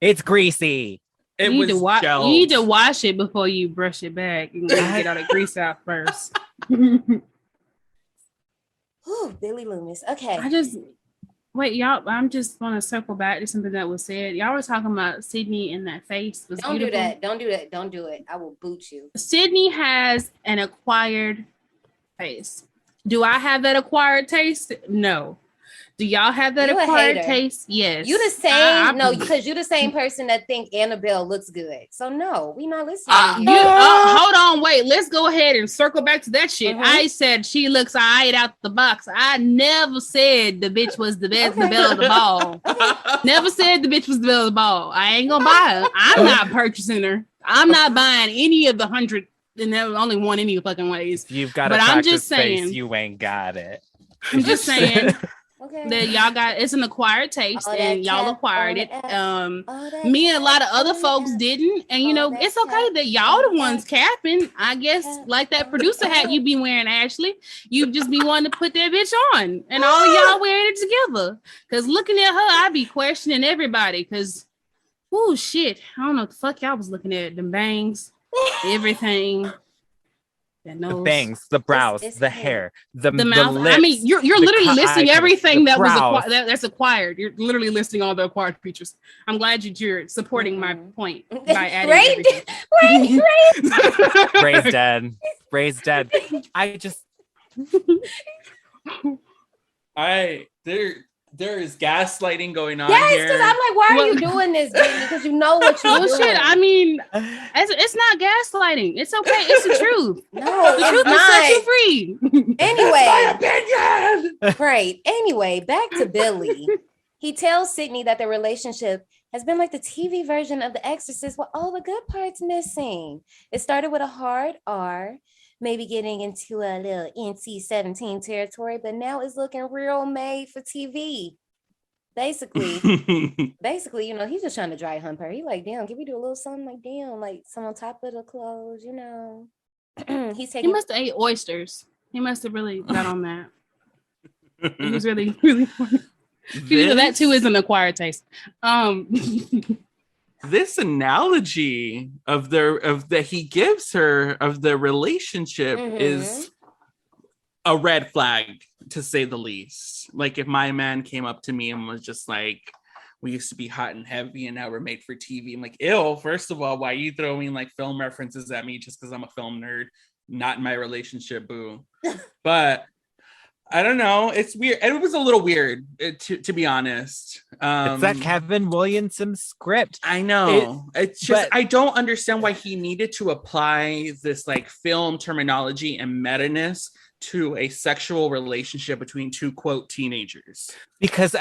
It's greasy. You need to wash it before you brush it back. You gotta get all the grease out first. Ooh, Billy Loomis. Okay. Wait, y'all, I'm just want to circle back to something that was said. Y'all were talking about Sydney and that face was Don't beautiful. do that. Don't do that. Don't do it. I will boot you. Sydney has an acquired taste. Do I have that acquired taste? No. Do y'all have that acquired taste? Yes. You the same? No, because you the same person that think Annabelle looks good. So no, we not listening. Hold on, wait. Let's go ahead and circle back to that shit. I said she looks alright out the box. I never said the bitch was the best, the belle of the ball. Never said the bitch was the belle of the ball. I ain't gonna buy her. I'm not purchasing her. I'm not buying any of the 100, and there only one any fucking ways. You've got but a I'm just face, saying, you ain't got it. I'm just saying. Okay. That y'all got, it's an acquired taste and y'all acquired it. Me and a lot of other folks didn't, and you know it's okay that y'all the ones capping. I guess like that producer hat you be wearing, Ashley, you just be wanting to put that bitch on, and all y'all wearing it together. Cause looking at her, I be questioning everybody. Cause oh shit, I don't know what the fuck y'all was looking at. Them bangs, everything. The bangs, the brows, the hair, the mouth. lips, I mean, you're literally listing everything that was that's acquired. You're literally listing all the acquired features. I'm glad you're supporting my point by adding everything. Ray's dead. Ray's dead. I just, there is gaslighting going on yes, here. because I'm like, why are you doing this, baby? Because you know what you're doing. Shit, I mean, it's not gaslighting. It's okay. It's the truth. No, the truth will set you free. Anyway, my opinion. Right. Anyway, back to Billy. He tells Sydney that the relationship has been like the TV version of The Exorcist with all the good parts missing. It started with a hard R, maybe getting into a little NC-17 territory, but now it's looking real made for TV. Basically, you know, he's just trying to dry hump her. He like, damn, can we do a little something like, damn, like some on top of the clothes, you know? He must have ate oysters. He must have really got on that. He was really, really funny. That too is an acquired taste. This analogy of that he gives her of the relationship is a red flag, to say the least. Like if my man came up to me and was just like, we used to be hot and heavy and now we're made for TV. I'm like, ew, first of all, why are you throwing like film references at me just because I'm a film nerd? Not in my relationship, boo. But I don't know. It's weird. It was a little weird, to be honest. It's that Kevin Williamson script. I know. It's just, I don't understand why he needed to apply this like film terminology and meta-ness to a sexual relationship between two, quote, teenagers. Because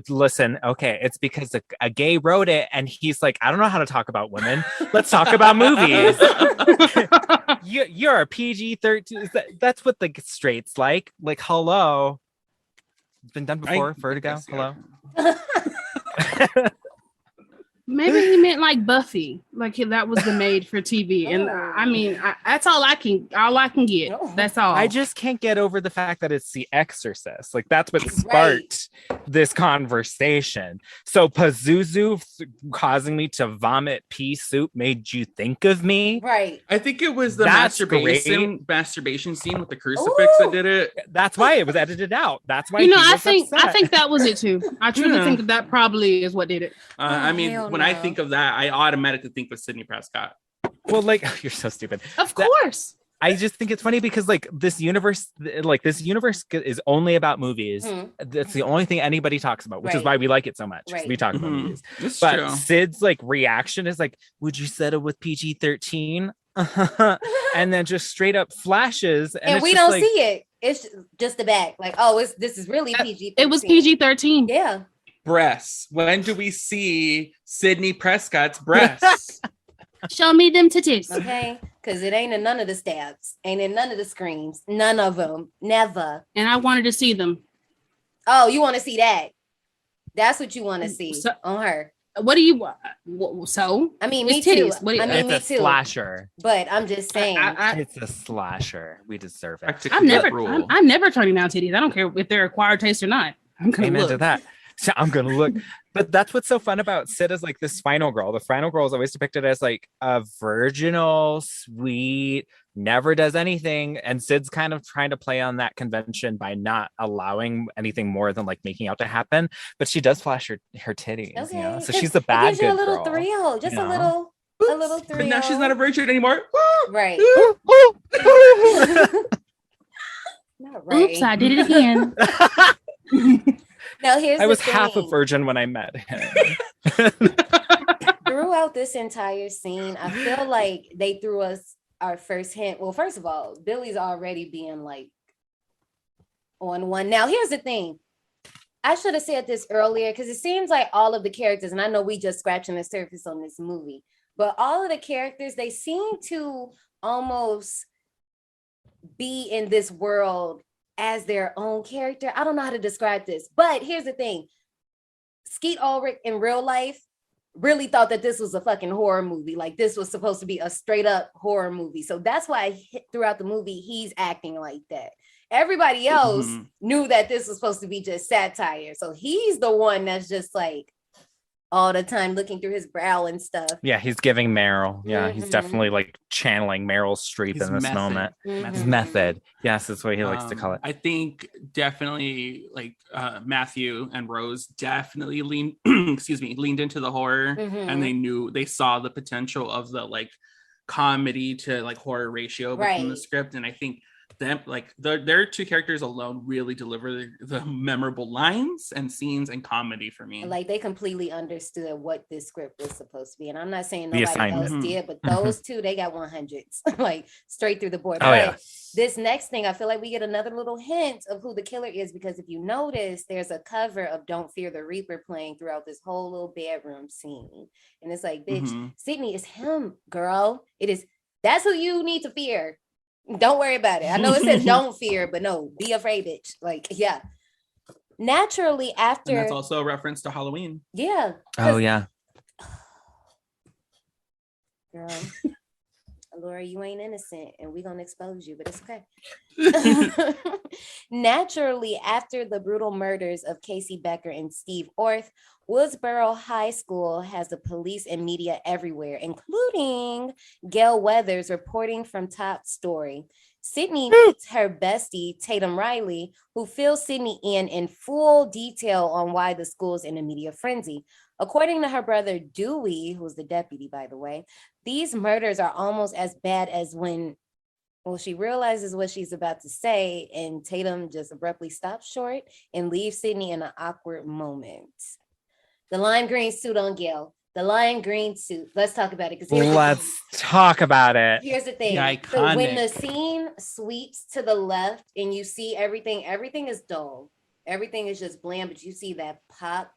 listen, okay, it's because a gay wrote it and he's like, I don't know how to talk about women. Let's talk about movies. You're a PG-13. That's what the straight's like. Like, hello. It's been done before. Vertigo. Hello. Maybe he meant like Buffy, like that was the made for TV, and I mean that's all I can get. That's all. I just can't get over the fact that it's The Exorcist. Like that's what sparked this conversation. So Pazuzu causing me to vomit pea soup made you think of me, right? I think it was the masturbation scene with the crucifix that did it. That's why it was edited out. That's why I think that was it too. I truly think that probably is what did it. I mean, when I think of that, I automatically think of Sidney Prescott. Well, like you're so stupid. Of course. I just think it's funny because like this universe is only about movies. That's the only thing anybody talks about, which is why we like it so much. We talk about movies. That's but true. Sid's like reaction is like, would you settle with PG-13? And then just straight up flashes. And we don't see it. It's just the back. Like, oh, this is really PG-13. It was PG-13. Yeah. Breasts. When do we see Sidney Prescott's breasts? Show me them titties. Okay, because it ain't in none of the stabs, ain't in none of the screams, none of them, never. And I wanted to see them. Oh, you want to see that? That's what you want to see on her. What do you? So I mean, it's me titties. too. It's a slasher. But I'm just saying, it's a slasher. We deserve it. I'm never turning down titties. I don't care if they're acquired taste or not. I'm gonna Amen look. to that. So I'm gonna look, but that's what's so fun about Sid as like this final girl. The final girl is always depicted as like a virginal, sweet, never does anything. And Sid's kind of trying to play on that convention by not allowing anything more than like making out to happen. But she does flash her titties, Okay, you know? So 'cause she's the it bad gives you a good little girl. thrill, just you a know? little thrill. But now she's not a virgin anymore. Right. Not right. Oops, I did it again. Now here's I was the thing. half a virgin when I met him. Throughout this entire scene, I feel like they threw us our first hint. Well, first of all, Billy's already being like on one. Now, here's the thing. I should have said this earlier because it seems like all of the characters, and I know we just scratching the surface on this movie, but all of the characters, they seem to almost be in this world as their own character. I don't know how to describe this, but here's the thing. Skeet Ulrich in real life really thought that this was a fucking horror movie. Like this was supposed to be a straight up horror movie. So that's why throughout the movie, he's acting like that. Everybody else knew that this was supposed to be just satire. So he's the one that's just like all the time looking through his brow and stuff. Yeah, he's giving Meryl. Yeah, he's definitely like channeling Meryl Streep in this moment. His method. Yes, that's what he likes to call it. I think definitely like Matthew and Rose definitely leaned into the horror, and they saw the potential of the like comedy to like horror ratio between the script. And I think them like their two characters alone really deliver the memorable lines and scenes and comedy for me. Like they completely understood what this script was supposed to be. And I'm not saying nobody else did, but those two, they got 100s like straight through the board. But this next thing, I feel like we get another little hint of who the killer is, because if you notice, there's a cover of Don't Fear the Reaper playing throughout this whole little bedroom scene. And it's like, bitch, Sydney, it's him, girl. It is. That's who you need to fear. Don't worry about it. I know it says don't fear, but no, be afraid, bitch. Like, yeah. Naturally, after. And that's also a reference to Halloween. Yeah. Oh, yeah. Girl, Laura, you ain't innocent, and we're going to expose you, but it's okay. Naturally, after the brutal murders of Casey Becker and Steve Orth, Woodsboro High School has the police and media everywhere, including Gail Weathers reporting from Top Story. Sydney meets her bestie, Tatum Riley, who fills Sydney in full detail on why the school's in a media frenzy. According to her brother, Dewey, who's the deputy, by the way, these murders are almost as bad as when, well, she realizes what she's about to say, and Tatum just abruptly stops short and leaves Sydney in an awkward moment. The lime green suit on Gail. The lime green suit. Let's talk about it. Let's talk about it. Here's the thing. So when the scene sweeps to the left and you see everything is dull. Everything is just bland, but you see that pop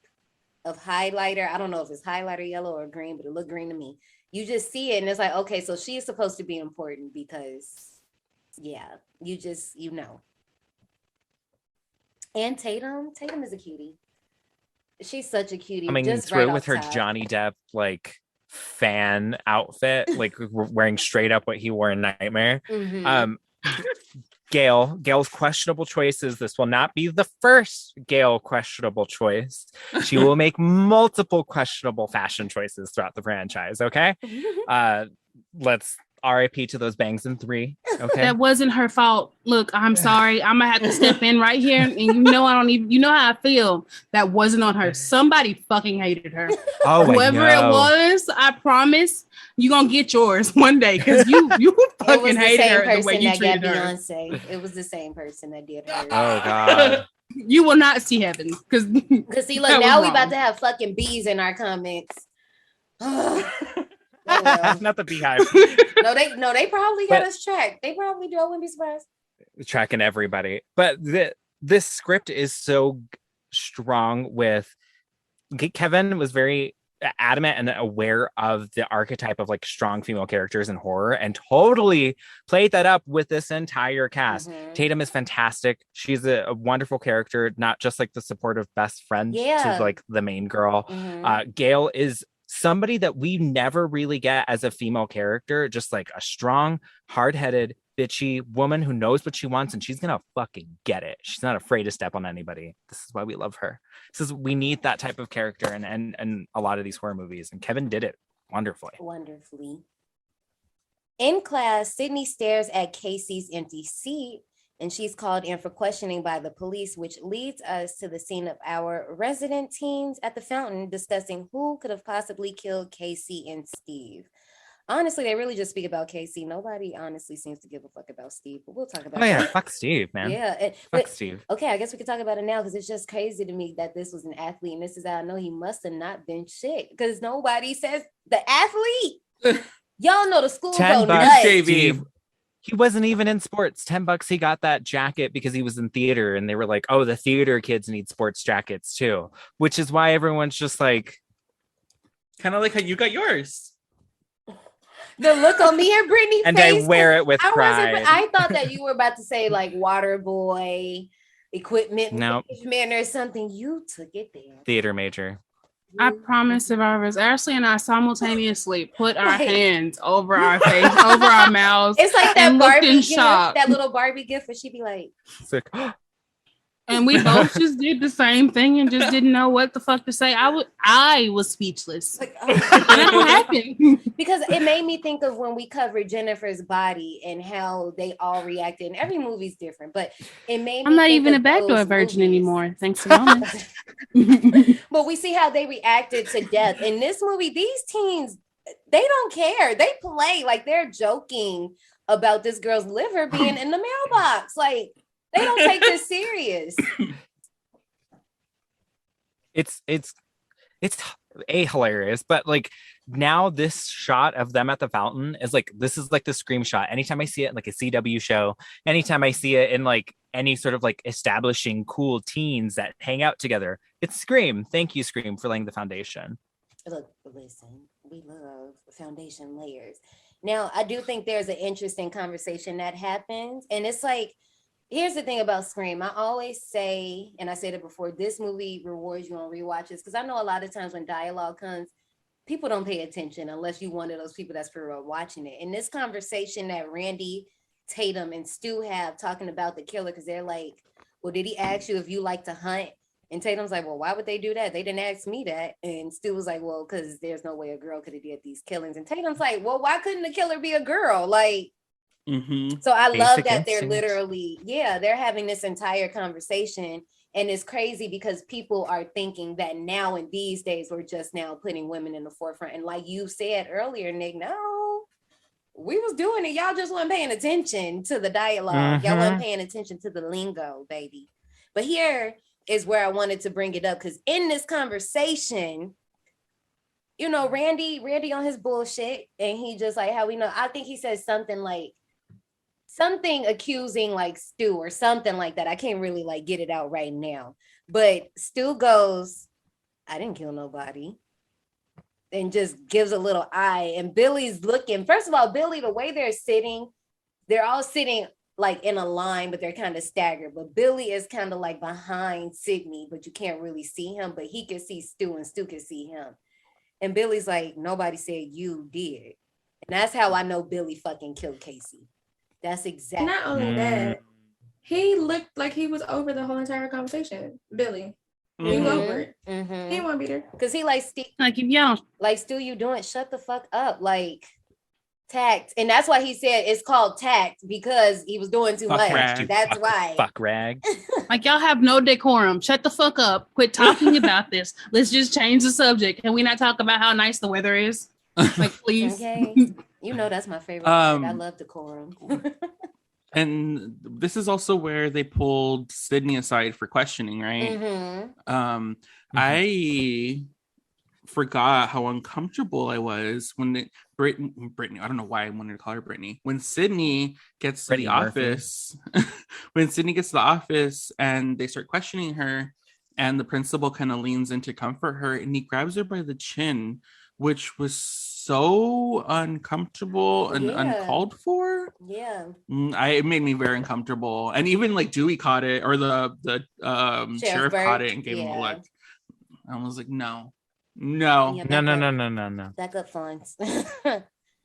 of highlighter. I don't know if it's highlighter yellow or green, but it looked green to me. You just see it and it's like, okay, so she's supposed to be important because, yeah, you know. And Tatum is a cutie. She's such a cutie. Coming just through right with her top. Johnny Depp like fan outfit, like wearing straight up what he wore in Nightmare. Gail's questionable choices. This will not be the first Gail questionable choice. She will make multiple questionable fashion choices throughout the franchise. Okay. Let's RIP to those bangs in 3. Okay. That wasn't her fault. Look, I'm sorry. I'm gonna have to step in right here. And you know you know how I feel. That wasn't on her. Somebody fucking hated her. Oh, whoever it was, I promise you're gonna get yours one day, because you fucking hated her the way you treated her. Beyonce. It was the same person that did her. Oh God. You will not see heaven. Because see, look, now we about to have fucking bees in our comments. Oh, well. Not the beehive. No, they probably got us tracked. They probably do. I wouldn't be surprised. Tracking everybody. But this script is so strong with Kevin was very adamant and aware of the archetype of like strong female characters in horror and totally played that up with this entire cast. Tatum is fantastic. She's a wonderful character, not just like the supportive best friend to like the main girl. Gail is somebody that we never really get as a female character, just like a strong, hard-headed, bitchy woman who knows what she wants and she's gonna fucking get it. She's not afraid to step on anybody. This is why we love her. We need that type of character and a lot of these horror movies, and Kevin did it wonderfully. In class, Sydney stares at Casey's empty seat, and she's called in for questioning by the police, which leads us to the scene of our resident teens at the fountain discussing who could have possibly killed Casey and Steve. Honestly, they really just speak about Casey. Nobody honestly seems to give a fuck about Steve, but we'll talk about yeah, that. fuck Steve, man. Yeah. Fuck Steve. Okay, I guess we can talk about it now because it's just crazy to me that this was an athlete, and this is how I know he must have not been shit because nobody says the athlete. Y'all know the school go nuts. Steve. He wasn't even in sports. $10 he got that jacket because he was in theater, and they were like, oh, the theater kids need sports jackets too, which is why everyone's just like, kind of like how you got yours. The look on me and Brittany and face, I wear it with pride. I thought that you were about to say like water boy, equipment management or something. You took it there. Theater major. I promise, survivors, Ashley and I simultaneously put our hands over our face, over our mouths. It's like that Barbie gift, shock. that little Barbie gift, where she'd be like, and we both just did the same thing and just didn't know what the fuck to say. I was speechless. Like, that don't happen. Because it made me think of when we covered Jennifer's Body and how they all reacted. And every movie's different, but it made me I'm not think even of a backdoor those virgin movies. anymore. Thanks to honest. But we see how they reacted to death. In this movie, these teens, they don't care. They play like they're joking about this girl's liver being in the mailbox. Like, they don't take this serious. It's hilarious, but like now this shot of them at the fountain is like, this is like the Scream shot. Anytime I see it in like a CW show, anytime I see it in like any sort of like establishing cool teens that hang out together, it's Scream. Thank you, Scream, for laying the foundation. Look, listen, we love foundation layers. Now, I do think there's an interesting conversation that happens, and it's like, here's the thing about Scream. I always say, and I said it before, this movie rewards you on rewatches, because I know a lot of times when dialogue comes, people don't pay attention unless you're one of those people that's for real watching it. And this conversation that Randy, Tatum, and Stu have talking about the killer, because they're like, well, did he ask you if you like to hunt? And Tatum's like, well, why would they do that? They didn't ask me that. And Stu was like, well, because there's no way a girl could have did these killings. And Tatum's like, well, why couldn't the killer be a girl? Like, so I love that they're literally, they're having this entire conversation, and it's crazy because people are thinking that now in these days we're just now putting women in the forefront. And like you said earlier, Nick, no, we was doing it. Y'all just weren't paying attention to the dialogue. Y'all weren't paying attention to the lingo, baby. But here is where I wanted to bring it up, because in this conversation, you know, Randy on his bullshit, and he just like, how we know, I think he says something like, something accusing like Stu or something like that. I can't really like get it out right now. But Stu goes, I didn't kill nobody. And just gives a little eye. And Billy's looking. First of all, Billy, the way they're sitting, they're all sitting like in a line, but they're kind of staggered. But Billy is kind of like behind Sydney, but you can't really see him. But he can see Stu, and Stu can see him. And Billy's like, nobody said you did. And that's how I know Billy fucking killed Casey. That's exactly. Not only that, he looked like he was over the whole entire conversation. Billy, he was over it. He didn't want to be there because he like Steve, like if y'all like Stu, you doing shut the fuck up, like tact, and that's why he said it's called tact, because he was doing too much. That's why. Fuck rag. Like y'all have no decorum. Shut the fuck up. Quit talking about this. Let's just change the subject. Can we not talk about how nice the weather is? Like, please. Okay. You know that's my favorite word. I love decorum. And this is also where they pulled Sydney aside for questioning, right? I forgot how uncomfortable I was when Brittany, I don't know why I wanted to call her Brittany. When Sydney gets to the office, when Sydney gets to the office and they start questioning her, and the principal kind of leans in to comfort her, and he grabs her by the chin, which was so uncomfortable and uncalled for. It made me very uncomfortable. And even like Dewey caught it, or the sheriff caught it and gave him a look. I was like, no. Backup funds.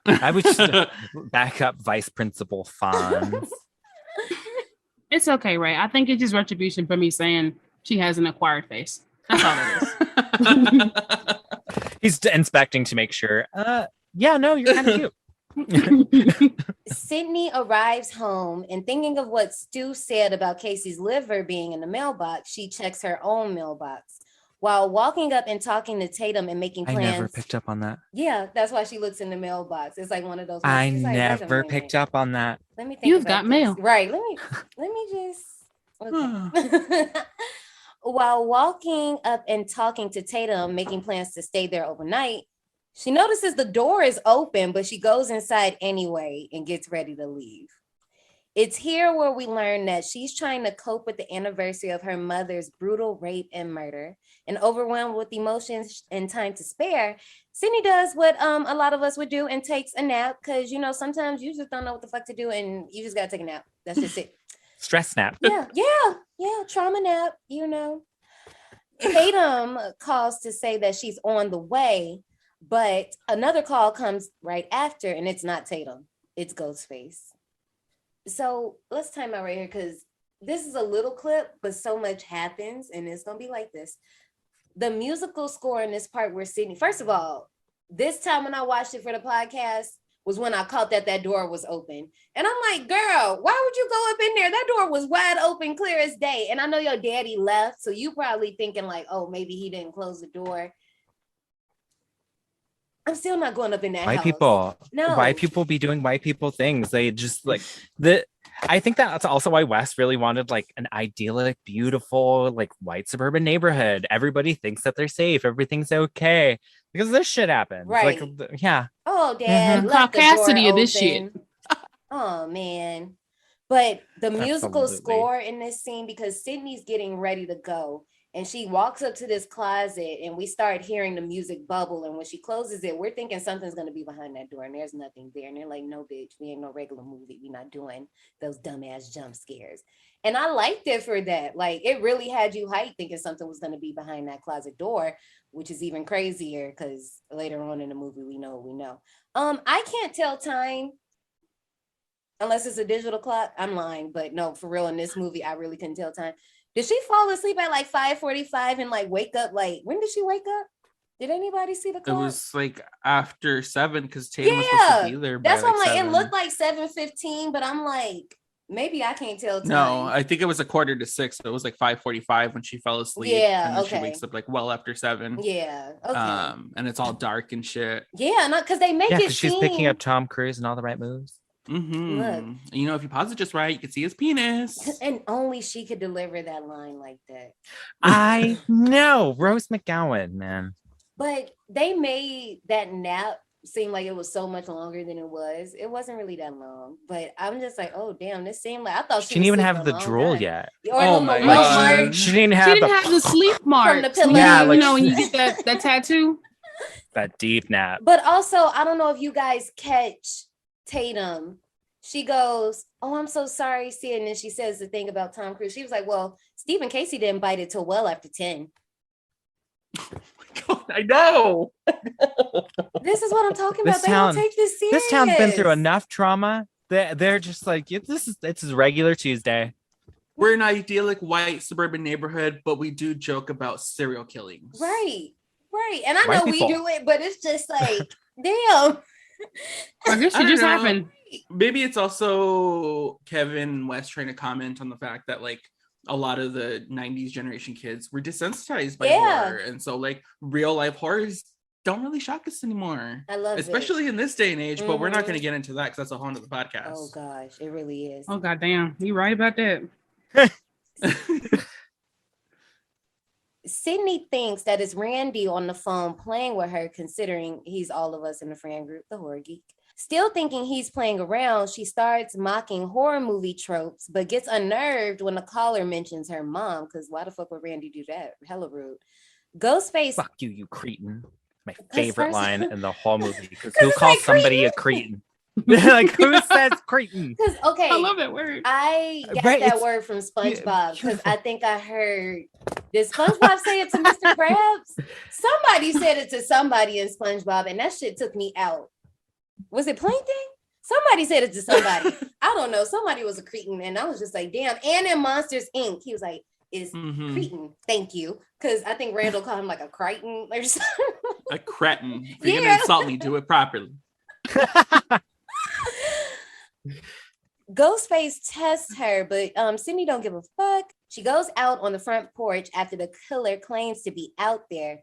I would just back up Vice Principal funds. It's okay, Ray. I think it's just retribution for me saying she has an acquired face. That's all it is. He's inspecting to make sure. You're kind of cute. Sydney arrives home and thinking of what Stu said about Casey's liver being in the mailbox, she checks her own mailbox. While walking up and talking to Tatum and making plans. I never picked up on that. Yeah, that's why she looks in the mailbox. It's like one of those. I like, never picked up on that. Let me think. You've got mail. Right. Let me just. Okay. While walking up and talking to Tatum, making plans to stay there overnight, she notices the door is open, but she goes inside anyway and gets ready to leave. It's here where we learn that she's trying to cope with the anniversary of her mother's brutal rape and murder. And overwhelmed with emotions and time to spare, Sydney does what a lot of us would do and takes a nap because, you know, sometimes you just don't know what the fuck to do and you just got to take a nap. That's just it. Stress nap. Yeah. Trauma nap, you know. Tatum calls to say that she's on the way, but another call comes right after and it's not Tatum. It's Ghostface. So let's time out right here because this is a little clip, but so much happens and it's going to be like this. The musical score in this part where Sydney, first of all, this time when I watched it for the podcast was when I caught that door was open. And I'm like, girl, why would you go up in there? That door was wide open, clear as day. And I know your daddy left. So you probably thinking like, oh, maybe he didn't close the door. I'm still not going up in that White house. People. No. White people be doing white people things. They just like I think that's also why Wes really wanted like an idyllic, beautiful, like white suburban neighborhood. Everybody thinks that they're safe. Everything's okay. Because this shit happens. Right. Like, yeah. Oh, Dad. The caucasity of this shit. Oh, man. But the musical Absolutely. score in this scene, because Sydney's getting ready to go, and she walks up to this closet, and we start hearing the music bubble. And when she closes it, we're thinking something's going to be behind that door, and there's nothing there. And they're like, no, bitch, we ain't no regular movie. We're not doing those dumbass jump scares. And I liked it for that. Like, it really had you hyped thinking something was going to be behind that closet door, which is even crazier because later on in the movie, we know. I can't tell time unless it's a digital clock. I'm lying, but no, for real, in this movie, I really couldn't tell time. Did she fall asleep at like 5:45 and like wake up? Like, when did she wake up? Did anybody see the clock? It was like after 7 because Tatum was supposed to be there. That's by what I'm like. 7. It looked like 7:15, but I'm like, maybe I can't tell time. No, I think it was a 5:45, so it was like 5:45 when she fell asleep. Yeah, and then okay. She wakes up like well after 7. Yeah, okay. And it's all dark and shit. Yeah, not because they make Yeah, it because she's seem... picking up Tom Cruise and all the right moves. Mm-hmm. Look. You know, if you pause it just right, you can see his penis. And only she could deliver that line like that. I know. Rose McGowan, man. But they made that nap seem like it was so much longer than it was. It wasn't really that long. But I'm just like, oh, damn, this seemed like... I thought She didn't even have the drool yet. Oh, my God. She didn't have the sleep mark. From the pillow. Yeah, you like- know, when you get that tattoo. That deep nap. But also, I don't know if you guys catch Tatum. She goes, oh, I'm so sorry, Sia. And then she says the thing about Tom Cruise. She was like, well, Stephen Casey didn't bite it till well after 10. I know. This is what I'm talking about. They town- don't take this serious. This town's been through enough trauma. They're just like, it's a regular Tuesday. We're an idyllic white suburban neighborhood, but we do joke about serial killings. Right. And I White know people. we do it, but it's just like, damn. I guess I it don't just know. happened. Maybe it's also Kevin and Wes trying to comment on the fact that like a lot of the 90s generation kids were desensitized by horror. And so like real life horrors don't really shock us anymore. I love especially it. in this day and age, but we're not Mhm. going to get into that because that's a whole nother podcast. Oh gosh, it really is. Oh goddamn, you right about that. Sydney thinks that it's Randy on the phone playing with her, considering he's all of us in the friend group, the horror geek. Still thinking he's playing around, she starts mocking horror movie tropes, but gets unnerved when the caller mentions her mom, because why the fuck would Randy do that? Hella rude. Ghostface. Fuck you, you cretin. My 'Cause favorite first- line in the whole movie. Because 'Cause who it's calls like somebody a cretin? Like, who says cretin? Because, okay. I love that word. I got Right, that it's- word from SpongeBob because beautiful. I think I heard, did SpongeBob say it to Mr. Krabs? Somebody said it to somebody in SpongeBob and that shit took me out. Was it Plankton? Somebody said it to somebody. I don't know. Somebody was a cretin and I was just like, damn. And in Monsters, Inc., he was like, is cretin. Thank you. Because I think Randall called him like a crichton or something. A cretin. If you're Yeah. going to insult me, do it properly. Ghostface tests her, but Sydney don't give a fuck. She goes out on the front porch after the killer claims to be out there.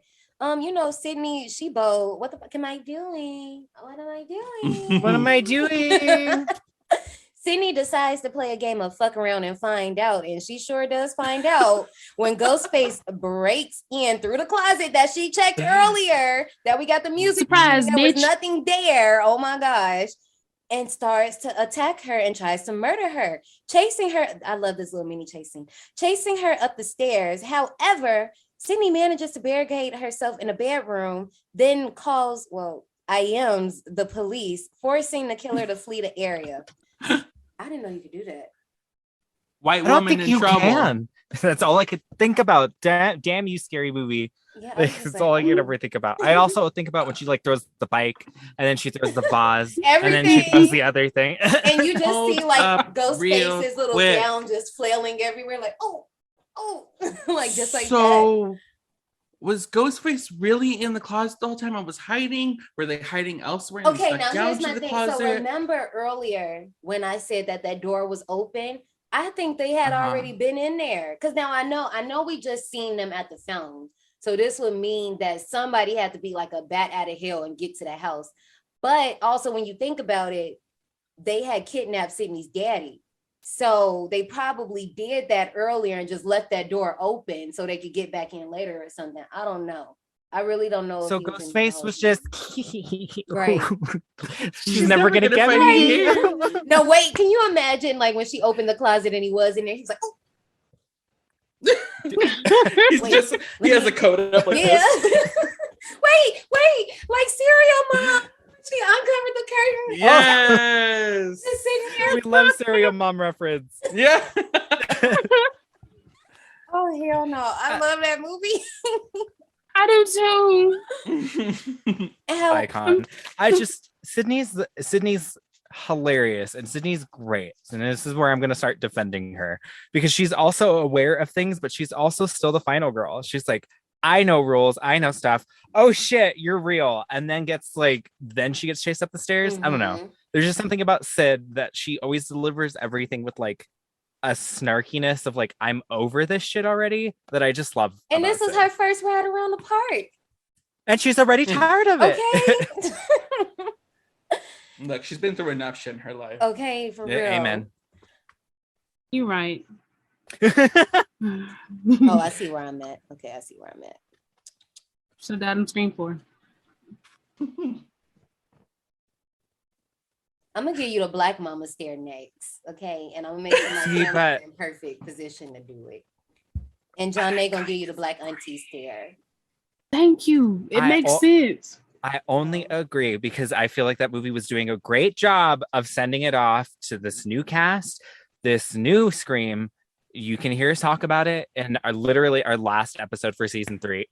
Sydney, she bold. What the fuck am I doing? What am I doing? What am I doing? Sydney decides to play a game of fuck around and find out, and she sure does find out when Ghostface breaks in through the closet that she checked earlier, that we got the music. Surprise, there bitch. was nothing there. Oh my gosh. And starts to attack her and tries to murder her, chasing her. I love this little mini chasing her up the stairs. However, Sydney manages to barricade herself in a bedroom, then calls, IMs the police, forcing the killer to flee the area. I didn't know you could do that. White I don't woman think in you trouble. can. That's all I could think about. Damn you, scary movie. Yeah, That's all I could ever think about. I also think about when she like throws the bike and then she throws the vase and then she throws the other thing. And you just see like Ghostface's little quick. gown just flailing everywhere, like like just like that. So was Ghostface really in the closet the whole time? I was hiding. Were they hiding elsewhere? And Okay, stuck now down here's to my the thing. closet? So remember earlier when I said that door was open? I think they had already been in there. Because now I know we just seen them at the film. So this would mean that somebody had to be like a bat out of hell and get to the house. But also when you think about it, they had kidnapped Sydney's daddy. So they probably did that earlier and just left that door open so they could get back in later or something. I don't know. I really don't know. So Ghostface was just right. She's never gonna get me. No, wait. Can you imagine like when she opened the closet and he was in there? He's like, oh. He has a coat up like this. wait, like Serial Mom. She uncovered the curtain. Yes. Just sitting here. We love Serial Mom reference. Yeah. Oh hell no! I love that movie. I do too. Icon. Sydney's hilarious and Sydney's great. And this is where I'm going to start defending her because she's also aware of things, but she's also still the final girl. She's like, I know rules. I know stuff. Oh shit, you're real. And then she gets chased up the stairs. I don't know. There's just something about Sid that she always delivers everything with like a snarkiness of like, I'm over this shit already that I just love. And this is her first ride around the park. And she's already tired of it. Okay. Look, she's been through enough shit in her life. Okay, for real. Amen. You're right. Oh, I see where I'm at. Okay, I see where I'm at. Should have died on screen 4. I'm gonna give you the black mama stare next, okay? And I'm gonna make sure my camera's in perfect position to do it. And John, they gonna give you the black auntie stare. Thank you. It makes sense. I only agree because I feel like that movie was doing a great job of sending it off to this new cast, this new Scream. You can hear us talk about it in literally our last episode for season 2,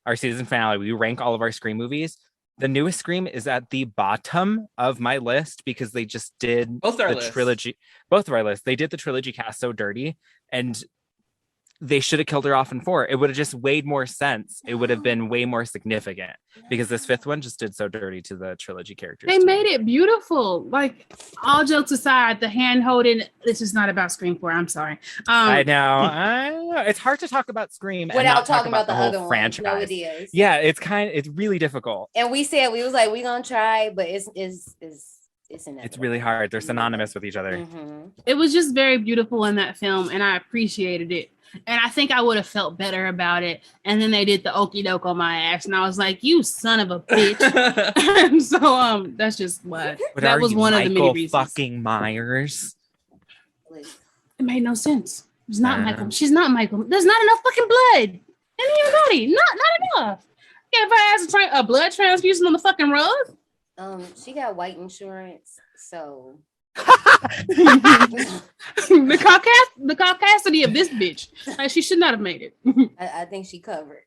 our season finale. We rank all of our Scream movies. The newest Scream is at the bottom of my list because they just did the trilogy. Both of our lists. They did the trilogy cast so dirty, and they should have killed her off in 4. It would have just made more sense. It would have been way more significant because this 5th one just did so dirty to the trilogy characters. They made it beautiful. Like, all jokes aside, the hand holding, this is not about Scream 4. I'm sorry. I know. It's hard to talk about Scream without talking about the whole other franchise. No, it is. Yeah, it's really difficult. And we was like, we're gonna try, but it's inevitable. It's really hard. They're synonymous with each other. Mm-hmm. It was just very beautiful in that film, and I appreciated it. And I think I would have felt better about it. And then they did the okey doke on my ass, and I was like, "You son of a bitch!" So that's just what. That was one of the many reasons. Fucking Myers. It made no sense. It's not Michael. She's not Michael. There's not enough fucking blood in anybody. Not enough. If I asked a blood transfusion on the fucking road. She got white insurance, so. the caucasity of this bitch. She should not have made it. I think she covered.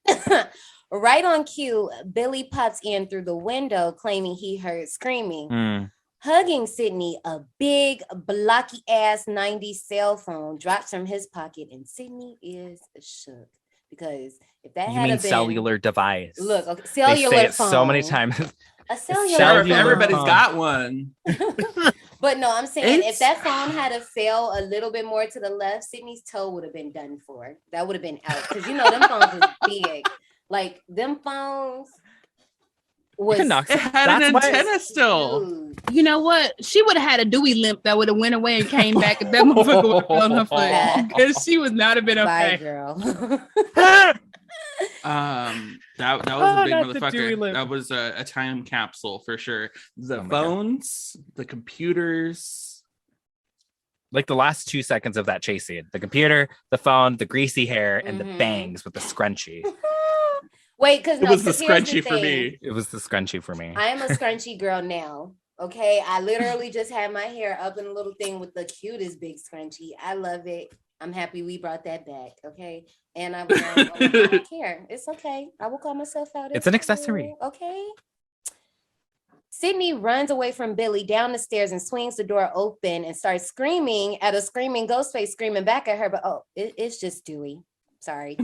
Right on cue, Billy pops in through the window claiming he heard screaming. Hugging Sydney, a big blocky ass 90s cell phone drops from his pocket and Sydney is shook. Because if that You had mean been cellular device? Look, okay, They cellular say it phone. so many times. A cellular Sure, phone. everybody's got one. But no, I'm saying if It's- that phone had a fell a little bit more to the left, Sydney's toe would have been done for. That would have been out. Because you know them phones was big. Like them phones was It had an antenna still. Dude. You know what? She would have had a Dewey limp that would have went away and came back if that motherfucker would have on her foot. Because she would not have been Bye, okay. girl. That was a big not the Dewey motherfucker. lip. That was a time capsule for sure. The Oh my God. phones, the computers. Like the last 2 seconds of that chase scene. The computer, the phone, the greasy hair, and the bangs with the scrunchie. Wait, because It was the scrunchie for me. It was the scrunchie for me. I am a scrunchy girl now. Okay, I literally just had my hair up in a little thing with the cutest big scrunchie. I love it. I'm happy we brought that back. Okay, and I don't care. It's okay. I will call myself out. It's an accessory. Okay. Sydney runs away from Billy down the stairs and swings the door open and starts screaming at a screaming Ghostface, screaming back at her. But it's just Dewey. Sorry.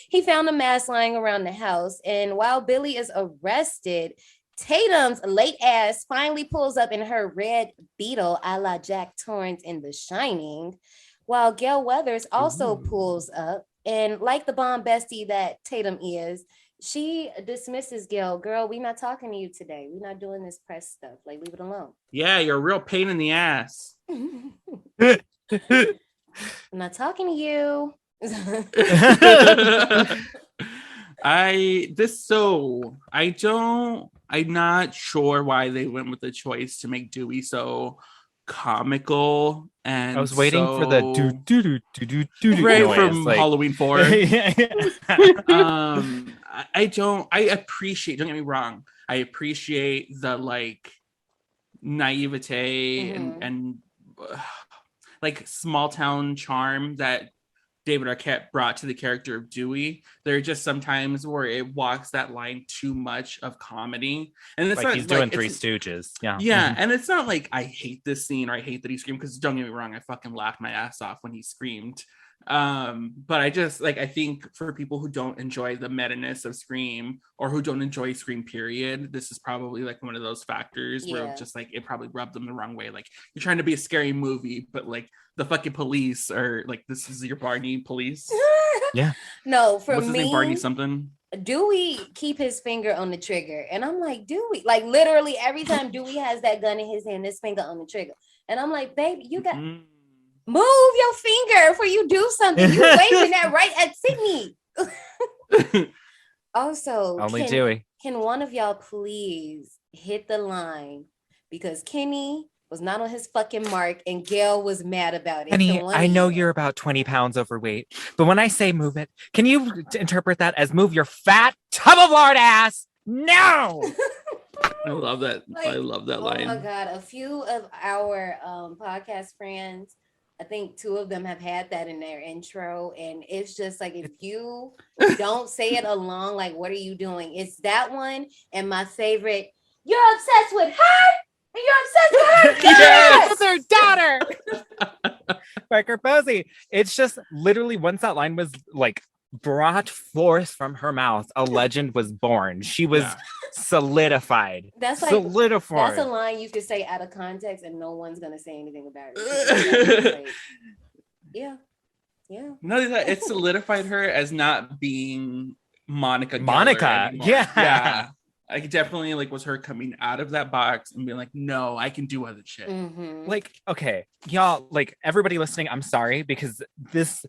He found a mask lying around the house. And while Billy is arrested, Tatum's late ass finally pulls up in her red Beetle a la Jack Torrance in The Shining, while Gail Weathers also pulls up. And like the bomb bestie that Tatum is, she dismisses Gail. Girl, we're not talking to you today. We're not doing this press stuff. Like, leave it alone. Yeah, you're a real pain in the ass. I'm not talking to you. I'm not sure why they went with the choice to make Dewey so comical, and I was waiting for the do do do do do do right noise, from like... Halloween 4. I appreciate, don't get me wrong, I appreciate the like naivete and like small town charm that David Arquette brought to the character of Dewey. There are just some times where it walks that line too much of comedy, and it's like not he's doing like, Three Stooges. Yeah, and it's not like I hate this scene or I hate that he screamed, because don't get me wrong, I fucking laughed my ass off when he screamed. But I just like, I think for people who don't enjoy the meta-ness of Scream or who don't enjoy Scream period, this is probably like one of those factors where it's just like it probably rubbed them the wrong way. Like, you're trying to be a scary movie, but like the fucking police are like, this is your Barney police. Yeah. No, for What's his me, name? Barney something. Dewey keep his finger on the trigger, and I'm like, Dewey, like literally every time Dewey has that gun in his hand, his finger on the trigger, and I'm like, baby, you got move your finger before you do something. You waving that right at Sydney. Also, only Dewey. Can one of y'all please hit the line, because Kenny was not on his fucking mark and Gail was mad about it. Kenny, So I know you're about 20 pounds overweight, but when I say move it, can you interpret that as move your fat tub of lard ass? No. I love that. Like, I love that line. Oh my God. A few of our podcast friends, I think 2 of them have had that in their intro. And it's just like, if you don't say it along, like, what are you doing? It's that one. And my favorite, you're obsessed with her. And you're obsessed with her. Yes! With her daughter. Parker Posey. It's just literally, once that line was like brought forth from her mouth, a legend was born. She was solidified. That's like solidified. That's a line you could say out of context and no one's gonna say anything about it. Like, yeah. No, it solidified her as not being Monica. Monica, yeah. I definitely like was her coming out of that box and being like, no, I can do other shit. Like, okay, y'all, like everybody listening, I'm sorry, because this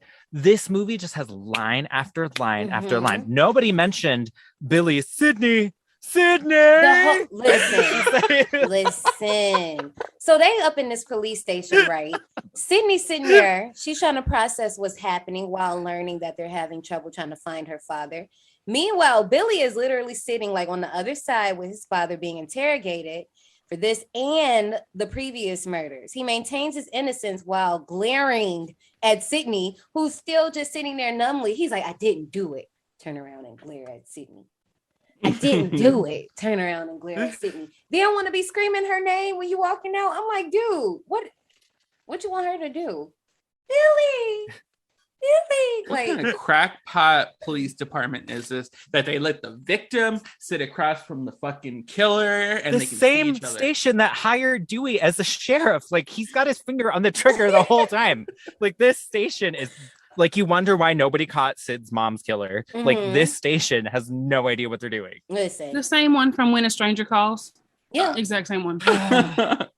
movie just has line after line after line. Nobody mentioned Billy Sydney. Listen. So they up in this police station, right? Sydney's sitting there. She's trying to process what's happening while learning that they're having trouble trying to find her father. Meanwhile, Billy is literally sitting like on the other side with his father being interrogated for this and the previous murders. He maintains his innocence while glaring at Sydney, who's still just sitting there numbly. He's like, I didn't do it. Turn around and glare at Sydney. I didn't do it. Turn around and glare at Sydney. They don't want to be screaming her name when you walking out. I'm like, dude, what you want her to do? Billy, Like, what kind of crackpot police department is this that they let the victim sit across from the fucking killer and The they can see same each other? station that hired Dewey as a sheriff. Like, he's got his finger on the trigger the whole time. Like, this station is like, you wonder why nobody caught Sid's mom's killer. Like, this station has no idea what they're doing. Listen, The same one from When a Stranger Calls. yeah. Exact same one.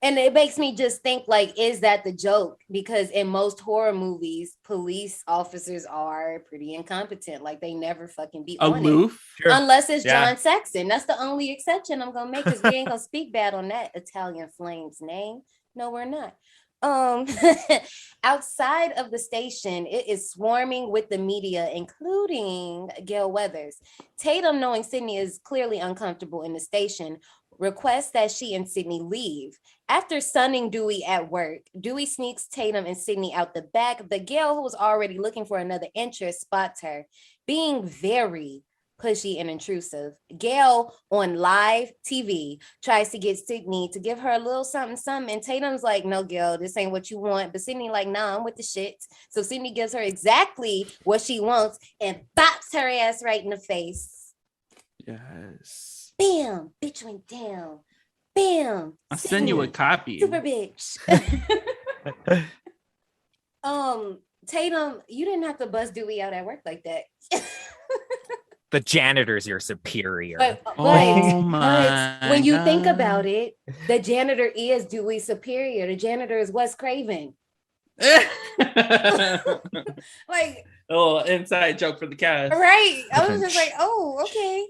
And it makes me just think, like, is that the joke? Because in most horror movies, police officers are pretty incompetent. Like, they never fucking be on it. Aloof. Sure. Unless it's Yeah. John Saxon. That's the only exception I'm gonna make, because we ain't gonna speak bad on that Italian Flame's name. No, we're not. Outside of the station, it is swarming with the media, including Gail Weathers. Tatum, knowing Sydney is clearly uncomfortable in the station, requests that she and Sydney leave. After sunning Dewey at work, Dewey sneaks Tatum and Sydney out the back, but Gail, who was already looking for another interest, spots her, being very pushy and intrusive. Gail, on live TV, tries to get Sydney to give her a little something, and Tatum's like, no, Gail, this ain't what you want. But Sydney like, nah, I'm with the shit. So Sydney gives her exactly what she wants and bops her ass right in the face. Yes. Bam, bitch went down. Bam. I'll send you a copy. Super bitch. Tatum, you didn't have to bust Dewey out at work like that. The janitor's your superior. But when you think about it, the janitor is Dewey's superior. The janitor is Wes Craven. Like, oh, inside joke for the cast. right. I was just like, oh, okay.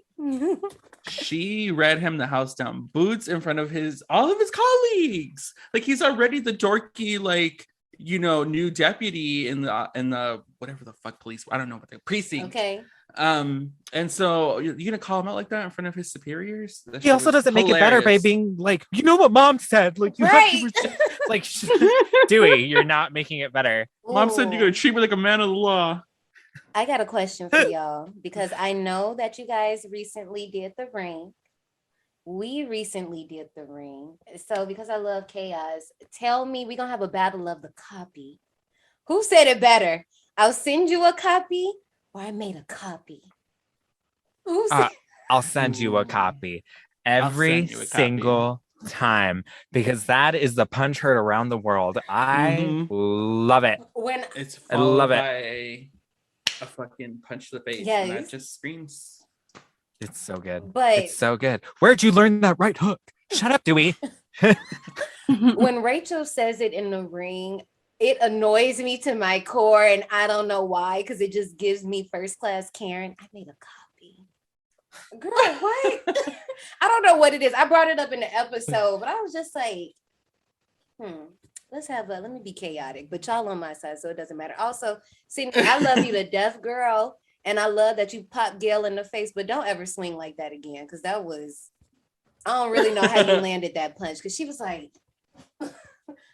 She read him the house down, boots in front of all of his colleagues. Like, he's already the dorky, like, you know, new deputy in the whatever the fuck police. I don't know what the precinct. Okay. And so you're gonna call him out like that in front of his superiors? He also doesn't make it better by being like, you know what mom said, like, you right. have to like, Dewey, you're not making it better. Mom said you're gonna treat me like a man of the law. I got a question for y'all, because I know that you guys recently did The Ring. We recently did The Ring. So because I love chaos, tell me, we're gonna have a battle of the copy. Who said it better? I'll send you a copy, or I made a copy. Who said I'll send you a copy every single time, because that is the punch heard around the world. I love it. When It's I love it. by a fucking punch to the face. Yes. And that just screams. It's so good. But It's so good. Where'd you learn that right hook? Shut up, Dewey. when Rachel says it in The Ring, it annoys me to my core, and I don't know why, because it just gives me first class Karen. I made a copy. Girl, what? I don't know what it is. I brought it up in the episode, but I was just like, let me be chaotic, but y'all on my side, so it doesn't matter. Also, Sydney, I love you to death, girl, and I love that you popped Gail in the face, but don't ever swing like that again, because I don't really know how you landed that punch, because she was like,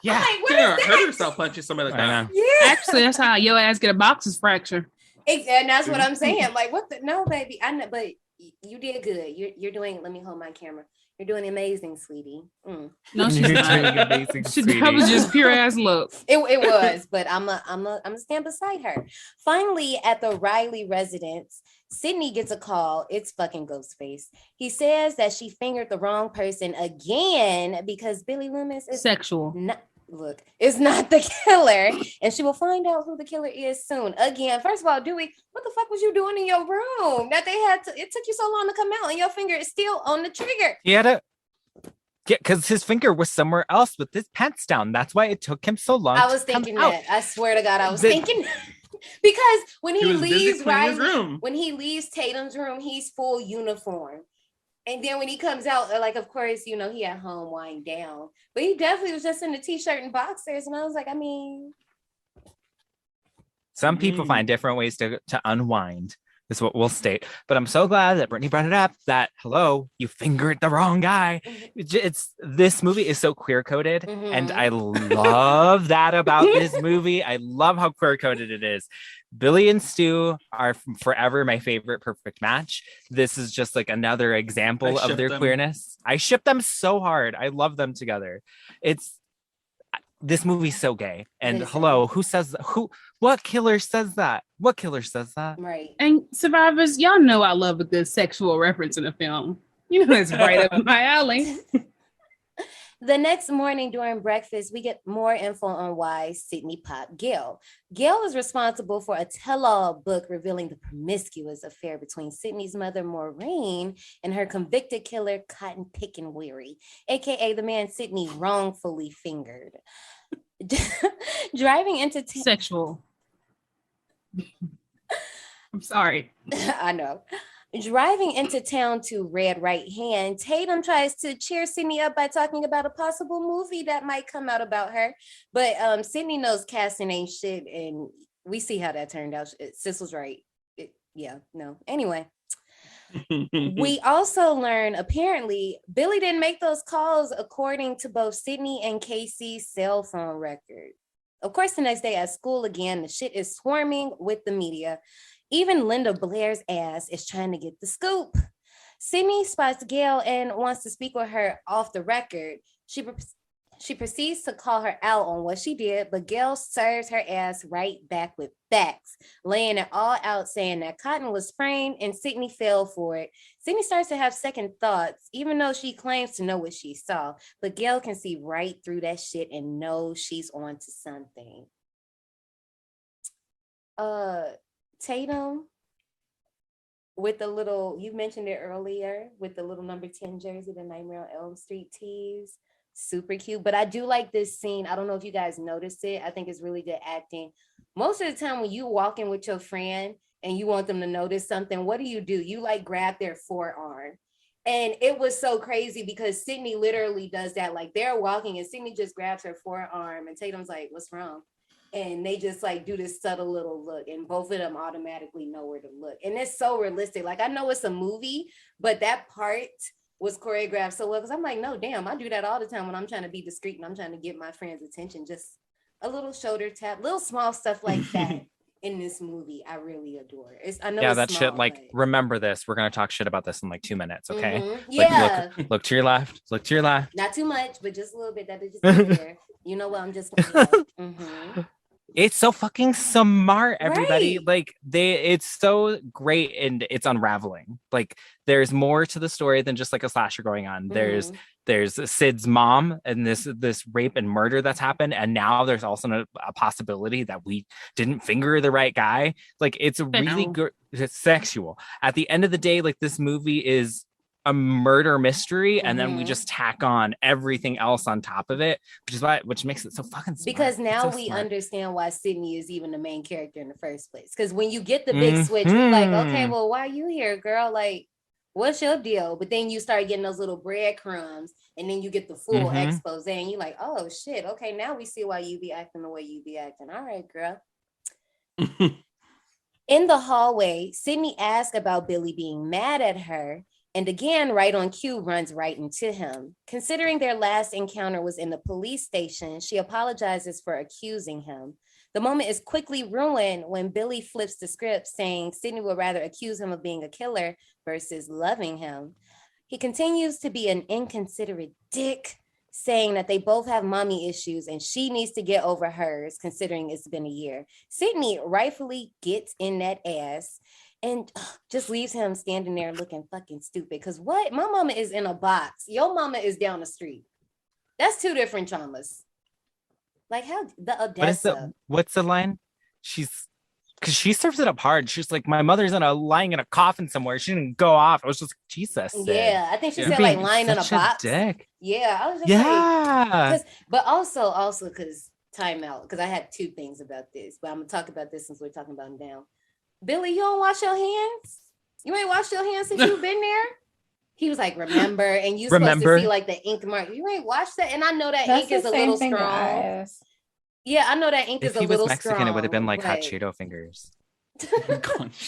yeah, like, what Karen is hurt that? herself punching somebody like that. Yeah. Actually, that's how your ass get a boxer's fracture. And that's what I'm saying. Like, what the? No, baby. I know, but you did good. You're doing. Let me hold my camera. You're doing amazing, sweetie. No, she's You're not. doing amazing, sweetie. That was just pure ass love. It was, but I'm a stand beside her. Finally, at the Riley residence, Sydney gets a call. It's fucking Ghostface. He says that she fingered the wrong person again because Billy Loomis is sexual. Is not the killer, and she will find out who the killer is soon. Again, first of all, Dewey, what the fuck was you doing in your room? That it took you so long to come out, and your finger is still on the trigger. He had because his finger was somewhere else with his pants down. That's why it took him so long. I was thinking that. I swear to God, I was thinking because when he leaves Riley, when he leaves Tatum's room, he's full uniform. And then when he comes out, like, of course, you know, he at home wind down. But he definitely was just in a t-shirt and boxers. And I was like, I mean. Some people find different ways to unwind, is what we'll state. But I'm so glad that Brittany brought it up that, hello, you fingered the wrong guy. This movie is so queer-coded. And I love that about this movie. I love how queer-coded it is. Billy and Stu are forever my favorite perfect match. This is just like another example of their queerness. I ship them so hard. I love them together. This movie's so gay. And hello, what killer says that? What killer says that? Right. And survivors, y'all know I love a good sexual reference in a film. You know, it's right up my alley. The next morning during breakfast, we get more info on why Sydney popped Gail. Gail is responsible for a tell-all book revealing the promiscuous affair between Sydney's mother, Maureen, and her convicted killer, Cotton Pickin' Weary, aka the man Sydney wrongfully fingered. Driving into sexual. I'm sorry. I know. Driving into town to Red Right Hand, Tatum tries to cheer Sydney up by talking about a possible movie that might come out about her. But Sydney knows casting ain't shit, and we see how that turned out. Sis was right. Anyway. We also learn, apparently, Billy didn't make those calls according to both Sydney and Casey's cell phone record. Of course, the next day at school again, the shit is swarming with the media. Even Linda Blair's ass is trying to get the scoop. Sydney spots Gail and wants to speak with her off the record. She proceeds to call her out on what she did, but Gail serves her ass right back with facts, laying it all out, saying that Cotton was framed and Sydney fell for it. Sydney starts to have second thoughts, even though she claims to know what she saw, but Gail can see right through that shit and knows she's on to something. Tatum, with the little, you mentioned it earlier, with the little number 10 jersey, the Nightmare on Elm Street tees, super cute. But I do like this scene. I don't know if you guys noticed it. I think it's really good acting. Most of the time when you walk in with your friend and you want them to notice something, what do? You like grab their forearm. And it was so crazy because Sydney literally does that. Like they're walking and Sydney just grabs her forearm and Tatum's like, what's wrong? And they just like do this subtle little look and both of them automatically know where to look. And it's so realistic. Like I know it's a movie, but that part was choreographed so well because I'm like, no, damn, I do that all the time when I'm trying to be discreet and I'm trying to get my friend's attention. Just a little shoulder tap, little small stuff like that in this movie. I really adore. I know. Yeah, it's that small, shit. Like, remember this. We're gonna talk shit about this in like 2 minutes, okay? Mm-hmm. Like, Yeah. look to your left. Look to your left. Not too much, but just a little bit. That is just there. You know what? I'm just. Mm-hmm. It's so fucking smart, everybody. Right. Like it's so great and it's unraveling. Like there's more to the story than just like a slasher going on. Mm-hmm. There's Sid's mom and this rape and murder that's happened, and now there's also a possibility that we didn't finger the right guy. Like it's really good. It's sexual. At the end of the day, like this movie is a murder mystery, and then we just tack on everything else on top of it, which makes it so fucking smart. Because now we understand why Sydney is even the main character in the first place. Because when you get the big switch, you're like, okay, well, why are you here, girl? Like, what's your deal? But then you start getting those little breadcrumbs, and then you get the full expose, and you're like, oh shit, okay, now we see why you be acting the way you be acting. All right, girl. In the hallway, Sydney asks about Billy being mad at her. And again, right on cue, runs right into him. Considering their last encounter was in the police station, she apologizes for accusing him. The moment is quickly ruined when Billy flips the script, saying Sydney would rather accuse him of being a killer versus loving him. He continues to be an inconsiderate dick, saying that they both have mommy issues and she needs to get over hers, considering it's been a year. Sydney rightfully gets in that ass and just leaves him standing there looking fucking stupid. Because what? My mama is in a box. Your mama is down the street. That's two different traumas. Like how the Odessa. What's the line? Because she serves it up hard. She's like, my mother's lying in a coffin somewhere. She didn't go off. I was just, Jesus. Yeah, I think she said like lying in a box. Dick. Yeah, I was just like, but also because timeout. Because I had two things about this, but I'm gonna talk about this since we're talking about it now. Billy, you don't wash your hands? You ain't washed your hands since you've been there? He was like, remember? And you supposed to see like the ink mark. You ain't washed that? And I know that ink is a little strong. Yeah, I know that ink is a little strong. If he was Mexican, it would have been like hot Cheeto fingers. Like,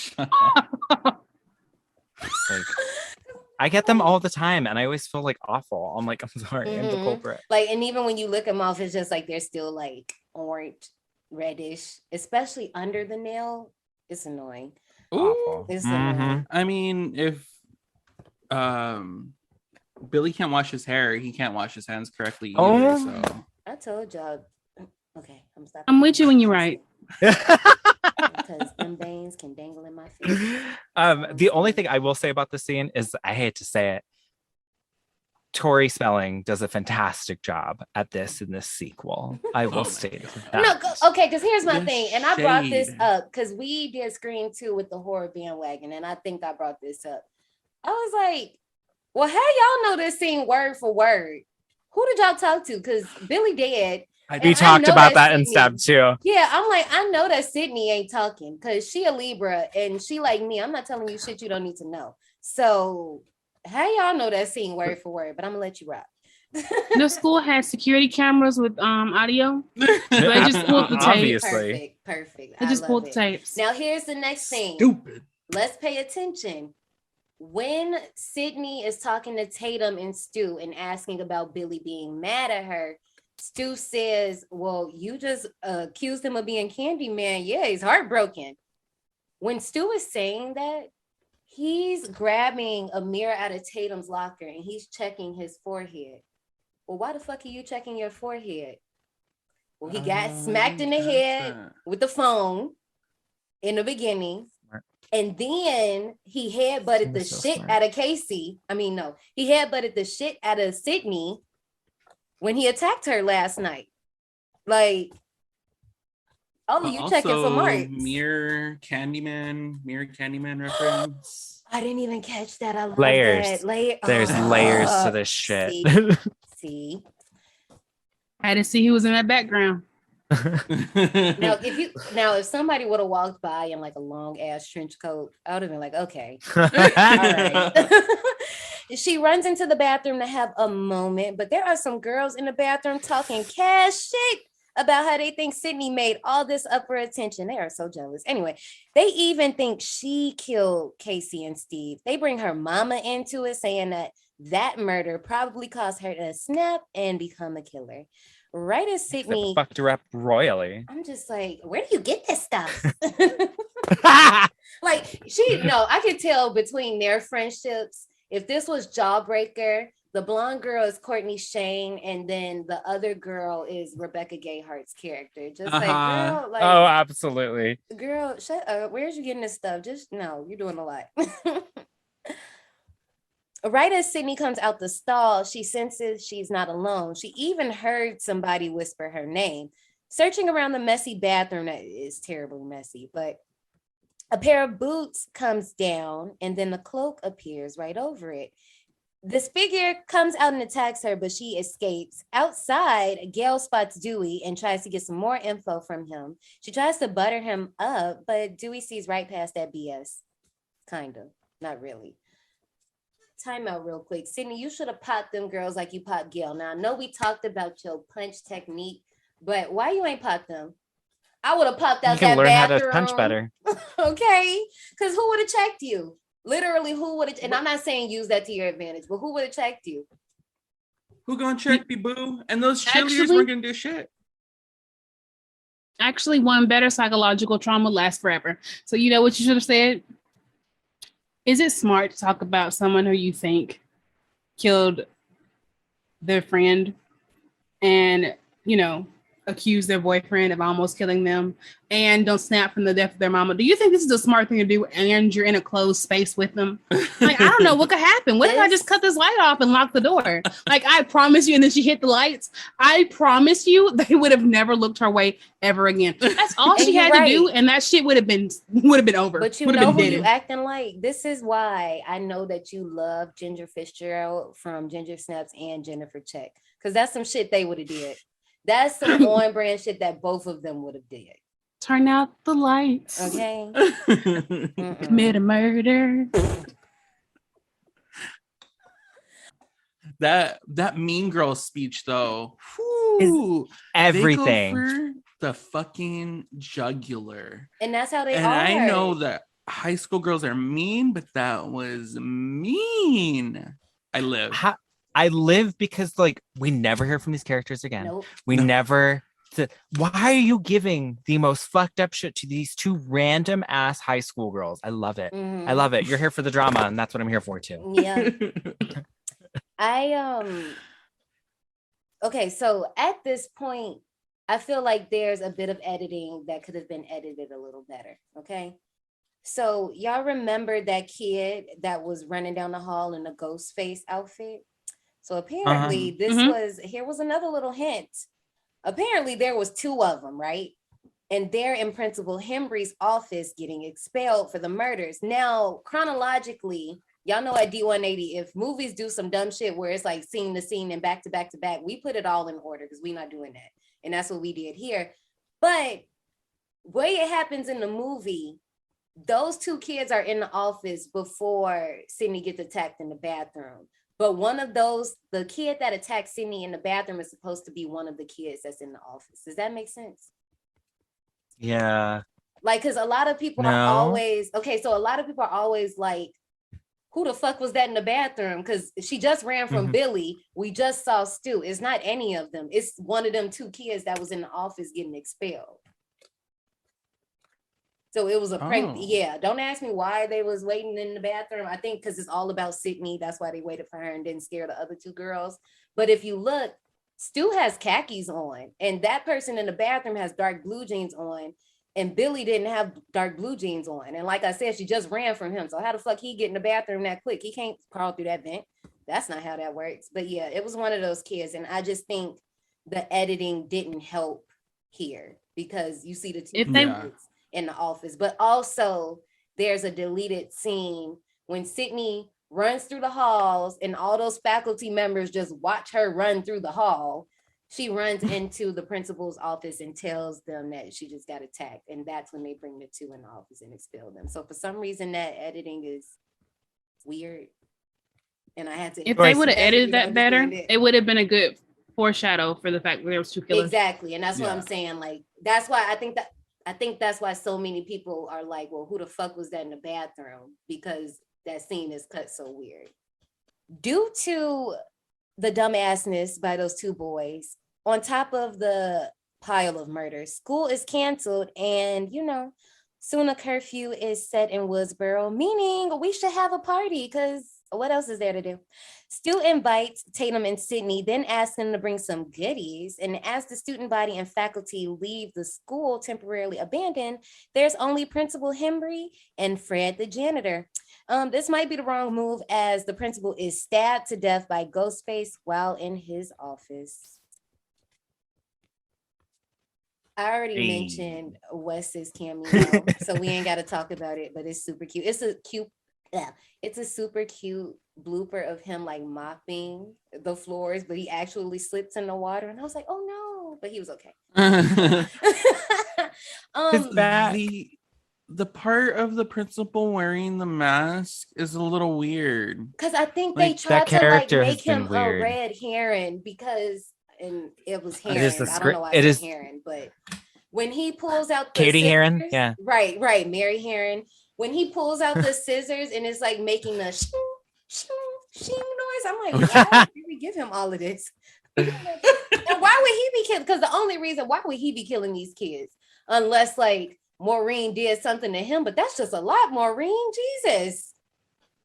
I get them all the time and I always feel like awful. I'm like, I'm sorry, I'm the culprit. Like, and even when you look them off, it's just like they're still like orange, reddish, especially under the nail. It's annoying. Awful. It's annoying. I mean, if Billy can't wash his hair, he can't wash his hands correctly either. So I told y'all. Okay, I'm stopping. I'm with you when you're right. Because them fucking dangle in my face. The only thing I will say about the scene is, I hate to say it, Tori Spelling does a fantastic job at this in this sequel. I will state that. No, okay, because here's my thing, and I brought this up because we did Scream 2 with the horror bandwagon, and I think I brought this up. I was like, well, how y'all know this scene word for word? Who did y'all talk to? Because Billy dead. We talked about that in step 2. Yeah, I'm like, I know that Sydney ain't talking because she a Libra and she like me. I'm not telling you shit you don't need to know. So how y'all know that scene word for word? But I'm gonna let you rock. The school had security cameras with audio. So they just pulled the tape. Obviously. Perfect. They just pulled the tapes. Now here's the next thing. Stupid. Let's pay attention. When Sydney is talking to Tatum and Stu and asking about Billy being mad at her, Stu says, well, you just accused him of being Candyman. Yeah, he's heartbroken. When Stu is saying that, he's grabbing a mirror out of Tatum's locker and he's checking his forehead. Well, why the fuck are you checking your forehead? Well, he got smacked in the head with the phone in the beginning. And then he headbutted the shit out of Casey. I mean, no, he headbutted the shit out of Sydney when he attacked her last night. Like, oh, you checking for marks. Mirror Candyman reference. I didn't even catch that. I love Layers. that. There's layers to this shit. See? I had to see who was in that background. If somebody would have walked by in like a long ass trench coat, I would have been like, okay. All right. She runs into the bathroom to have a moment, but there are some girls in the bathroom talking cash shit about how they think Sydney made all this up for attention. They are so jealous. Anyway, they even think she killed Casey and Steve. They bring her mama into it, saying that murder probably caused her to snap and become a killer. Right as Sydney fucked her up royally. I'm just like, where do you get this stuff? I could tell between their friendships. If this was Jawbreaker, the blonde girl is Courtney Shane, and then the other girl is Rebecca Gayhart's character. Just like, girl, like, oh, absolutely. Girl, shut up. Where's you getting this stuff? Just no, you're doing a lot. Right as Sydney comes out the stall, she senses she's not alone. She even heard somebody whisper her name. Searching around the messy bathroom, that is terribly messy, but a pair of boots comes down and then a cloak appears right over it. This figure comes out and attacks her, but she escapes. Outside, Gail spots Dewey and tries to get some more info from him. She tries to butter him up, but Dewey sees right past that BS. Kind of, not really. Time out real quick. Sydney, you should have popped them girls like you popped Gail. Now, I know we talked about your punch technique, but why you ain't popped them? I would have popped out that bathroom. You can learn how to punch better. Okay, because who would have checked you? Literally, who would have? And I'm not saying use that to your advantage, but who would have checked you? Who gonna check me, boo? And those cheerleaders weren't gonna do shit. Actually, one better psychological trauma lasts forever. So you know what you should have said? Is it smart to talk about someone who you think killed their friend and, you know, accuse their boyfriend of almost killing them and don't snap from the death of their mama? Do you think this is a smart thing to do and you're in a closed space with them? Like, I don't know what could happen. What if I just cut this light off and lock the door? Like, I promise you, and then she hit the lights. I promise you they would have never looked her way ever again. That's all she had to do, and that shit would have been over. But you know who you acting like? This is why I know that you love Ginger Fitzgerald from Ginger Snaps and Jennifer Check, because that's some shit they would have did. That's some on-brand shit that both of them would have did. Turn out the lights. Okay. Commit a murder. That Mean Girl speech though, whew, everything. They go for the fucking jugular, and that's how they and are. I know that high school girls are mean, but that was mean. I live because, like, we never hear from these characters again. Nope. We never. Why are you giving the most fucked up shit to these two random ass high school girls? I love it. I love it. You're here for the drama, and that's what I'm here for too. Yeah. Okay, so at this point, I feel like there's a bit of editing that could have been edited a little better. Okay. So y'all remember that kid that was running down the hall in a ghost face outfit? So apparently here was another little hint. Apparently there was 2 of them, right? And they're in Principal Hembry's office getting expelled for the murders. Now, chronologically, y'all know at D180, if movies do some dumb shit where it's like scene to scene and back to back to back, we put it all in order because we're not doing that. And that's what we did here. But way it happens in the movie, those 2 kids are in the office before Sydney gets attacked in the bathroom. But one of those, the kid that attacked Sydney in the bathroom is supposed to be one of the kids that's in the office. Does that make sense? Yeah. Like, because a lot of people are always, so a lot of people are always like, who the fuck was that in the bathroom? Because she just ran from Billy. We just saw Stu. It's not any of them. It's one of them 2 kids that was in the office getting expelled. So it was a prank. Yeah, don't ask me why they was waiting in the bathroom. I think because it's all about Sydney. That's why they waited for her and didn't scare the other 2 girls. But if you look, Stu has khakis on, and that person in the bathroom has dark blue jeans on, and Billy didn't have dark blue jeans on. And like I said, she just ran from him. So how the fuck he get in the bathroom that quick? He can't crawl through that vent. That's not how that works. But yeah, it was one of those kids. And I just think the editing didn't help here because you see the 2 kids in the office, but also there's a deleted scene when Sydney runs through the halls and all those faculty members just watch her run through the hall. She runs into the principal's office and tells them that she just got attacked. And that's when they bring the 2 in the office and expel them. So for some reason that editing is weird. And I had to, if they would have edited that better, it would have been a good foreshadow for the fact that there was 2 killers. Exactly. And that's what I'm saying. Like, that's why I think that's why so many people are like, well, who the fuck was that in the bathroom? Because that scene is cut so weird. Due to the dumbassness by those 2 boys, on top of the pile of murders, school is canceled and, soon a curfew is set in Woodsboro, meaning we should have a party because what else is there to do? Stu invites Tatum and Sydney, then asks them to bring some goodies. And as the student body and faculty leave the school temporarily abandoned, there's only Principal Hembry and Fred the janitor. This might be the wrong move as the principal is stabbed to death by Ghostface while in his office. I already mentioned Wes's cameo, so we ain't got to talk about it, but it's super cute. It's a super cute blooper of him like mopping the floors, but he actually slips in the water, and I was like, oh no, but he was okay. The part of the principal wearing the mask is a little weird because I think they tried to like make him a red heron because, and it was heron. I don't know why it's heron, but when he pulls out the Katie scissors, Heron, yeah, right, Mary Heron. When he pulls out the scissors and it's like making the shing, shing, shing noise, I'm like, why did we give him all of this? And why would he be killing? Because the only reason why would he be killing these kids unless like Maureen did something to him, but that's just a lot, Maureen. Jesus.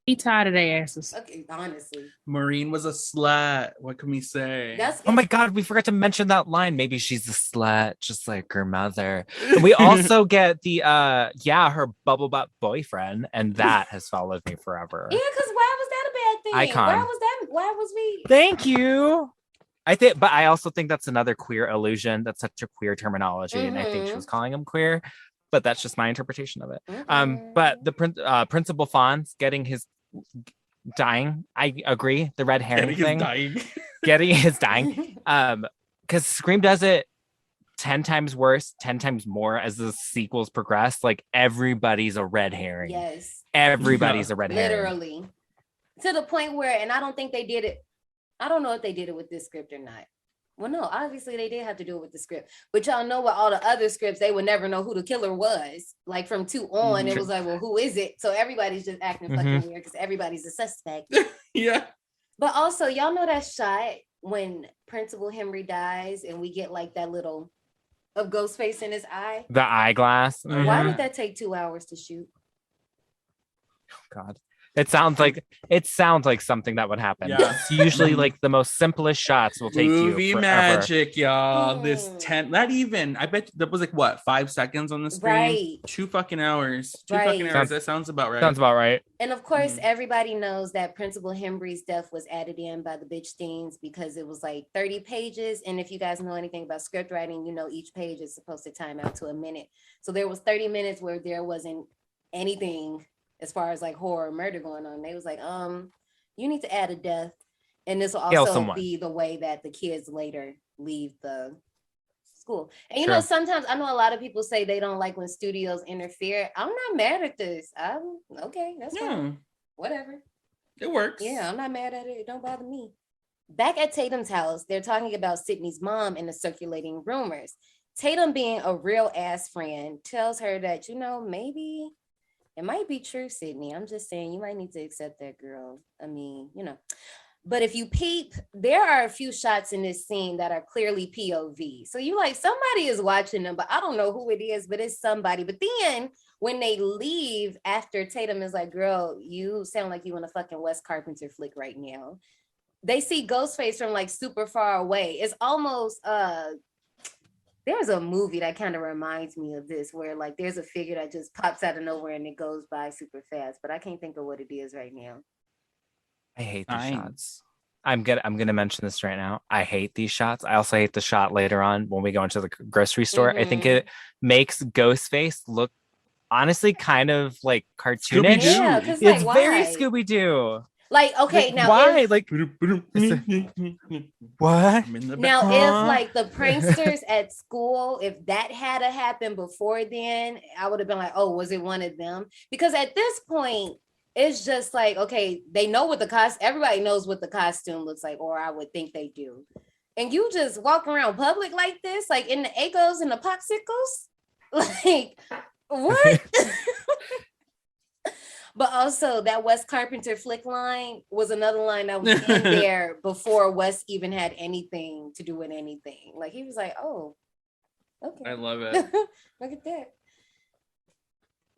He tired of their asses. Okay, honestly. Maureen was a slut. What can we say? Oh my God, we forgot to mention that line. Maybe she's a slut, just like her mother. And we also get the her bubble butt boyfriend, and that has followed me forever. Yeah, because why was that a bad thing? Icon. Why was we? Thank you. But I also think that's another queer illusion. That's such a queer terminology, and I think she was calling him queer. But that's just my interpretation of it. But the Principal Fonz getting his dying, I agree. The red herring thing, getting his dying, because Scream does it 10 times worse, 10 times more as the sequels progress. Like everybody's a red herring. Yes, everybody's a red herring. Literally, to the point where, and I don't think they did it. I don't know if they did it with this script or not. Well, no, obviously they did have to do it with the script. But y'all know with all the other scripts, they would never know who the killer was. Like from 2 on, it was like, well, who is it? So everybody's just acting fucking weird because everybody's a suspect. Yeah. But also, y'all know that shot when Principal Henry dies and we get like that little of Ghostface in his eye? The eyeglass. Why did that take 2 hours to shoot? Oh, God. It sounds like something that would happen. Yeah. It's usually like the most simplest shots will take Movie you forever. magic, y'all. This 10, not even. I bet that was like what, 5 seconds on the screen. Right. 2 fucking hours. 2 Right. fucking hours. That sounds about right. Sounds about right. And of course, everybody knows that Principal Hembry's death was added in by the bitch things because it was like 30 pages. And if you guys know anything about script writing, you know each page is supposed to time out to a minute. So there was 30 minutes where there wasn't anything as far as like horror murder going on. They was like, you need to add a death. And this will also be the way that the kids later leave the school. And you know, sometimes I know a lot of people say they don't like when studios interfere. I'm not mad at this. I'm okay, that's fine. Whatever. It works. Yeah, I'm not mad at it. It don't bother me. Back at Tatum's house, they're talking about Sydney's mom and the circulating rumors. Tatum, being a real ass friend, tells her that, you know, maybe it might be true, Sydney. I'm just saying you might need to accept that, girl. I mean, you know. But if you peep, there are a few shots in this scene that are clearly POV. So you like, somebody is watching them, but I don't know who it is, but it's somebody. But then when they leave after Tatum is like, girl, you sound like you in a fucking Wes Carpenter flick right now. They see Ghostface from like super far away. It's almost, there's a movie that kind of reminds me of this where like there's a figure that just pops out of nowhere and it goes by super fast, but I can't think of what it is right now. I hate these shots. I'm gonna mention this right now. I hate these shots. I also hate the shot later on when we go into the grocery store. I think it makes Ghostface look honestly kind of like cartoonish. Yeah, it's like, very why? Scooby-Doo. Like, okay, now why? if, Like what? now if like the pranksters at school, if that had happened before then, I would have been like, oh, was it one of them? Because at this point, it's just like, okay, they know what everybody knows what the costume looks like, or I would think they do. And you just walk around public like this, like in the Egos and the Popsicles? Like, what? But also that Wes Carpenter flick line was another line that was in there before Wes even had anything to do with anything. Like he was like, oh, okay. I love it. Look at that.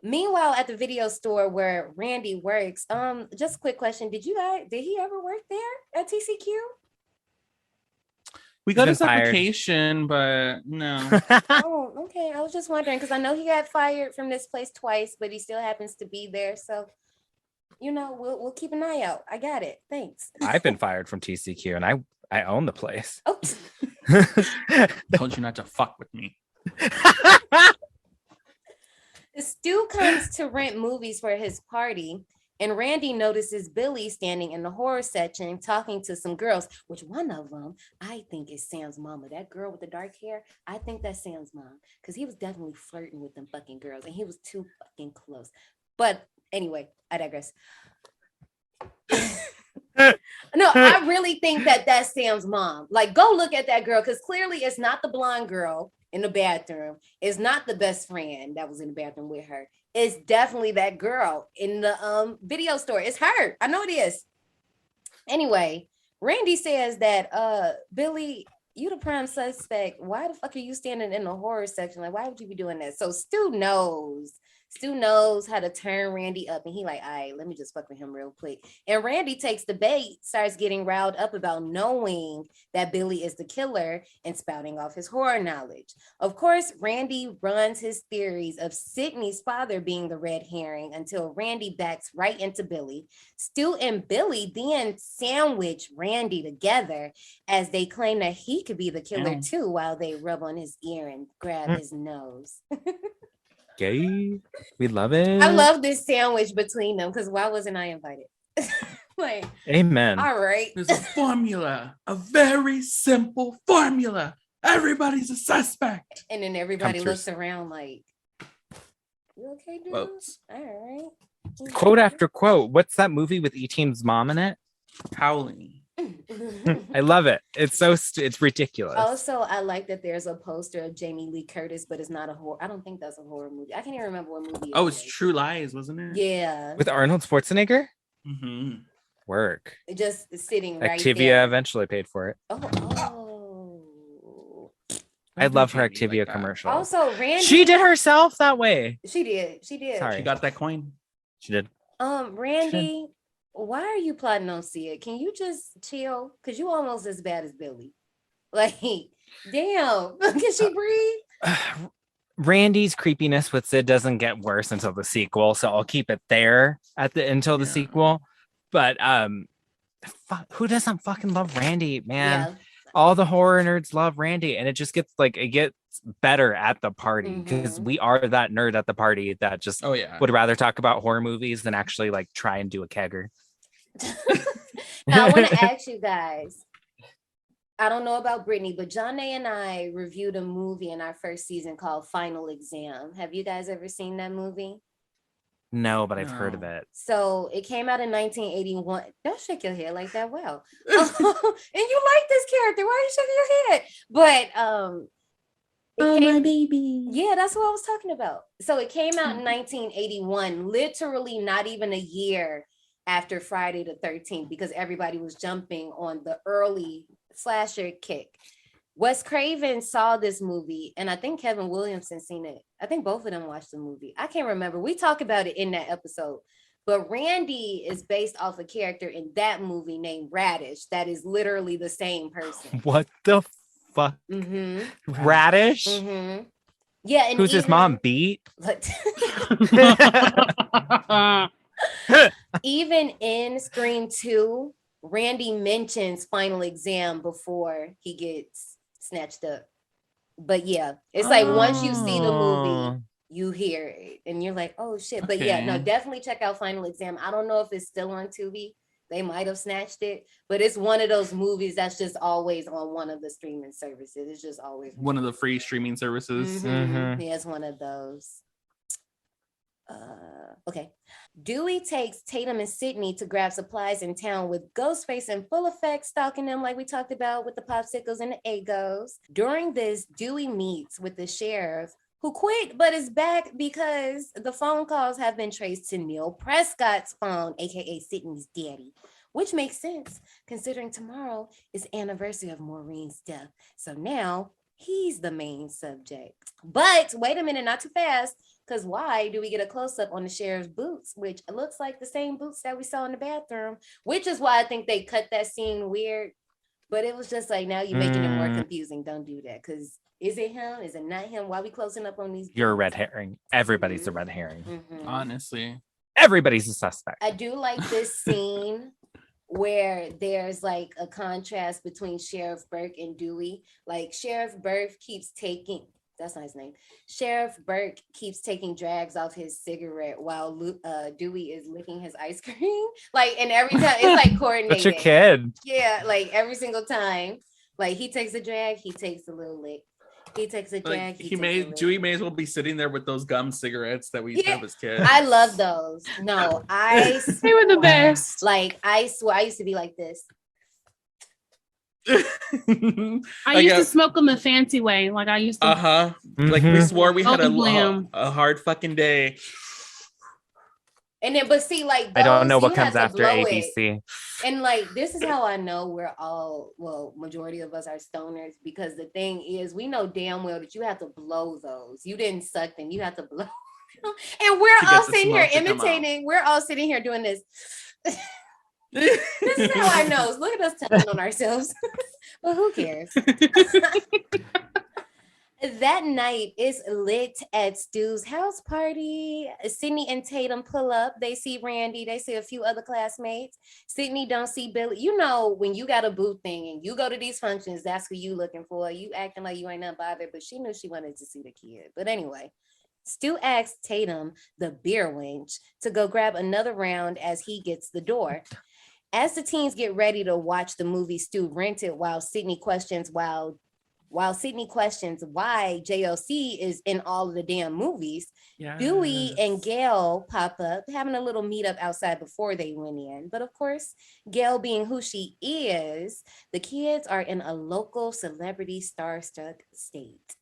Meanwhile, at the video store where Randy works, just a quick question. Did he ever work there at TCQ? We got his application, but no. Oh, okay. I was just wondering because I know he got fired from this place twice, but he still happens to be there. So, you know, we'll keep an eye out. I got it. Thanks. I've been fired from TCQ and I own the place. Oh. Told you not to fuck with me. Stu comes to rent movies for his party, and Randy notices Billy standing in the horror section talking to some girls, which one of them I think is Sam's mama. That girl with the dark hair, I think that's Sam's mom, because he was definitely flirting with them fucking girls, and he was too fucking close. But anyway, I digress. No, I really think that that's Sam's mom. Like, go look at that girl, because clearly it's not the blonde girl in the bathroom. It's not the best friend that was in the bathroom with her. It's definitely that girl in the video store. It's her. I know it is. Anyway, Randy says that Billy, you the prime suspect. Why the fuck are you standing in the horror section? Like, why would you be doing that? So Stu knows how to turn Randy up, and he like, all right, let me just fuck with him real quick. And Randy takes the bait, starts getting riled up about knowing that Billy is the killer and spouting off his horror knowledge. Of course, Randy runs his theories of Sydney's father being the red herring until Randy backs right into Billy. Stu and Billy then sandwich Randy together as they claim that he could be the killer too, while they rub on his ear and grab his nose. Gay. We love it. I love this sandwich between them because why wasn't I invited? Like, amen. All right. There's a formula, a very simple formula. Everybody's a suspect. And then everybody looks around like, you okay, dude? Votes. All right. Quote after quote. What's that movie with E-Team's mom in it? Howling. I love it. It's it's ridiculous. Also, I like that there's a poster of Jamie Lee Curtis, but it's not a horror. I don't think that's a horror movie. I can't even remember what movie. Oh, it's True Lies, wasn't it? Yeah. With Arnold Schwarzenegger? Mm-hmm. Work. Just sitting right Activia there. Eventually paid for it. Oh. I love her Activia commercial. Also, Randy. She did herself that way. She did. Sorry. She got that coin. She did. Randy, why are you plotting on see it? Can you just chill? Cause you almost as bad as Billy. Like, damn, can she breathe? Randy's creepiness with Sid doesn't get worse until the sequel, so I'll keep it there until the sequel. But who doesn't fucking love Randy, man? Yeah. All the horror nerds love Randy, and it just gets better at the party because we are that nerd at the party that just would rather talk about horror movies than actually like try and do a kegger. Now, I want to ask you guys. I don't know about Brittany, but Johnny and I reviewed a movie in our first season called Final Exam. Have you guys ever seen that movie? No, but I've heard of it. So it came out in 1981. Don't shake your head like that. Well, and you like this character. Why are you shaking your head? But my baby. Yeah, that's what I was talking about. So it came out in 1981, literally not even a year after Friday the 13th, because everybody was jumping on the early slasher kick. Wes Craven saw this movie, and I think Kevin Williamson seen it. I think both of them watched the movie. I can't remember. We talk about it in that episode. But Randy is based off a character in that movie named Radish. That is literally the same person. What the fuck? Radish? Yeah. And who's his mom? Beat? Even in Scream 2, Randy mentions Final Exam before he gets snatched up. But yeah, it's like once you see the movie, you hear it and you're like, oh shit. But yeah, no, definitely check out Final Exam. I don't know if it's still on Tubi. They might have snatched it, but it's one of those movies that's just always on one of the streaming services. It's just always one of the free streaming services. Yeah, it's one of those. Okay. Dewey takes Tatum and Sydney to grab supplies in town with Ghostface in full effect stalking them like we talked about with the popsicles and the Egos. During this, Dewey meets with the sheriff who quit but is back because the phone calls have been traced to Neil Prescott's phone, aka Sydney's daddy, which makes sense considering tomorrow is the anniversary of Maureen's death. So now he's the main subject. But wait a minute, not too fast. Because why do we get a close-up on the sheriff's boots, which looks like the same boots that we saw in the bathroom, which is why I think they cut that scene weird. But it was just like, now you're making it more confusing. Don't do that. Because is it him? Is it not him? Why are we closing up on these boots? You're a red herring. Everybody's a red herring. Honestly. Everybody's a suspect. I do like this scene where there's like a contrast between Sheriff Burke and Dewey. Like Sheriff Burke keeps taking... That's not his name. Sheriff Burke keeps taking drags off his cigarette while Dewey is licking his ice cream. Like, and every time it's like coordinated. That's your kid. Yeah, like every single time. Like he takes a drag, he takes a little lick. He takes a drag. Like, Dewey may as well be sitting there with those gum cigarettes that we used to have as kids. I love those. No, they were the best. Like I swear, I used to be like this. I used to smoke them the fancy way. Like I used to. Like we swore we had a hard fucking day. And then, but see, like those, I don't know what comes after ABC. And like this is how I know we're all, well, majority of us are stoners, because the thing is, we know damn well that you have to blow those. You didn't suck them. You have to blow. And we're all sitting here imitating. We're all sitting here doing this. This is how I know. Look at us telling on ourselves. But who cares? That night is lit at Stu's house party. Sydney and Tatum pull up. They see Randy. They see a few other classmates. Sydney don't see Billy. You know, when you got a boo thing and you go to these functions, that's who you looking for. You acting like you ain't not bothered, but she knew she wanted to see the kid. But anyway, Stu asks Tatum, the beer wench, to go grab another round as he gets the door. As the teens get ready to watch the movie Stu rented, while Sydney questions why JLC is in all of the damn movies, yes. Dewey and Gail pop up, having a little meetup outside before they went in. But of course, Gail being who she is, the kids are in a local celebrity starstruck state.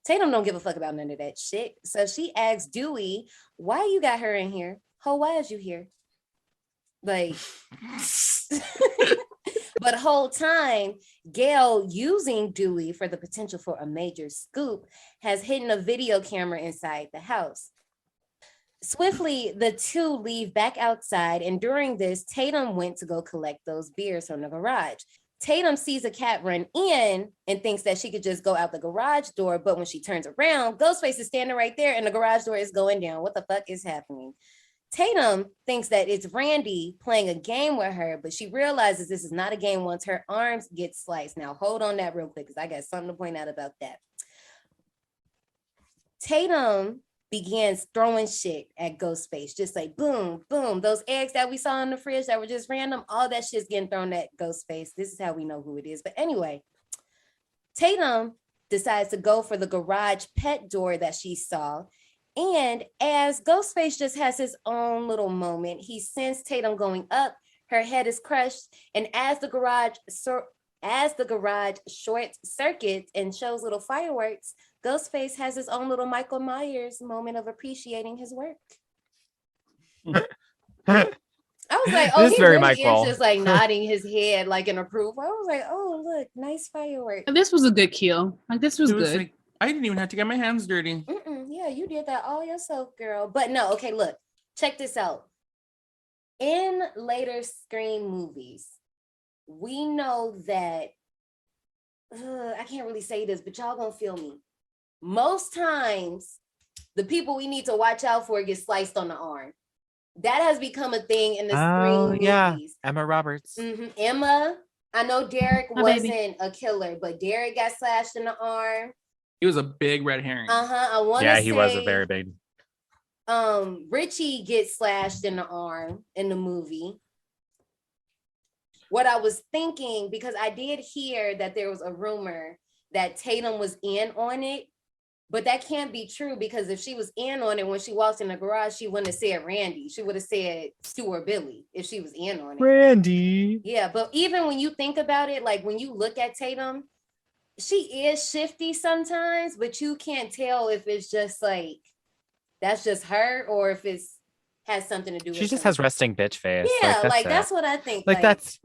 Tatum don't give a fuck about none of that shit. So she asks Dewey, why you got her in here? Why is you here? Like, but the whole time, Gail, using Dewey for the potential for a major scoop, has hidden a video camera inside the house. Swiftly, the two leave back outside, and during this, Tatum went to go collect those beers from the garage. Tatum sees a cat run in and thinks that she could just go out the garage door, but when she turns around, Ghostface is standing right there and the garage door is going down. What the fuck is happening? Tatum thinks that it's Randy playing a game with her, but she realizes this is not a game once her arms get sliced. Now, hold on that real quick, because I got something to point out about that. Tatum begins throwing shit at Ghostface, just like boom, boom. Those eggs that we saw in the fridge that were just random, all that shit's getting thrown at Ghostface. This is how we know who it is. But anyway, Tatum decides to go for the garage pet door that she saw. And as Ghostface just has his own little moment, he sends Tatum going up, her head is crushed, and as the garage short circuits and shows little fireworks, Ghostface has his own little Michael Myers moment of appreciating his work. I was like, oh, he really is just like nodding his head like in approval. I was like, oh, look, nice firework. This was a good kill. Like, this was good. Like, I didn't even have to get my hands dirty. Yeah, you did that all yourself, girl. But no, okay, look, check this out. In later Scream movies, we know that, I can't really say this, but y'all gonna feel me. Most times, the people we need to watch out for get sliced on the arm. That has become a thing in the Scream movies. Emma Roberts. Emma. I know Derek wasn't a killer, but Derek got slashed in the arm. He was a big red herring. I want to say. Yeah, he was a very big. Richie gets slashed in the arm in the movie. What I was thinking, because I did hear that there was a rumor that Tatum was in on it, but that can't be true, because if she was in on it when she walked in the garage, she wouldn't have said Randy. She would have said Stu or Billy if she was in on it. Randy. Yeah, but even when you think about it, like when you look at Tatum, she is shifty sometimes, but you can't tell if it's just like, that's just her, or if it's has something to do with She just has resting bitch face. Yeah, like that's what I think. Like that's.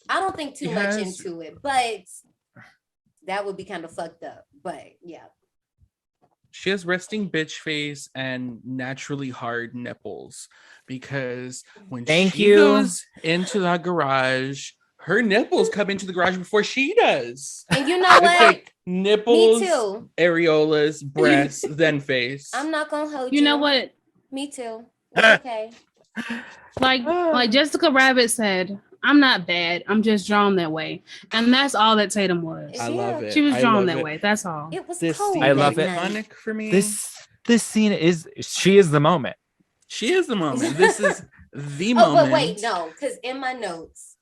I don't think too much into it, but that would be kind of fucked up. But yeah. She has resting bitch face and naturally hard nipples, because when she goes into the garage, her nipples come into the garage before she does. And you know what? Like nipples, me too. Areolas, breasts, then face. I'm not gonna hold you. You know what? Me too. It's okay. Like Jessica Rabbit said, I'm not bad. I'm just drawn that way. And that's all that Tatum was. I love it. She was drawn that way. That's all. It was this cold. I love it. Iconic for me. This scene is, she is the moment. She is the moment. This is the moment. But wait, no, because in my notes,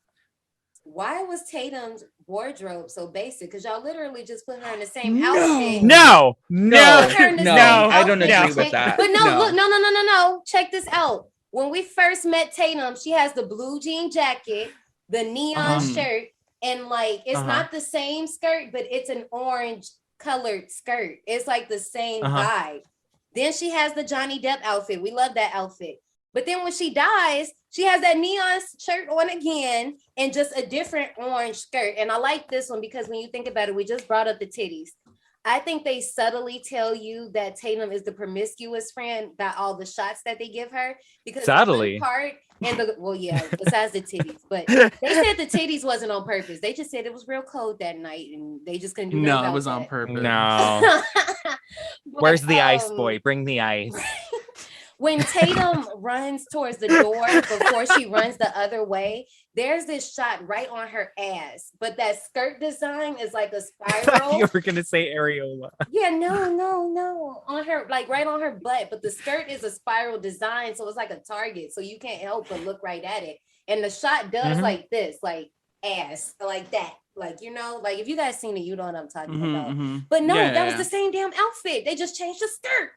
why was Tatum's wardrobe so basic? Because y'all literally just put her in the same outfit. No, I don't agree with that. But look, no. Check this out. When we first met Tatum, she has the blue jean jacket, the neon shirt, and like it's not the same skirt, but it's an orange colored skirt. It's like the same vibe. Then she has the Johnny Depp outfit. We love that outfit. But then when she dies, she has that neon shirt on again and just a different orange skirt. And I like this one because when you think about it, we just brought up the titties. I think they subtly tell you that Tatum is the promiscuous friend by all the shots that they give her. Because subtly. Besides the titties. But they said the titties wasn't on purpose. They just said it was real cold that night and they just couldn't do nothing about it was that. on purpose. No. Where's the ice, boy? Bring the ice. When Tatum runs towards the door before she runs the other way, there's this shot right on her ass, but that skirt design is like a spiral. You were gonna say areola. Yeah, no, on her, like right on her butt, but the skirt is a spiral design, so it's like a target, so you can't help but look right at it. And the shot does like this, like ass, like that, like like if you guys seen it, you know what I'm talking about. But no, that was the same damn outfit. They just changed the skirt.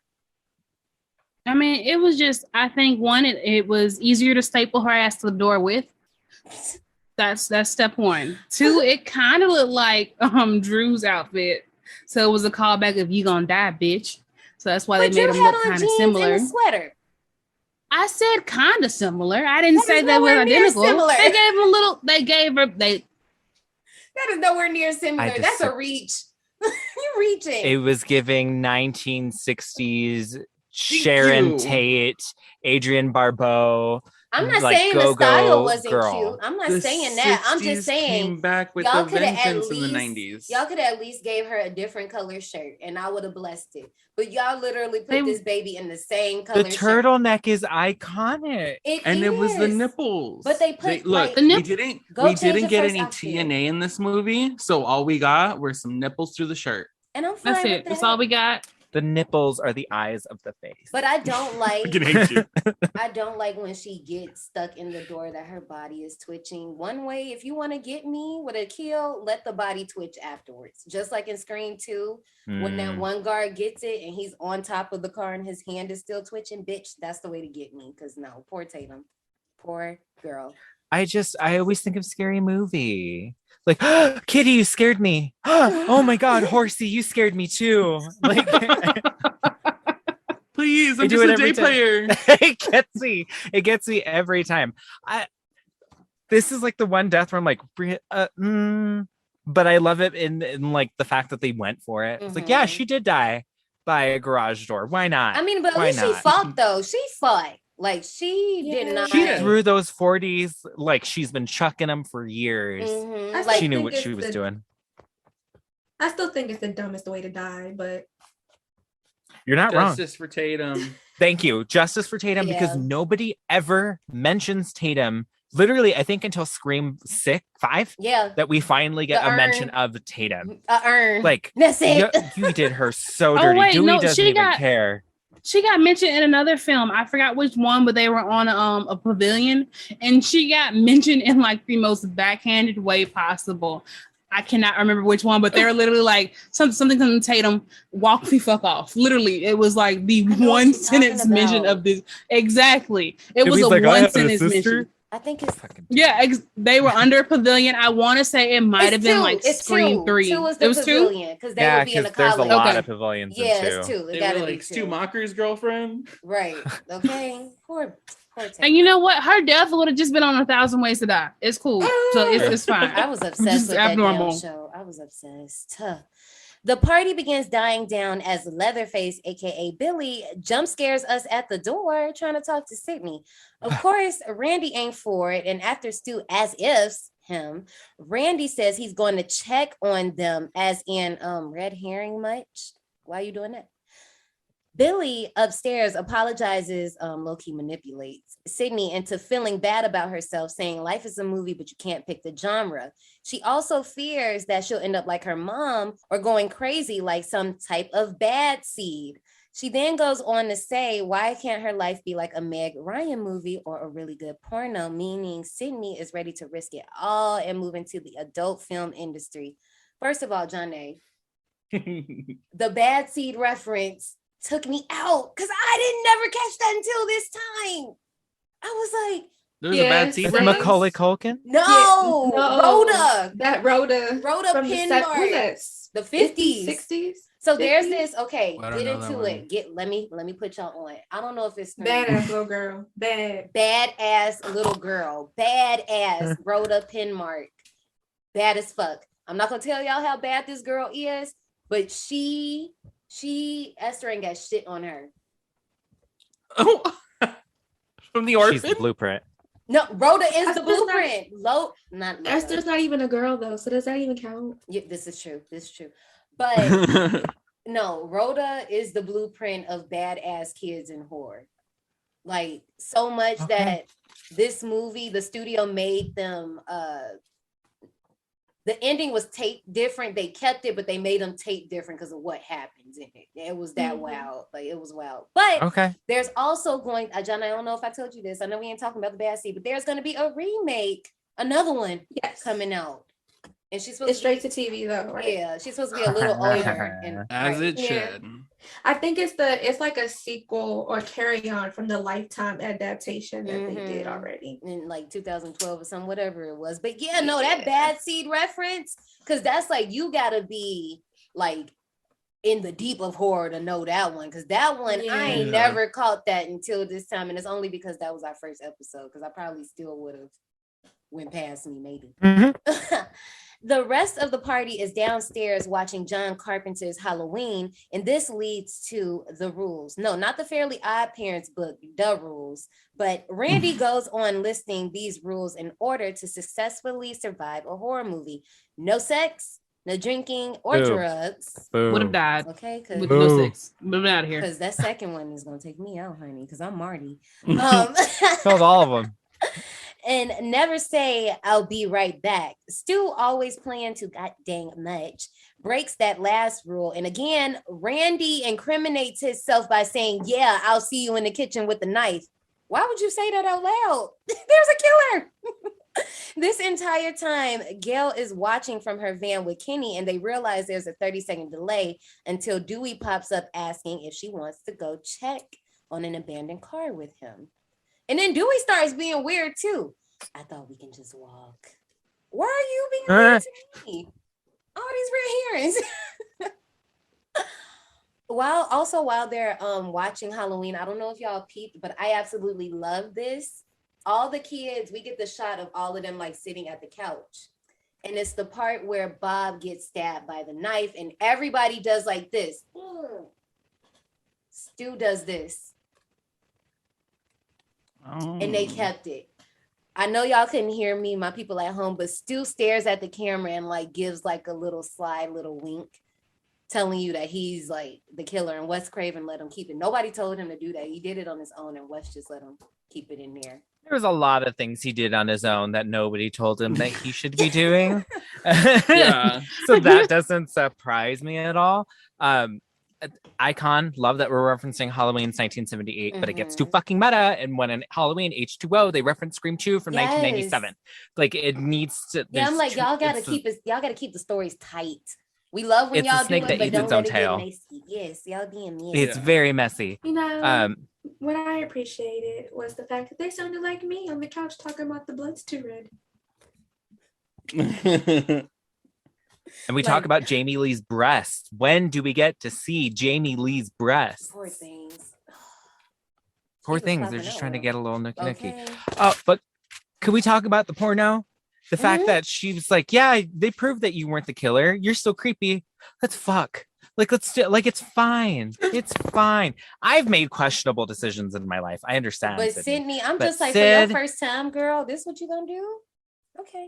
I mean, it was just, I think one, it was easier to staple her ass to the door with. That's step one. Two, it kind of looked like Drew's outfit. So it was a callback of "You Gonna Die, Bitch." So that's why they made him look kind of similar. And a sweater. I said kind of similar. I didn't say they were identical. Similar. They gave him a little, That is nowhere near similar. That's a reach. You're reaching. It was giving 1960s Sharon Tate, Adrienne Barbeau. I'm not like, saying the style wasn't cute. I'm not saying that. I'm just saying came back with y'all the could have at vengeance in the least 90s. y'all could at least gave her a different color shirt, and I would have blessed it. But y'all literally put this baby in the same color. The turtleneck is iconic. It was the nipples. But they put we didn't get any TNA in this movie, so all we got were some nipples through the shirt. And I'm fine That's with it. that. That's all we got. The nipples are the eyes of the face. But I don't like hate you. I don't like when she gets stuck in the door that her body is twitching. One way, if you want to get me with a kill, let the body twitch afterwards. Just like in Scream 2, when that one guard gets it and he's on top of the car and his hand is still twitching, bitch, that's the way to get me. Because no, poor Tatum. Poor girl. I always think of Scary Movie. Like, oh, Kitty, you scared me. Oh my God, Horsey, you scared me too. Like, please, I'm just a day player. It gets me every time. This is like the one death where I'm like, but I love it in like the fact that they went for it. It's like, yeah, she did die by a garage door. Why not? I mean, but at least she fought though. She fought. Like she did not. She threw those 40s like she's been chucking them for years. Like, she knew what she was doing. I still think it's the dumbest way to die, but you're not wrong. Justice for Tatum. Thank you. Justice for Tatum, because nobody ever mentions Tatum. Literally, I think until Scream 5, that we finally get a mention of Tatum. Like, that's it. You did her so dirty. Dewey doesn't even care. She got mentioned in another film. I forgot which one, but they were on a pavilion, and she got mentioned in like the most backhanded way possible. I cannot remember which one, but they were literally like something Tatum, walk the fuck off. Literally, it was like the one sentence mention of this. Exactly, it was a like, one sentence mention. I think it's they were under a pavilion. I want to say it might have been like Scream 3. It was pavilion because they would be in the college. There's a lot of pavilions. It's 2. It gotta be Stu Macher's girlfriend. Right. Okay. Poor and you know what? Her death would have just been on 1,000 Ways to Die. It's cool. So it's fine. I was obsessed with that damn show. I was obsessed. The party begins dying down as Leatherface, aka Billy, jump scares us at the door trying to talk to Sydney. Of course, Randy ain't for it, and after Stu as ifs him, Randy says he's going to check on them, as in red herring much. Why are you doing that? Billy upstairs apologizes, low-key manipulates Sydney into feeling bad about herself, saying life is a movie, but you can't pick the genre. She also fears that she'll end up like her mom or going crazy like some type of bad seed. She then goes on to say, why can't her life be like a Meg Ryan movie or a really good porno, meaning Sydney is ready to risk it all and move into the adult film industry. First of all, John A., the bad seed reference took me out because I didn't never catch that until this time. I was like, there's a bad seed. Macaulay Culkin? No, Rhoda. That Rhoda From the 50s, 60s. So 50s? there's this. Okay, I don't get know into that it. Let me put y'all on. I don't know if it's badass little girl. Badass little girl. Badass Rhoda Penmark. Bad as fuck. I'm not gonna tell y'all how bad this girl is, but Esther ain't got shit on her. Oh, from the orphan? She's the blueprint. No, Rhoda is the blueprint. Esther's not even a girl though, so does that even count? Yeah, this is true. But no, Rhoda is the blueprint of badass kids in horror. Like so much that this movie, the studio made them the ending was taped different. They kept it, but they made them tape different because of what happens in it. It was that wild. Like it was wild. But there's also going, John, I don't know if I told you this. I know we ain't talking about the bad seed, but there's going to be a remake, another one coming out. And she's supposed straight to TV though, right? Yeah, she's supposed to be a little older. As it should. I think it's like a sequel or carry on from the Lifetime adaptation that they did already in like 2012 or something, whatever it was. But that bad seed reference, because that's like you gotta be like in the deep of horror to know that one, because that one I ain't never caught that until this time, and it's only because that was our first episode, because I probably still would have went past me, maybe. Mm-hmm. The rest of the party is downstairs watching John Carpenter's Halloween, and this leads to the rules. No, not the Fairly Odd Parents book, The Rules, but Randy goes on listing these rules in order to successfully survive a horror movie. No sex, no drinking, or drugs. Would have died. Okay, with no sex. Move out of here. Because that second one is gonna take me out, honey. Because I'm Marty. Killed all of them. And never say I'll be right back. Stu, always playing too goddamn much, breaks that last rule. And again, Randy incriminates himself by saying, "Yeah, I'll see you in the kitchen with the knife." Why would you say that out loud? There's a killer. This entire time, Gail is watching from her van with Kenny, and they realize there's a 30-second delay until Dewey pops up asking if she wants to go check on an abandoned car with him. And then Dewey starts being weird too. I thought we can just walk. Why are you being weird to me? All these red herrings. While they're watching Halloween, I don't know if y'all peeped, but I absolutely love this. All the kids, we get the shot of all of them like sitting at the couch. And it's the part where Bob gets stabbed by the knife and everybody does like this. Stu does this. And they kept it. I know y'all couldn't hear me, my people at home, but Stu stares at the camera and like gives like a little sly little wink, telling you that he's like the killer, and Wes Craven let him keep it. Nobody told him to do that. He did it on his own, and Wes just let him keep it in there. There was a lot of things he did on his own that nobody told him that he should be doing. So that doesn't surprise me at all. Icon, love that we're referencing Halloween's 1978, but it gets too fucking meta. And when in Halloween H2O, they reference Scream 2 from 1997. Like it needs to. Yeah, I'm like, y'all gotta keep the stories tight. We love when y'all do it, but don't let it get messy. Yes, y'all being messy. It's very messy. You know, what I appreciated was the fact that they sounded like me on the couch talking about the blood's too red. And we talk about Jamie Lee's breasts. When do we get to see Jamie Lee's breasts? Poor things. Poor things. They're just trying to get a little nookie. Oh, but could we talk about the porno? The fact that she was like, yeah, they proved that you weren't the killer. You're still creepy. Let's fuck. Like, let's do, like, it's fine. It's fine. I've made questionable decisions in my life. I understand. But Sydney, I'm just like, for your first time, girl, this what you gonna do? Okay.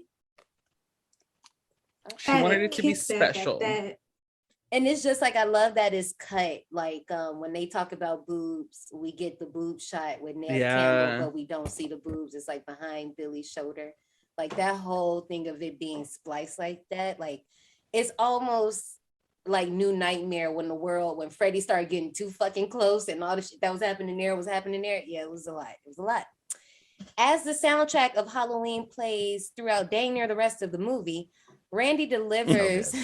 She wanted it to be special. And it's just like, I love that it's cut. Like when they talk about boobs, we get the boob shot with Ned Campbell, but we don't see the boobs. It's like behind Billy's shoulder. Like that whole thing of it being spliced like that. Like it's almost like New Nightmare when Freddy started getting too fucking close and all the shit that was happening there. Yeah, it was a lot. As the soundtrack of Halloween plays throughout dang near the rest of the movie, Randy delivers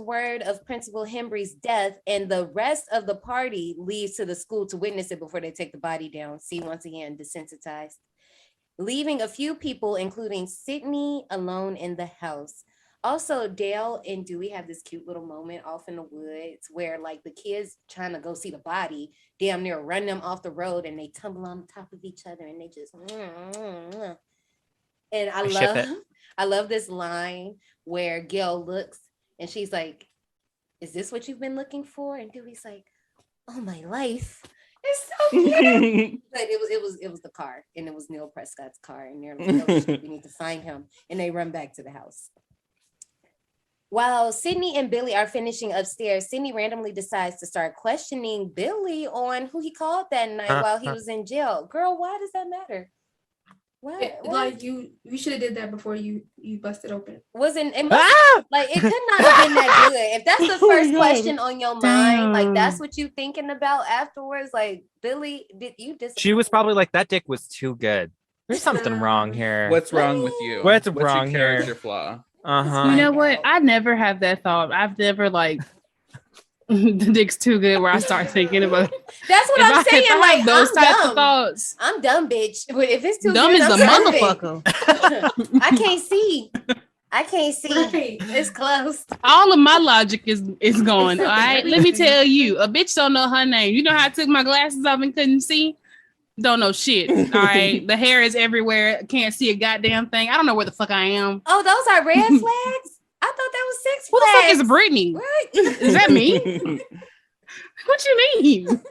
word of Principal Hembry's death, and the rest of the party leaves to the school to witness it before they take the body down. See, once again, desensitized. Leaving a few people, including Sydney, alone in the house. Also, Dale and Dewey have this cute little moment off in the woods where like the kids trying to go see the body damn near run them off the road and they tumble on top of each other and they just and I love this line where Gail looks and she's like, "Is this what you've been looking for?" And Dewey's like, "Oh, my life." It's so cute. But it was the car, and it was Neil Prescott's car, and they're like, "Oh shit, we need to find him," and they run back to the house. While Sydney and Billy are finishing upstairs, Sydney randomly decides to start questioning Billy on who he called that night while he was in jail. Girl, why does that matter? Why? Like you should have did that before you busted open. Like it could not have been that good. If that's the first question on your mind, like that's what you thinking about afterwards. Like, Billy, did you just? She was probably like, that dick was too good. There's something wrong here. What's wrong with you? What's your wrong character here? Flaw? You know what? I never have that thought. I've never like the dick's too good where I start thinking about. That's what I'm saying. Like those types of thoughts. I'm dumb, bitch. But if it's too dumb, good, is the motherfucker. I can't see. It's close. All of my logic is going. All right, let me tell you, a bitch don't know her name. You know how I took my glasses off and couldn't see? Don't know shit. All right. The hair is everywhere. Can't see a goddamn thing. I don't know where the fuck I am. Oh, those are red flags? I thought that was Six Who the Flags. fuck is Brittany? Right. Is that me? What you mean?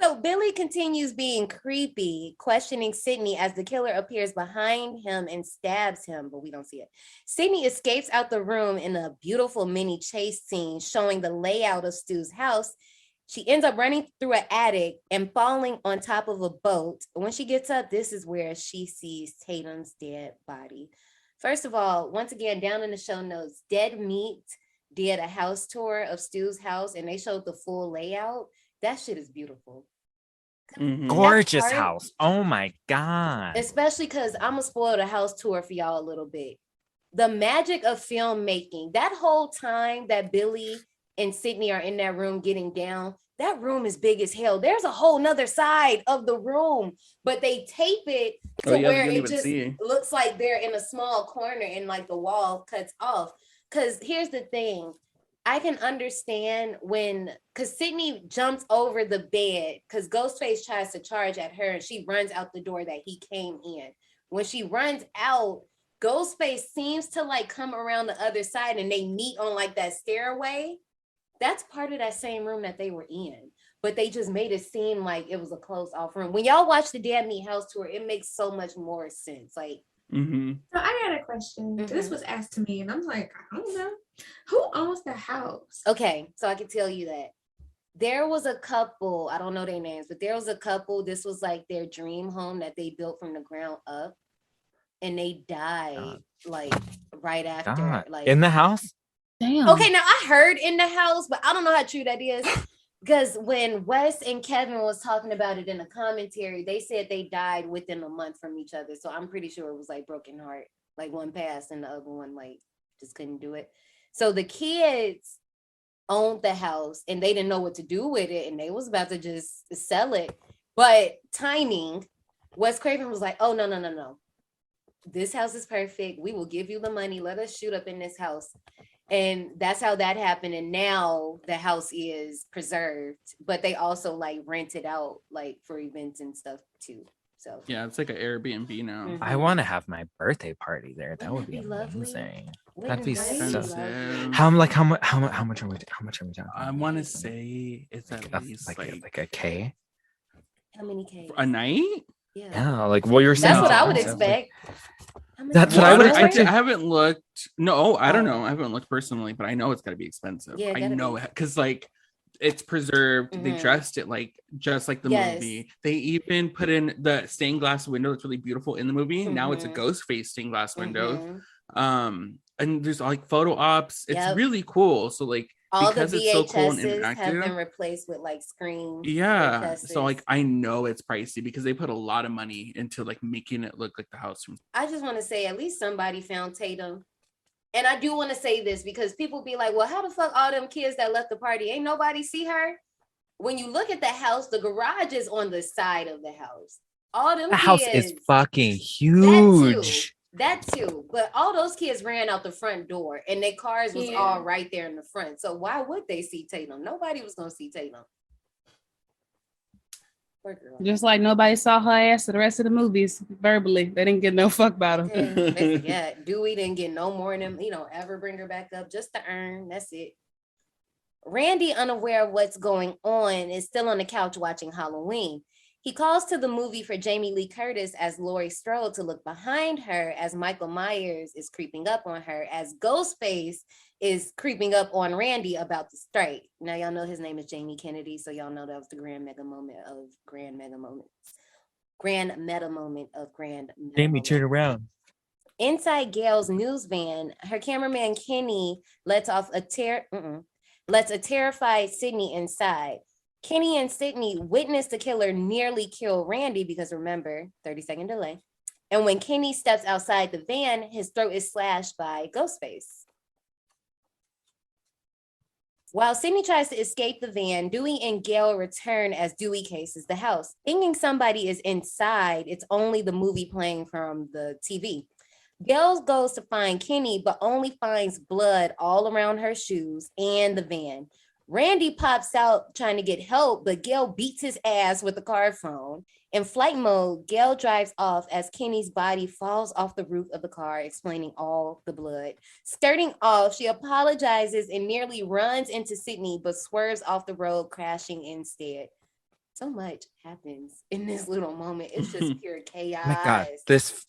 So Billy continues being creepy, questioning Sydney as the killer appears behind him and stabs him, but we don't see it. Sydney escapes out the room in a beautiful mini chase scene showing the layout of Stu's house. She ends up running through an attic and falling on top of a boat. When she gets up, this is where she sees Tatum's dead body. First of all, once again, down in the show notes, Dead Meat did a house tour of Stu's house and they showed the full layout. That shit is beautiful. Gorgeous house. Oh my God. Especially because I'm gonna spoil the house tour for y'all a little bit. The magic of filmmaking, that whole time that Billy and Sydney are in that room getting down, that room is big as hell. There's a whole nother side of the room, but they tape it to where it just looks like they're in a small corner and like the wall cuts off. Because here's the thing. I can understand because Sydney jumps over the bed because Ghostface tries to charge at her and she runs out the door that he came in. When she runs out, Ghostface seems to like come around the other side and they meet on like that stairway. That's part of that same room that they were in, but they just made it seem like it was a closed off room. When y'all watch the Dead Meat house tour, it makes so much more sense. Like, So I got a question. This was asked to me, and I'm like, I don't know. Who owns the house? Okay, so I can tell you that there was a couple, I don't know their names, but there was a couple, this was like their dream home that they built from the ground up, and they died like right after. Like in the house? Damn. Okay, now I heard in the house, but I don't know how true that is. Because when Wes and Kevin was talking about it in the commentary, they said they died within a month from each other. So I'm pretty sure it was like broken heart. Like one passed and the other one like just couldn't do it. So the kids owned the house and they didn't know what to do with it. And they was about to just sell it. But timing, Wes Craven was like, oh, no. This house is perfect. We will give you the money. Let us shoot up in this house. And that's how that happened. And now the house is preserved, but they also like rent it out like for events and stuff too. So yeah, it's like an Airbnb now. I want to have my birthday party there. That would be amazing. That'd be so. How much are we talking? I want to say it's at least like a K. How many K? A night? Yeah, like what you're saying. That's what I would expect. That's what I would expect. I haven't looked. No, I don't know. I haven't looked personally, but I know it's got to be expensive. Yeah, I know it because like it's preserved. They dressed it like just like the movie. They even put in the stained glass window that's really beautiful in the movie. Now it's a ghost face stained glass window. And there's like photo ops. It's really cool. So like all because the it's so cool and VHSs interactive, have been replaced with like screen. Yeah. VHSs. So like I know it's pricey because they put a lot of money into like making it look like the house from. I just want to say at least somebody found Tatum. And I do want to say this because people be like, well, how the fuck all them kids that left the party, ain't nobody see her? When you look at the house, the garage is on the side of the house. All them the kids, house is fucking huge. That too. But all those kids ran out the front door and their cars was all right there in the front. So why would they see Tatum? Nobody was going to see Tatum. Just like nobody saw her ass the rest of the movies verbally. They didn't get no fuck about her. Yeah, Dewey didn't get no more than them, ever bring her back up just to earn. That's it. Randy, unaware of what's going on, is still on the couch watching Halloween. He calls to the movie for Jamie Lee Curtis as Laurie Strode to look behind her as Michael Myers is creeping up on her, as Ghostface is creeping up on Randy about the strike. Now, y'all know his name is Jamie Kennedy, so y'all know that was the grand meta moment of Grand Meta. Jamie, turn around. Inside Gail's news van, her cameraman Kenny lets a terrified Sydney inside. Kenny and Sydney witness the killer nearly kill Randy because remember, 30-second delay. And when Kenny steps outside the van, his throat is slashed by Ghostface. While Sydney tries to escape the van, Dewey and Gail return as Dewey cases the house. Thinking somebody is inside, it's only the movie playing from the TV. Gail goes to find Kenny, but only finds blood all around her shoes and the van. Randy pops out trying to get help, but Gail beats his ass with the car phone. In flight mode, Gail drives off as Kenny's body falls off the roof of the car, explaining all the blood. Skirting off, she apologizes and nearly runs into Sydney, but swerves off the road, crashing instead. So much happens in this little moment. It's just pure chaos. Oh my God, that's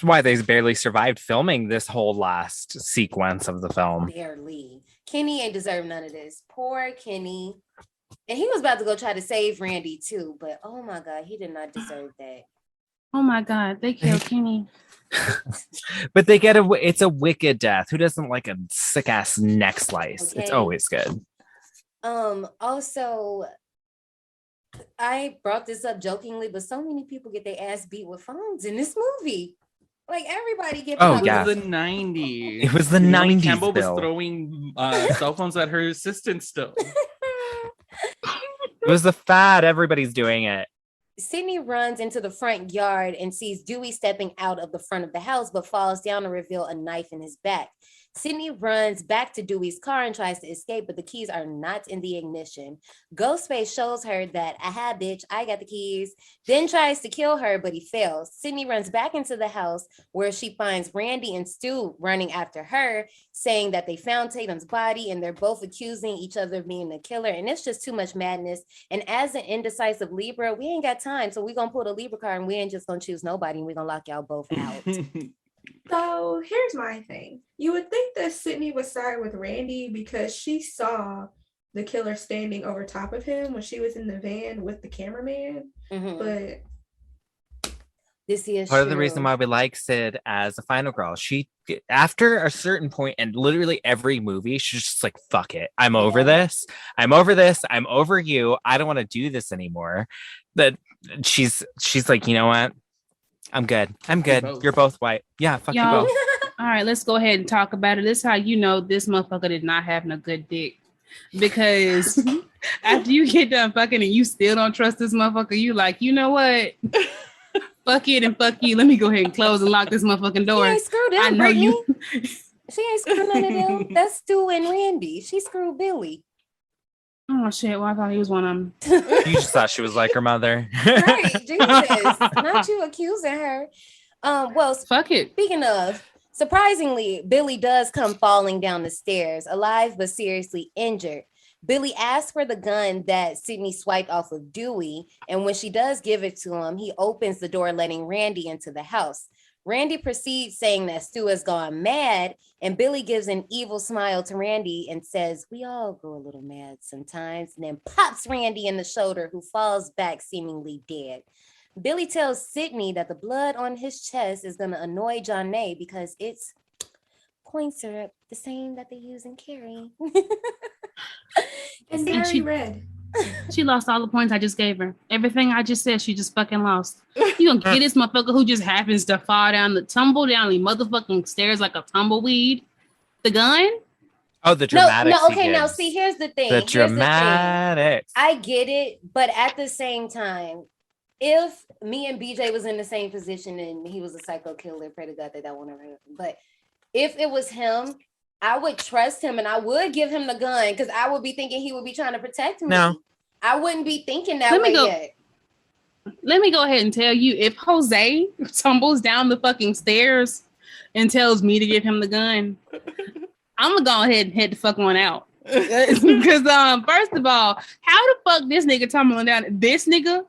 why they barely survived filming this whole last sequence of the film. Barely. Kenny ain't deserve none of this. Poor Kenny. And he was about to go try to save Randy too, but oh my God, he did not deserve that. Oh my God, they killed Kenny. But they get it's a wicked death. Who doesn't like a sick ass neck slice? Okay. It's always good. Also, I brought this up jokingly, but so many people get their ass beat with phones in this movie. Like everybody get. Oh yeah, yeah, it was the 90s. It was the Naomi 90s. Campbell Bill. was throwing cell phones at her assistant still. It was the fad. Everybody's doing it. Sydney runs into the front yard and sees Dewey stepping out of the front of the house, but falls down to reveal a knife in his back. Sydney runs back to Dewey's car and tries to escape, but the keys are not in the ignition. Ghostface shows her that, aha, bitch, I got the keys, then tries to kill her, but he fails. Sydney runs back into the house where she finds Randy and Stu running after her, saying that they found Tatum's body and they're both accusing each other of being the killer. And it's just too much madness. And as an indecisive Libra, we ain't got time. So we're going to pull the Libra card and we ain't just going to choose nobody and we're going to lock y'all both out. So here's my thing. You would think that Sydney would side with Randy because she saw the killer standing over top of him when she was in the van with the cameraman. But this is part of the reason why we like Sid as a final girl. She, after a certain point, and literally every movie, she's just like, fuck it. I'm over this. I'm over this. I'm over you. I don't want to do this anymore. But she's like, you know what? I'm good. I'm good. You're both white. Yeah, fuck you both. All right, let's go ahead and talk about it. This is how you know this motherfucker did not have a good dick. Because after you get done fucking and you still don't trust this motherfucker, you like, you know what? Fuck it and fuck you. Let me go ahead and close and lock this motherfucking door. She ain't screwed them, I know Brittany. you. She ain't screwed none of them. That's Stu and Randy. She screwed Billy. Oh shit! Well, I thought he was one of them. You just thought she was like her mother. Right, Jesus. Not you accusing her. Well, fuck it. Speaking of, surprisingly, Billy does come falling down the stairs, alive but seriously injured. Billy asks for the gun that Sydney swiped off of Dewey, and when she does give it to him, he opens the door, letting Randy into the house. Randy proceeds saying that Stu has gone mad, and Billy gives an evil smile to Randy and says, we all go a little mad sometimes, and then pops Randy in the shoulder, who falls back seemingly dead. Billy tells Sydney that the blood on his chest is going to annoy Johnny because it's corn syrup, the same that they use in Carrie. It's very red. She lost all the points I just gave her. Everything I just said, she just fucking lost. You gonna get this motherfucker who just happens to tumble down the motherfucking stairs like a tumbleweed? The gun? Oh, the dramatics. No, okay, now see, here's the thing. The dramatics. I get it, but at the same time, if me and BJ was in the same position and he was a psycho killer, pray to God that won't ever happen. But if it was him, I would trust him and I would give him the gun because I would be thinking he would be trying to protect me. No. I wouldn't be thinking that way yet. Let me go ahead and tell you, if Jose tumbles down the fucking stairs and tells me to give him the gun, I'm gonna go ahead and head the fuck one out. Because first of all, how the fuck this nigga tumbling down? This nigga,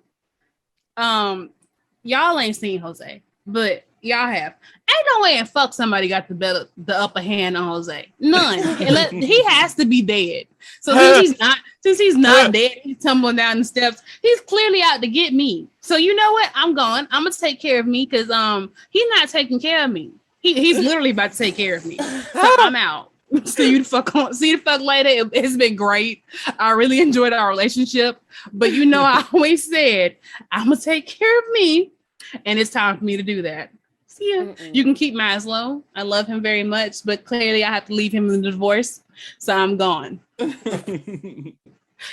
y'all ain't seen Jose, but y'all have. Ain't no way in fuck somebody got the upper hand on Jose. None. He has to be dead. So since he's not dead, he's tumbling down the steps. He's clearly out to get me. So you know what? I'm going. I'm gonna take care of me because he's not taking care of me. He's literally about to take care of me. So I'm out. See the fuck later. It's been great. I really enjoyed our relationship. But you know, I always said I'm gonna take care of me, and it's time for me to do that. See ya. You can keep Maslow. I love him very much, but clearly I have to leave him in the divorce, so I'm gone.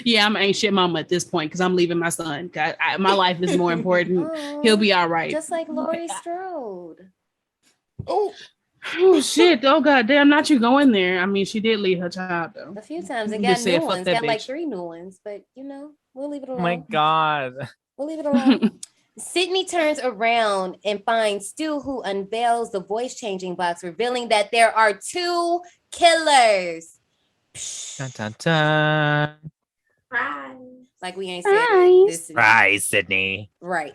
Yeah, I'm an ain't shit mama at this point because I'm leaving my son. My life is more important. He'll be all right. Just like Laurie Strode. Oh, Oh shit! Oh goddamn! Not you going there. I mean, she did leave her child though. A few times and You got just new said, "Fuck ones. that Got like bitch." 3 new ones, but we'll leave it Oh my alone. God. We'll leave it alone. Sydney turns around and finds Stu, who unveils the voice changing box, revealing that there are 2 killers. Dun, dun, dun. Like we ain't said it. This Right, Sydney. right.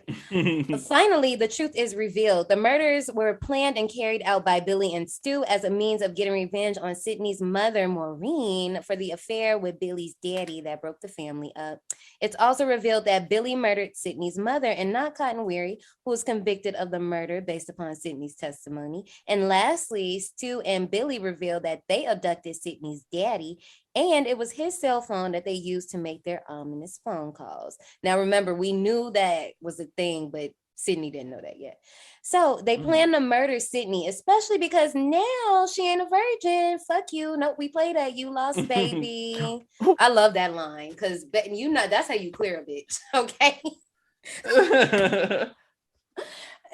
Finally, the truth is revealed. The murders were planned and carried out by Billy and Stu as a means of getting revenge on Sydney's mother, Maureen, for the affair with Billy's daddy that broke the family up. It's also revealed that Billy murdered Sydney's mother and not Cotton Weary, who was convicted of the murder based upon Sydney's testimony. And lastly, Stu and Billy revealed that they abducted Sydney's daddy, and it was his cell phone that they used to make their ominous phone calls. Now, remember, we knew that was a thing, but Sydney didn't know that yet. So they plan to murder Sydney, especially because now she ain't a virgin. Fuck you. Nope, we played that. You lost, baby. I love that line because that's how you clear a bitch. Okay.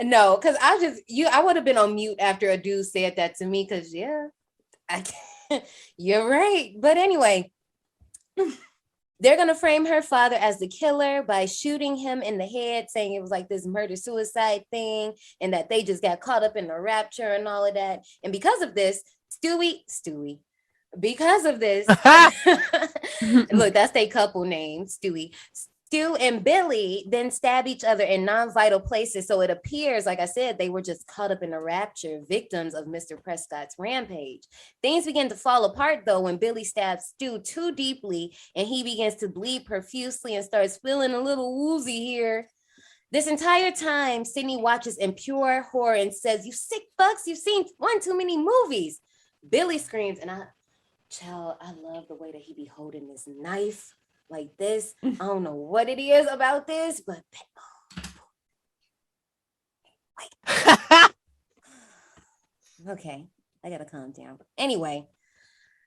No, because I would have been on mute after a dude said that to me because you're right. But anyway, they're going to frame her father as the killer by shooting him in the head, saying it was like this murder-suicide thing and that they just got caught up in the rapture and all of that. And because of this, because of this, look, that's their couple name, Stewie. Stu and Billy then stab each other in non-vital places. So it appears, like I said, they were just caught up in the rapture, victims of Mr. Prescott's rampage. Things begin to fall apart, though, when Billy stabs Stu too deeply and he begins to bleed profusely and starts feeling a little woozy here. This entire time, Sydney watches in pure horror and says, "You sick fucks, you've seen one too many movies." Billy screams, and I love the way that he be holding this knife like this. I don't know what it is about this, but okay, I gotta calm down. Anyway,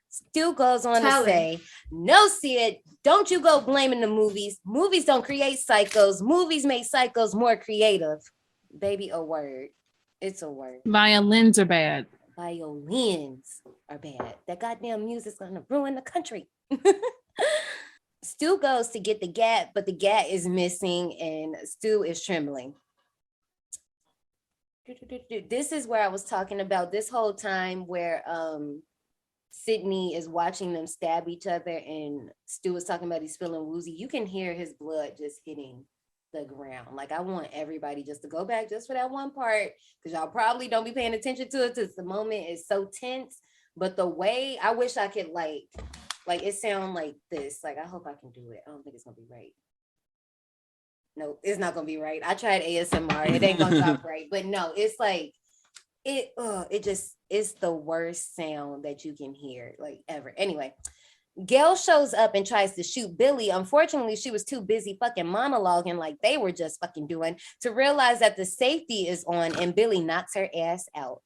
Stu goes on to say, "No, Sid, don't you go blaming the movies. Movies don't create psychos. Movies make psychos more creative." Baby, a word. It's a word. Violins are bad. Violins are bad. That goddamn music's gonna ruin the country. Stu goes to get the gat, but the gat is missing and Stu is trembling. This is where I was talking about this whole time where Sydney is watching them stab each other and Stu was talking about he's feeling woozy. You can hear his blood just hitting the ground. Like, I want everybody just to go back just for that one part because y'all probably don't be paying attention to it because the moment is so tense. But the way, I wish I could like it sound like this. Like, I hope I can do it. I don't think it's gonna be right. No, it's not gonna be right. I tried ASMR. It ain't gonna drop right. But no, it's like it's the worst sound that you can hear like ever. Anyway, Gail shows up and tries to shoot Billy. Unfortunately, she was too busy fucking monologuing like they were just fucking doing to realize that the safety is on and Billy knocks her ass out.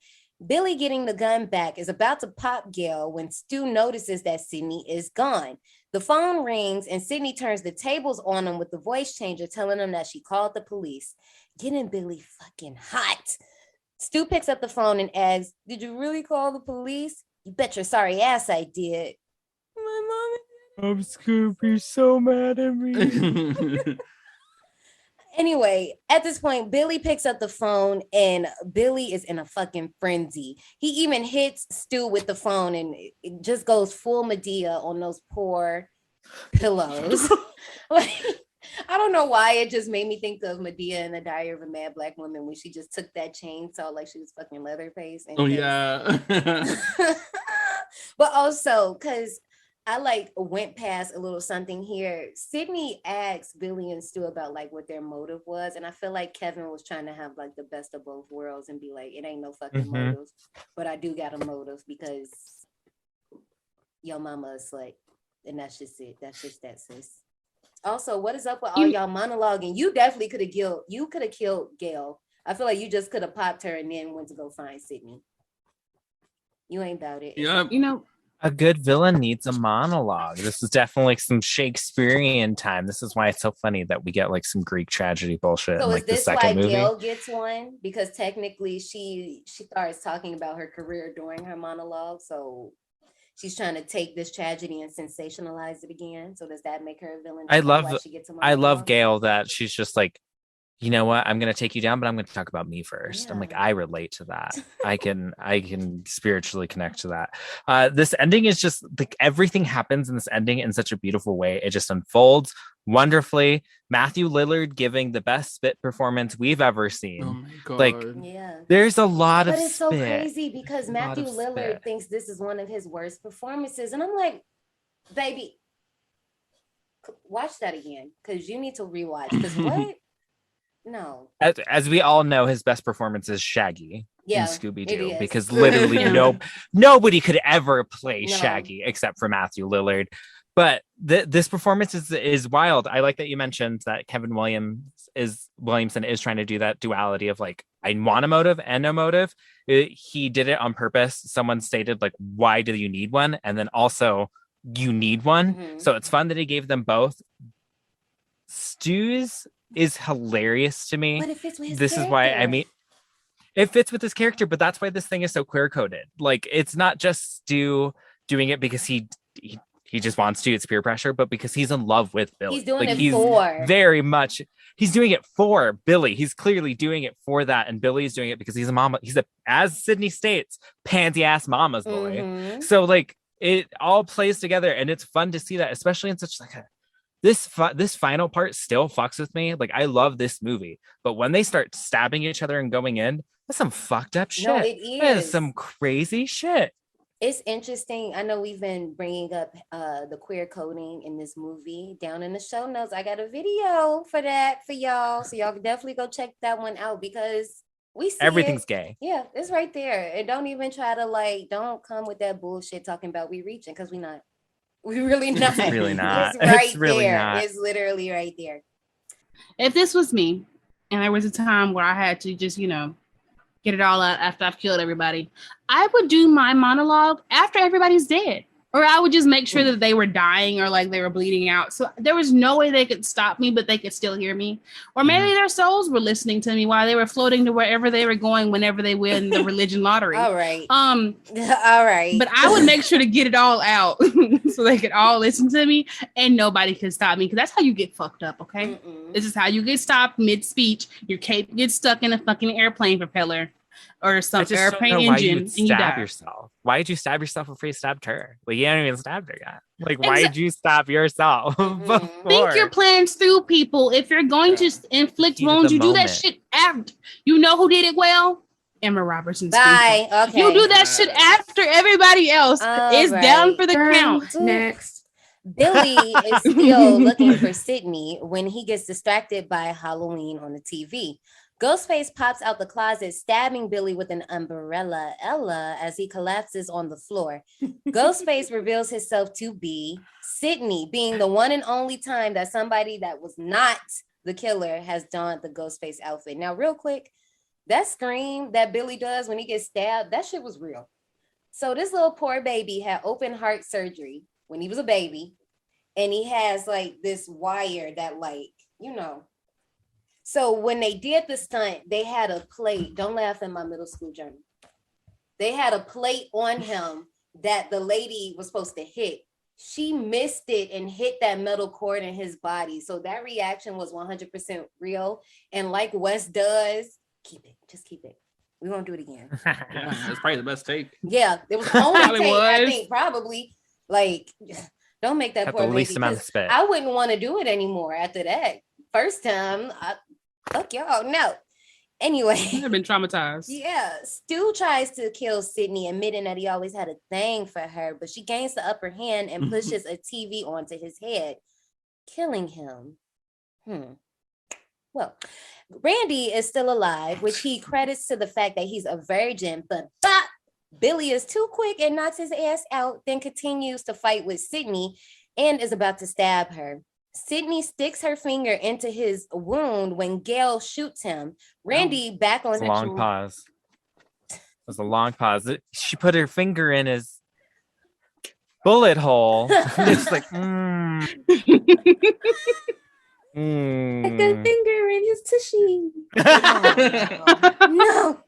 Billy, getting the gun back, is about to pop Gail when Stu notices that Sydney is gone. The phone rings and Sydney turns the tables on him with the voice changer, telling him that she called the police. Getting Billy fucking hot. Stu picks up the phone and asks, "Did you really call the police?" "You bet your sorry ass I did." My mom. I'm Scooby so mad at me. Anyway, at this point, Billy picks up the phone and Billy is in a fucking frenzy. He even hits Stu with the phone and it just goes full Medea on those poor pillows. Like, I don't know why it just made me think of Medea in the Diary of a Mad Black Woman when she just took that chainsaw like she was fucking Leatherface. And yeah. But also, because I went past a little something here. Sydney asked Billy and Stu about like what their motive was. And I feel like Kevin was trying to have like the best of both worlds and be like, it ain't no fucking motive, but I do got a motive because your mama is slut. And that's just it. That's just that, sis. Also, what is up with all y'all monologuing? You definitely could have killed Gail. I feel like you just could have popped her and then went to go find Sydney. You ain't about it. Yeah. You know, A good villain needs a monologue. This is definitely like some Shakespearean time. This is why it's so funny that we get like some Greek tragedy bullshit So in is like the this second why movie. Gail gets one? Because technically she starts talking about her career during her monologue. So she's trying to take this tragedy and sensationalize it again. So does that make her a villain? I Why love she gets a I love monologue? Gail that she's just like, you know what? I'm gonna take you down, but I'm gonna talk about me first. I'm like, Yeah. I relate to that. I can spiritually connect to that. This ending is just like everything happens in this ending in such a beautiful way. It just unfolds wonderfully. Matthew Lillard giving the best spit performance we've ever seen. Oh my god. Like, Yeah. there's a lot of But it's spit. so crazy because A lot Matthew of Lillard spit. thinks this is one of his worst performances. And I'm like, baby, watch that again. Because you need to rewatch. Because what? No. As we all know, his best performance is Shaggy Yeah, in Scooby it Doo is. because literally nobody could ever play Shaggy except for Matthew Lillard. But this performance is wild. I like that you mentioned that Kevin Williamson is trying to do that duality of like, I want a motive and no motive. He did it on purpose. Someone stated like, why do you need one? And then also you need one. Mm-hmm. So it's fun that he gave them both. Stu's is hilarious to me. But it fits with his This character. is why I mean it fits with his character, but that's why this thing is so queer coded. Like it's not just Stu doing it because he just wants to. It's peer pressure, but because he's in love with Billy. He's doing like, it for. Very much. He's doing it for Billy. He's clearly doing it for that, and Billy's doing it because he's a mama. He's as Sydney states, pansy ass mama's boy. Mm-hmm. So like it all plays together, and it's fun to see that, especially in such like a. This final part still fucks with me. Like I love this movie, but when they start stabbing each other and going in, that's some fucked up shit. No, it is. That is some crazy shit. It's interesting. I know we've been bringing up the queer coding in this movie. Down in the show notes, I got a video for that for y'all. So y'all can definitely go check that one out because we see Everything's it. gay. Yeah, it's right there. And don't even try to don't come with that bullshit talking about we reaching because we not. We really not. It's really not. It's right It's really there. not. It's literally right there. If this was me, and there was a time where I had to just, get it all out after I've killed everybody, I would do my monologue after everybody's dead. Or I would just make sure that they were dying or like they were bleeding out. So there was no way they could stop me, but they could still hear me. Or maybe their souls were listening to me while they were floating to wherever they were going whenever they win the religion lottery. All right. All right. But I would make sure to get it all out so they could all listen to me and nobody could stop me. Because that's how you get fucked up, okay? Mm-mm. This is how you get stopped mid-speech. Your cape gets stuck in a fucking airplane propeller. Or some airplane engine, why you would and you stab die. yourself. Why did you stab yourself before you stabbed her? Like you haven't even stabbed her yet. Like why did you stab yourself before? Think your plans through, people. If you're going to inflict Heat of wounds, the you do that moment. shit after. You know who did it well? Emma Robertson. Bye. Okay. You do that shit after everybody else is down for the count. Next. Billy is still looking for Sydney when he gets distracted by Halloween on the TV. Ghostface pops out the closet, stabbing Billy with an umbrella as he collapses on the floor. Ghostface reveals himself to be Sydney, being the one and only time that somebody that was not the killer has donned the Ghostface outfit. Now, real quick, that scream that Billy does when he gets stabbed, that shit was real. So this little poor baby had open heart surgery when he was a baby, and he has like this wire that So when they did the stunt, they had a plate. Don't laugh at my middle school journey. They had a plate on him that the lady was supposed to hit. She missed it and hit that metal cord in his body. So that reaction was 100% real. And like Wes does, keep it. Just keep it. We won't do it again. Yeah, that's probably the best take. Yeah, it was the only Probably take, I was. think, probably. Like, don't make that Had poor the baby. least amount of 'cause spit. I wouldn't want to do it anymore after that. First time, fuck y'all, no. Anyway. I've been traumatized. Yeah, Stu tries to kill Sydney, admitting that he always had a thing for her, but she gains the upper hand and pushes a TV onto his head, killing him. Well, Randy is still alive, which he credits to the fact that he's a virgin, but Billy is too quick and knocks his ass out, then continues to fight with Sydney and is about to stab her. Sydney sticks her finger into his wound when Gail shoots him. Randy back on It's a long pause. It was a long pause. She put her finger in his. bullet hole. It's like, Like a finger in his tushy. No.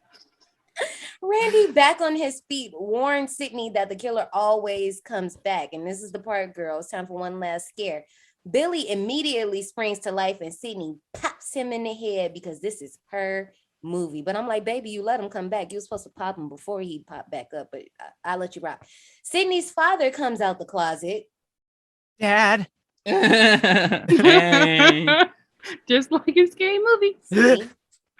Randy, back on his feet, warned Sydney that the killer always comes back. And this is the part, girls. Time for one last scare. Billy immediately springs to life and Sydney pops him in the head because this is her movie. But I'm like, baby, you let him come back. You were supposed to pop him before he popped back up, but I'll let you rock. Sydney's father comes out the closet. Dad. Just like in Scary Movie. See?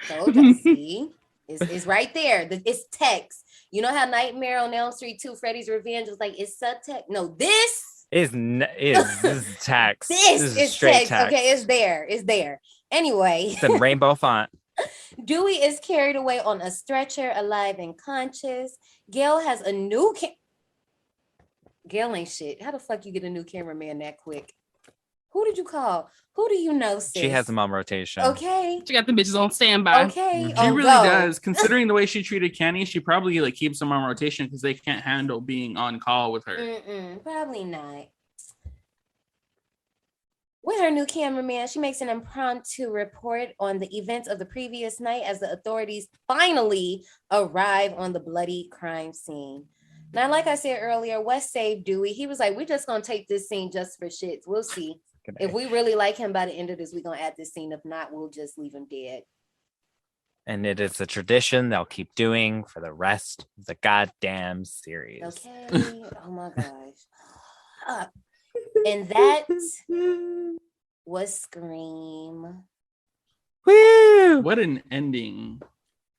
Told you, see? It's right there. It's text. You know how Nightmare on Elm Street 2, Freddy's Revenge was like, it's subtext? No, this is text. This is text. Okay, it's there. It's there. Anyway. It's in rainbow font. Dewey is carried away on a stretcher, alive and conscious. Gail has a new Gail ain't shit. How the fuck you get a new cameraman that quick? Who did you call? Who do you know, sis? She has them on rotation. Okay. She got the bitches on standby. Okay. She really does. Considering the way she treated Kenny, she probably like keeps them on rotation because they can't handle being on call with her. Probably not. With her new cameraman, she makes an impromptu report on the events of the previous night as the authorities finally arrive on the bloody crime scene. Now, like I said earlier, Wes saved Dewey. He was like, we're just going to take this scene just for shits. We'll see. If we really like him by the end of this, we're going to add this scene. If not, we'll just leave him dead. And it is a tradition they'll keep doing for the rest of the goddamn series. Okay. Oh my gosh. And that was Scream. Woo! What an ending.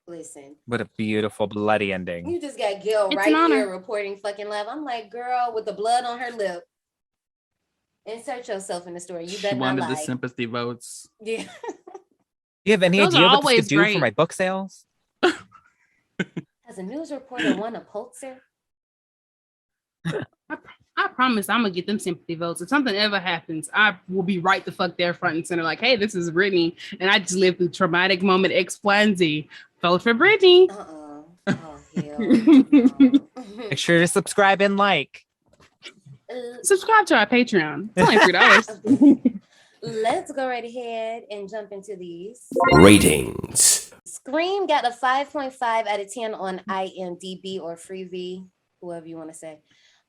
Listen. What a beautiful bloody ending. You just got Gil It's right an honor. here reporting fucking live. I'm like, girl, with the blood on her lip. Insert yourself in the story. You She better not wanted the lie. sympathy votes. Yeah. You have any Those idea are what this always could do great. for my book sales? Has a news reporter won a Pulitzer? I promise I'm gonna get them sympathy votes. If something ever happens, I will be right the fuck there front and center. Like, hey, this is Brittany, and I just lived through traumatic moment X, Y, and Z. Vote for Brittany. Oh, hell. Make sure to subscribe and like. Subscribe to our Patreon. It's only $3. Let's go right ahead and jump into these. Ratings. Scream got a 5.5 out of 10 on IMDb or Freevee, whoever you want to say.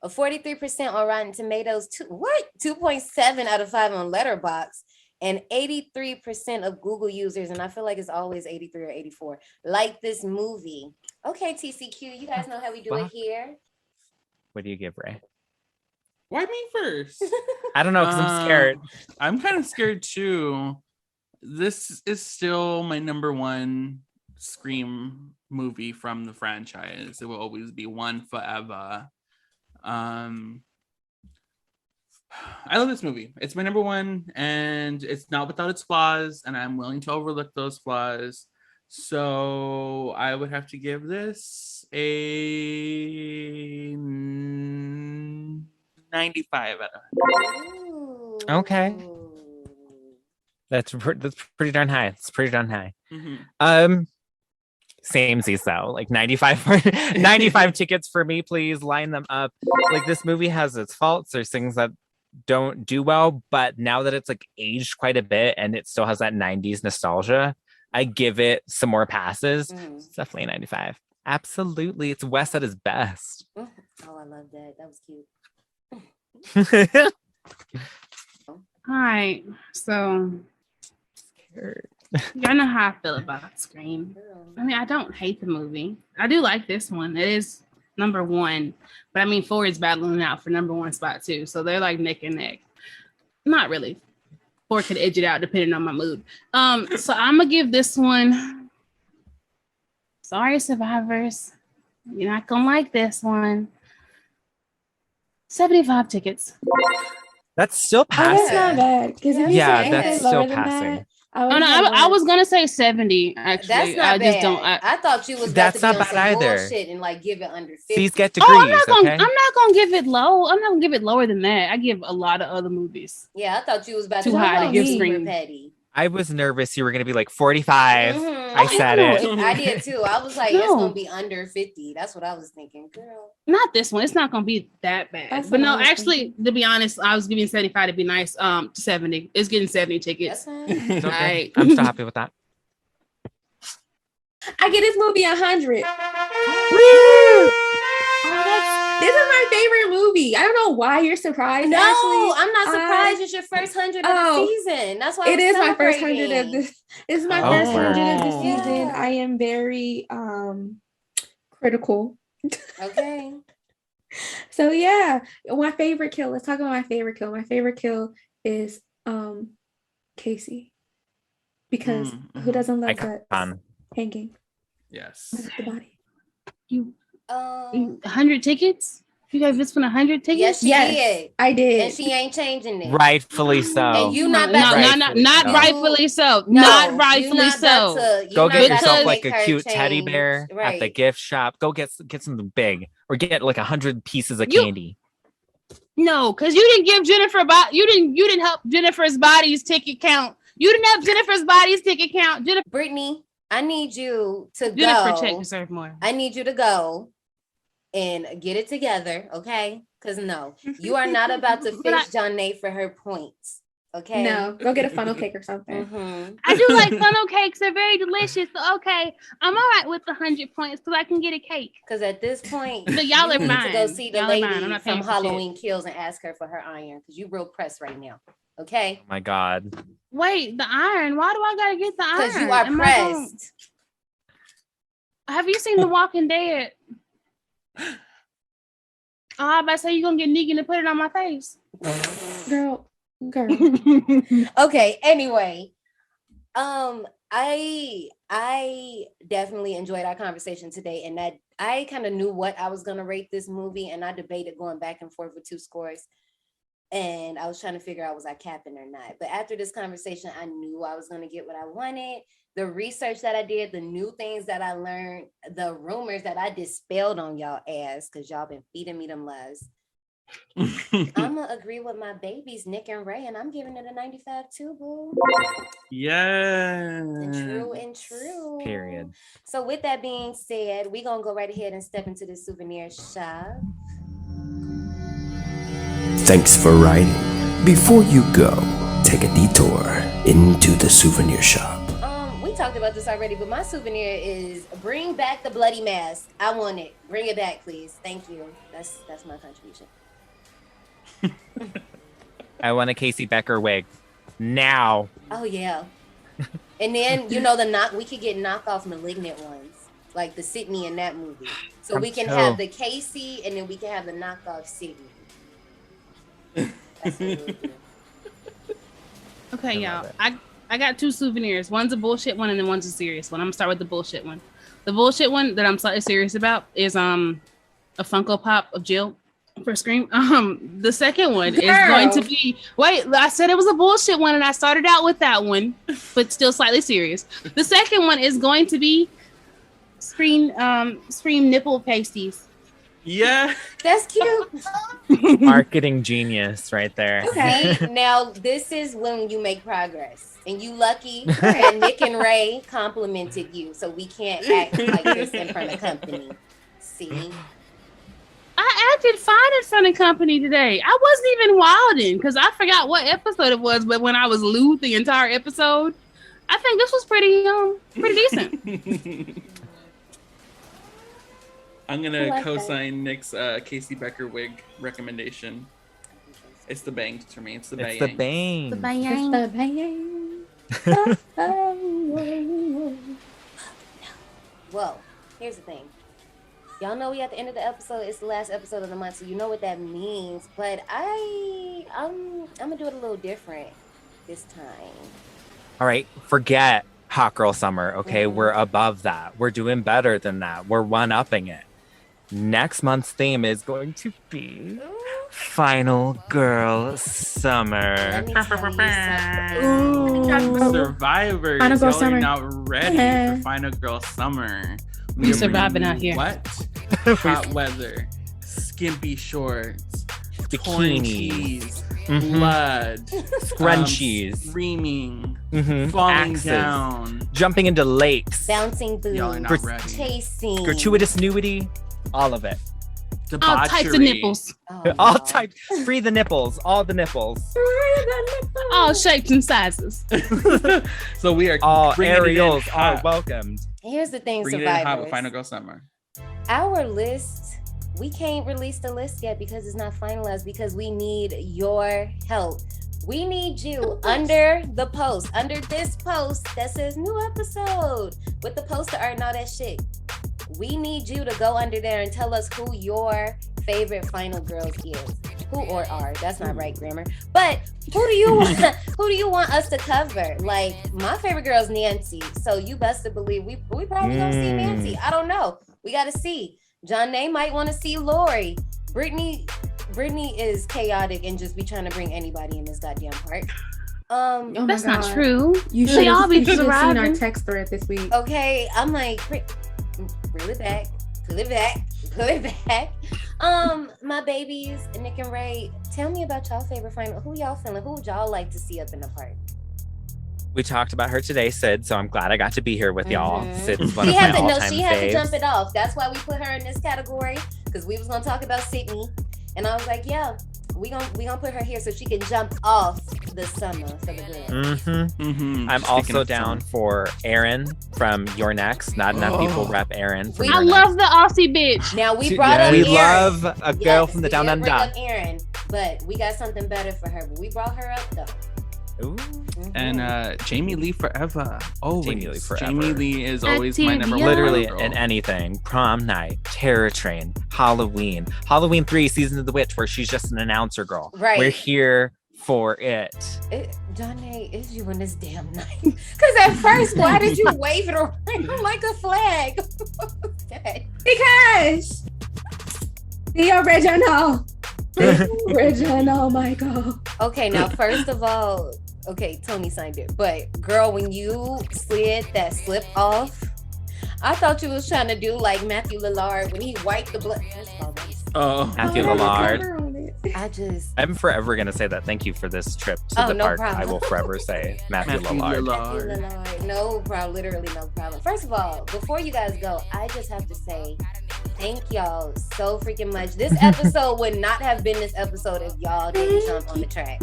A 43% on Rotten Tomatoes. 2.7 out of 5 on Letterboxd. And 83% of Google users, and I feel like it's always 83 or 84, like this movie. Okay, TCQ, you guys know how we do it here. What do you give, Ray? Why me first? I don't know, because I'm scared. I'm kind of scared too. This is still my number one Scream movie from the franchise. It will always be one forever. I love this movie. It's my number one, and it's not without its flaws, and I'm willing to overlook those flaws. So I would have to give this a 95 out of 100. Okay. That's pretty darn high. It's pretty darn high. Mm-hmm. Samesies though, like 95 tickets for me, please line them up. Like, this movie has its faults. There's things that don't do well, but now that it's like aged quite a bit and it still has that 90s nostalgia, I give it some more passes. It's definitely a 95. Absolutely. It's Wes at his best. Oh, I love that. That was cute. All right, so y'all know how I feel about Scream. I mean, I don't hate the movie. I do like this one. It is number one, but I mean, 4 is battling out for number one spot too. So they're like neck and neck. Not really. 4 could edge it out depending on my mood. So I'm gonna give this one. Sorry, survivors. You're not gonna like this one. 75 tickets. That's still Oh, passing. that's not bad. Yeah, that's still passing. I was gonna say 70. Actually, That's not I bad. just don't. I thought you was about That's to be not on some bad either. bullshit and like give it under 50. These get degrees, I'm not gonna. okay? I'm not gonna give it low. I'm not gonna give it lower than that. I give a lot of other movies Yeah, I thought you was about too to high to give super Scream. petty. I was nervous you were going to be like 45. Mhm. I said it. I did too. I was like, it's gonna be under 50. That's what I was thinking, girl. Not this one. It's not gonna be that bad. That's But what no, I was actually, to be honest, I was giving 75 to be nice. 70. It's getting 70 tickets. That's fine. It's okay. Alright. I'm still happy with that. I get this movie 100. This is my favorite movie. I don't know why you're surprised. No, Ashley. I'm not surprised. It's your first 100 of the season. That's why It is my first celebrating. 100 of this. This is my Oh, first 100 of the wow. season. Yeah. I am very critical. Okay. So yeah, my favorite kill. Let's talk about my favorite kill. My favorite kill is Casey. Because who doesn't love that Icon. hanging? Yes. Look at the body. You Um, 100 tickets? You guys just won 100 tickets? yes, she did. I did. And she ain't changing it. Rightfully so. And you not No, about no, to, not so. rightfully so. No, Not you rightfully not about so. to- you Go not get about to yourself make like a her cute teddy change. bear at the Right. gift shop. Go get something big, or get like 100 pieces of You- candy. No, because you didn't give Jennifer you didn't help Jennifer's body's ticket count. You didn't have Jennifer's body's ticket count. Brittany, I need you to Jennifer go. check deserve more. I need you to go and get it together, okay? Because no, you are not about to But I- fish John Nate for her points, okay? No, go get a funnel cake or something. Mhm. I do like funnel cakes. They're very delicious. So okay, I'm all right with the 100 points because I can get a cake. Because at this point, But y'all you are need to go mine. see the Y'all are lady mine. I'm not from paying for shit. Halloween Kills and ask her for her iron because you real pressed right now, okay? Oh my god. Wait, the iron. Why do I gotta get the iron? Because you are Am I gonna- pressed. Have you seen The Walking Dead? Oh, I about to say you're gonna get Negan to put it on my face. Girl. Okay, anyway. I definitely enjoyed our conversation today, and that I kind of knew what I was gonna rate this movie, and I debated going back and forth with two scores. And I was trying to figure out was I capping or not. But after this conversation, I knew I was gonna get what I wanted. The research that I did, the new things that I learned, the rumors that I dispelled on y'all ass, because y'all been feeding me them lies. I'm gonna agree with my babies, Nick and Ray, and I'm giving it a 95 too, boo. Yeah. And true. Period. So with that being said, we're gonna go right ahead and step into the souvenir shop. Thanks for riding. Before you go, take a detour into the souvenir shop. We talked about this already, but my souvenir is bring back the bloody mask. I want it. Bring it back, please. Thank you. That's my contribution. I want a Casey Becker wig. Now. Oh yeah. And then we could get knockoff Malignant ones, like the Sydney in that movie. So we can have the Casey, and then we can have the knockoff Sydney. That's what we'll do. Okay, y'all. I got two souvenirs. One's a bullshit one and then one's a serious one. I'm gonna start with the bullshit one. The bullshit one that I'm slightly serious about is a Funko Pop of Jill for Scream. The second one is going to be I said it was a bullshit one and I started out with that one, but still slightly serious. The second one is going to be Scream nipple pasties. Yeah, that's cute. Marketing genius right there. Okay, now this is when you make progress, and you lucky that Nick and Ray complimented you, so we can't act like this in front of company. See, I acted fine in front of company today. I wasn't even wilding because I forgot what episode it was, but when I was lewd the entire episode, I think this was pretty decent. I'm gonna like co-sign Nick's Casey Becker wig recommendation. It's the bangs for me. It's the It's bangs. the bang. well, here's the thing. Y'all know we at the end of the episode. It's the last episode of the month, so you know what that means. But I'm gonna do it a little different this time. All right, forget Hot Girl Summer, okay? We're above that. We're doing better than that. We're one-upping it. Next month's theme is going to be Final Girl Summer. Survivors, Final Girl y'all Summer. are not ready for Final Girl Summer. We surviving out here. What? Hot weather, skimpy shorts, torn Bikinis. tees, blood, scrunchies, screaming, falling axes, down, jumping into lakes, bouncing boots, y'all are not ready. chasing, gratuitous nudity, all of it. All types of nipples. All types. Free the nipples. All the nipples. All shapes and sizes. So we are all bringing aerials it in are hot. welcomed. Here's the thing, Bringing it in hot with survivors. Final Girl Summer. Our list, we can't release the list yet because it's not finalized, because we need your help. We need you under the post, under this post that says new episode with the poster art and all that shit. We need you to go under there and tell us who your favorite final girls is. Who or are, that's not right grammar. But who do you want us to cover? Like, my favorite girl is Nancy. So you best to believe we probably gonna see Nancy. I don't know. We gotta see. John might want to see Lori. Brittany is chaotic and just be trying to bring anybody in this goddamn part. That's not true. You They all be should have seen our thriving. text thread this week. Okay, I'm like, reel it back, pull it back. My babies, Nick and Ray, tell me about y'all favorite final. Who y'all feeling? Who would y'all like to see up in the park? We talked about her today, Sid, so I'm glad I got to be here with y'all. Sid's one She of my had to all-time she had to faves. jump it off. That's why we put her in this category, because we was gonna talk about Sydney, and I was like, yeah, we gonna put her here so she can jump off the summer for the grand. I'm also down for Erin from Your Next. Not enough people rep Erin from I Your love the Aussie bitch. Now we brought up We Erin. love a girl from the we Down did bring Under. up Erin, but we got something better for her. But we brought her up though. Ooh. And Jamie Lee forever. Always. Jamie Lee forever. Jamie Lee is always my number one. Literally girl. in anything. Prom night, Terror Train, Halloween, Halloween 3, Season of the Witch, where she's just an announcer girl. Right. We're here for it. Johnny, is you in this damn night? Because at first, why did you wave it around like a flag? Because the original. The original Michael. Okay, now first of all, okay, Tony signed it, but girl, when you slid that slip off, I thought you was trying to do like Matthew Lillard when he wiped the blood. Matthew Lillard. I'm forever going to say that. Thank you for this trip to the no park. problem. I will forever say Matthew Lillard. Matthew Lillard. No problem, literally no problem. First of all, before you guys go, I just have to say thank y'all so freaking much. This episode would not have been this episode if y'all didn't jump on the track.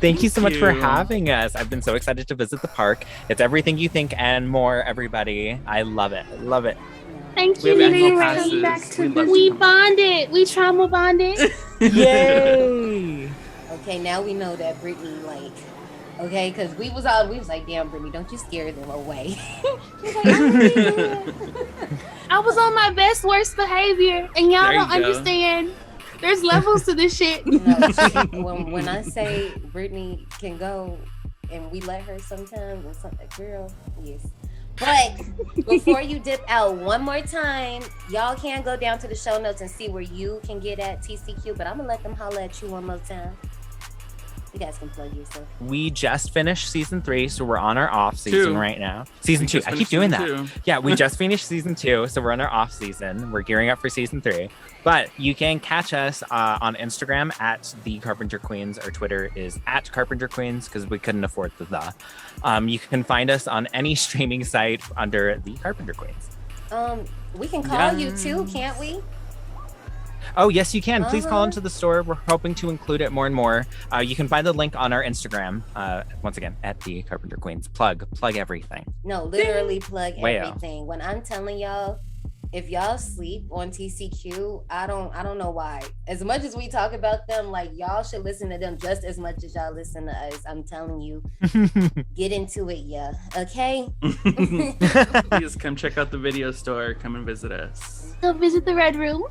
Thank you so much for having us. I've been so excited to visit the park. It's everything you think and more, everybody. I love it. Love it. Thank We you, have Lee passes. Ray. We bonded. We trauma bonded. Yay! Okay, now we know that Brittany, like, okay, because we was like, damn, Brittany, don't you scare them away. I was on my best worst behavior, and y'all There you don't go. understand. There's levels to this shit. when I say Brittany can go and we let her sometimes, and something, girl, yes. But before you dip out one more time, y'all can go down to the show notes and see where you can get at TCQ, but I'm gonna let them holler at you one more time. You guys can plug yourself. We just finished season 3, so we're on our off season Two. right now. Season We 2. just I keep finished doing that. season 2. Yeah, we just finished season 2, so we're on our off season. We're gearing up for season 3. But you can catch us on Instagram at the Carpenter Queens. Our Twitter is at Carpenter Queens because we couldn't afford the. You can find us on any streaming site under the Carpenter Queens. We can call you too, can't we? Oh, yes, you can. Please call into the store. We're hoping to include it more and more. You can find the link on our Instagram. Once again, at the Carpenter Queens. Plug everything. No, literally plug Way out. everything. When I'm telling y'all, if y'all sleep on TCQ, I don't know why. As much as we talk about them, like y'all should listen to them just as much as y'all listen to us. I'm telling you, get into it, yeah. Okay. Please come check out the video store. Come and visit us. Go visit the Red Room.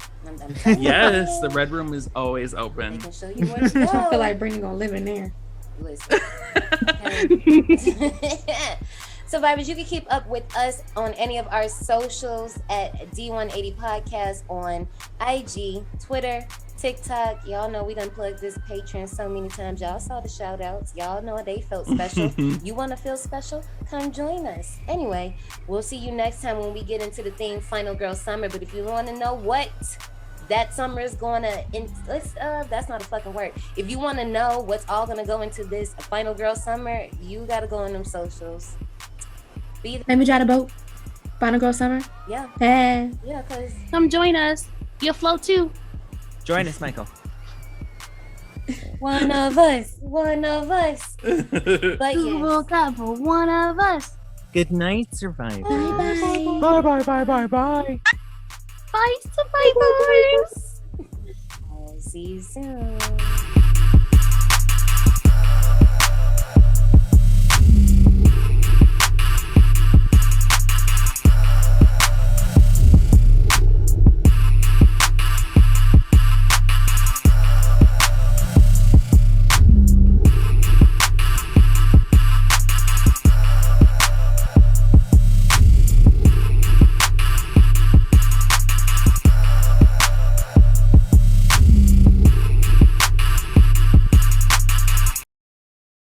Yes, the Red Room is always open. Show you where to go. I feel like Brittany gonna live in there. Listen. Survivors, you can keep up with us on any of our socials at D180 Podcast on IG, Twitter, TikTok. Y'all know we done plugged this Patreon so many times. Y'all saw the shout outs. Y'all know they felt special. You want to feel special? Come join us. Anyway, we'll see you next time when we get into the theme Final Girl Summer. But if you want to know what that summer is gonna, that's not a fucking word. If you want to know what's all gonna go into this Final Girl Summer, you gotta go on them socials. Let me drive a boat. Final Girl Summer. Yeah. Hey. Yeah, cause come join us. You'll float too. Join us, Michael. One of us. But Who woke up for one of us? Good night, survivors. Bye, bye, bye, bye, bye. Bye, survivors. I'll see you soon.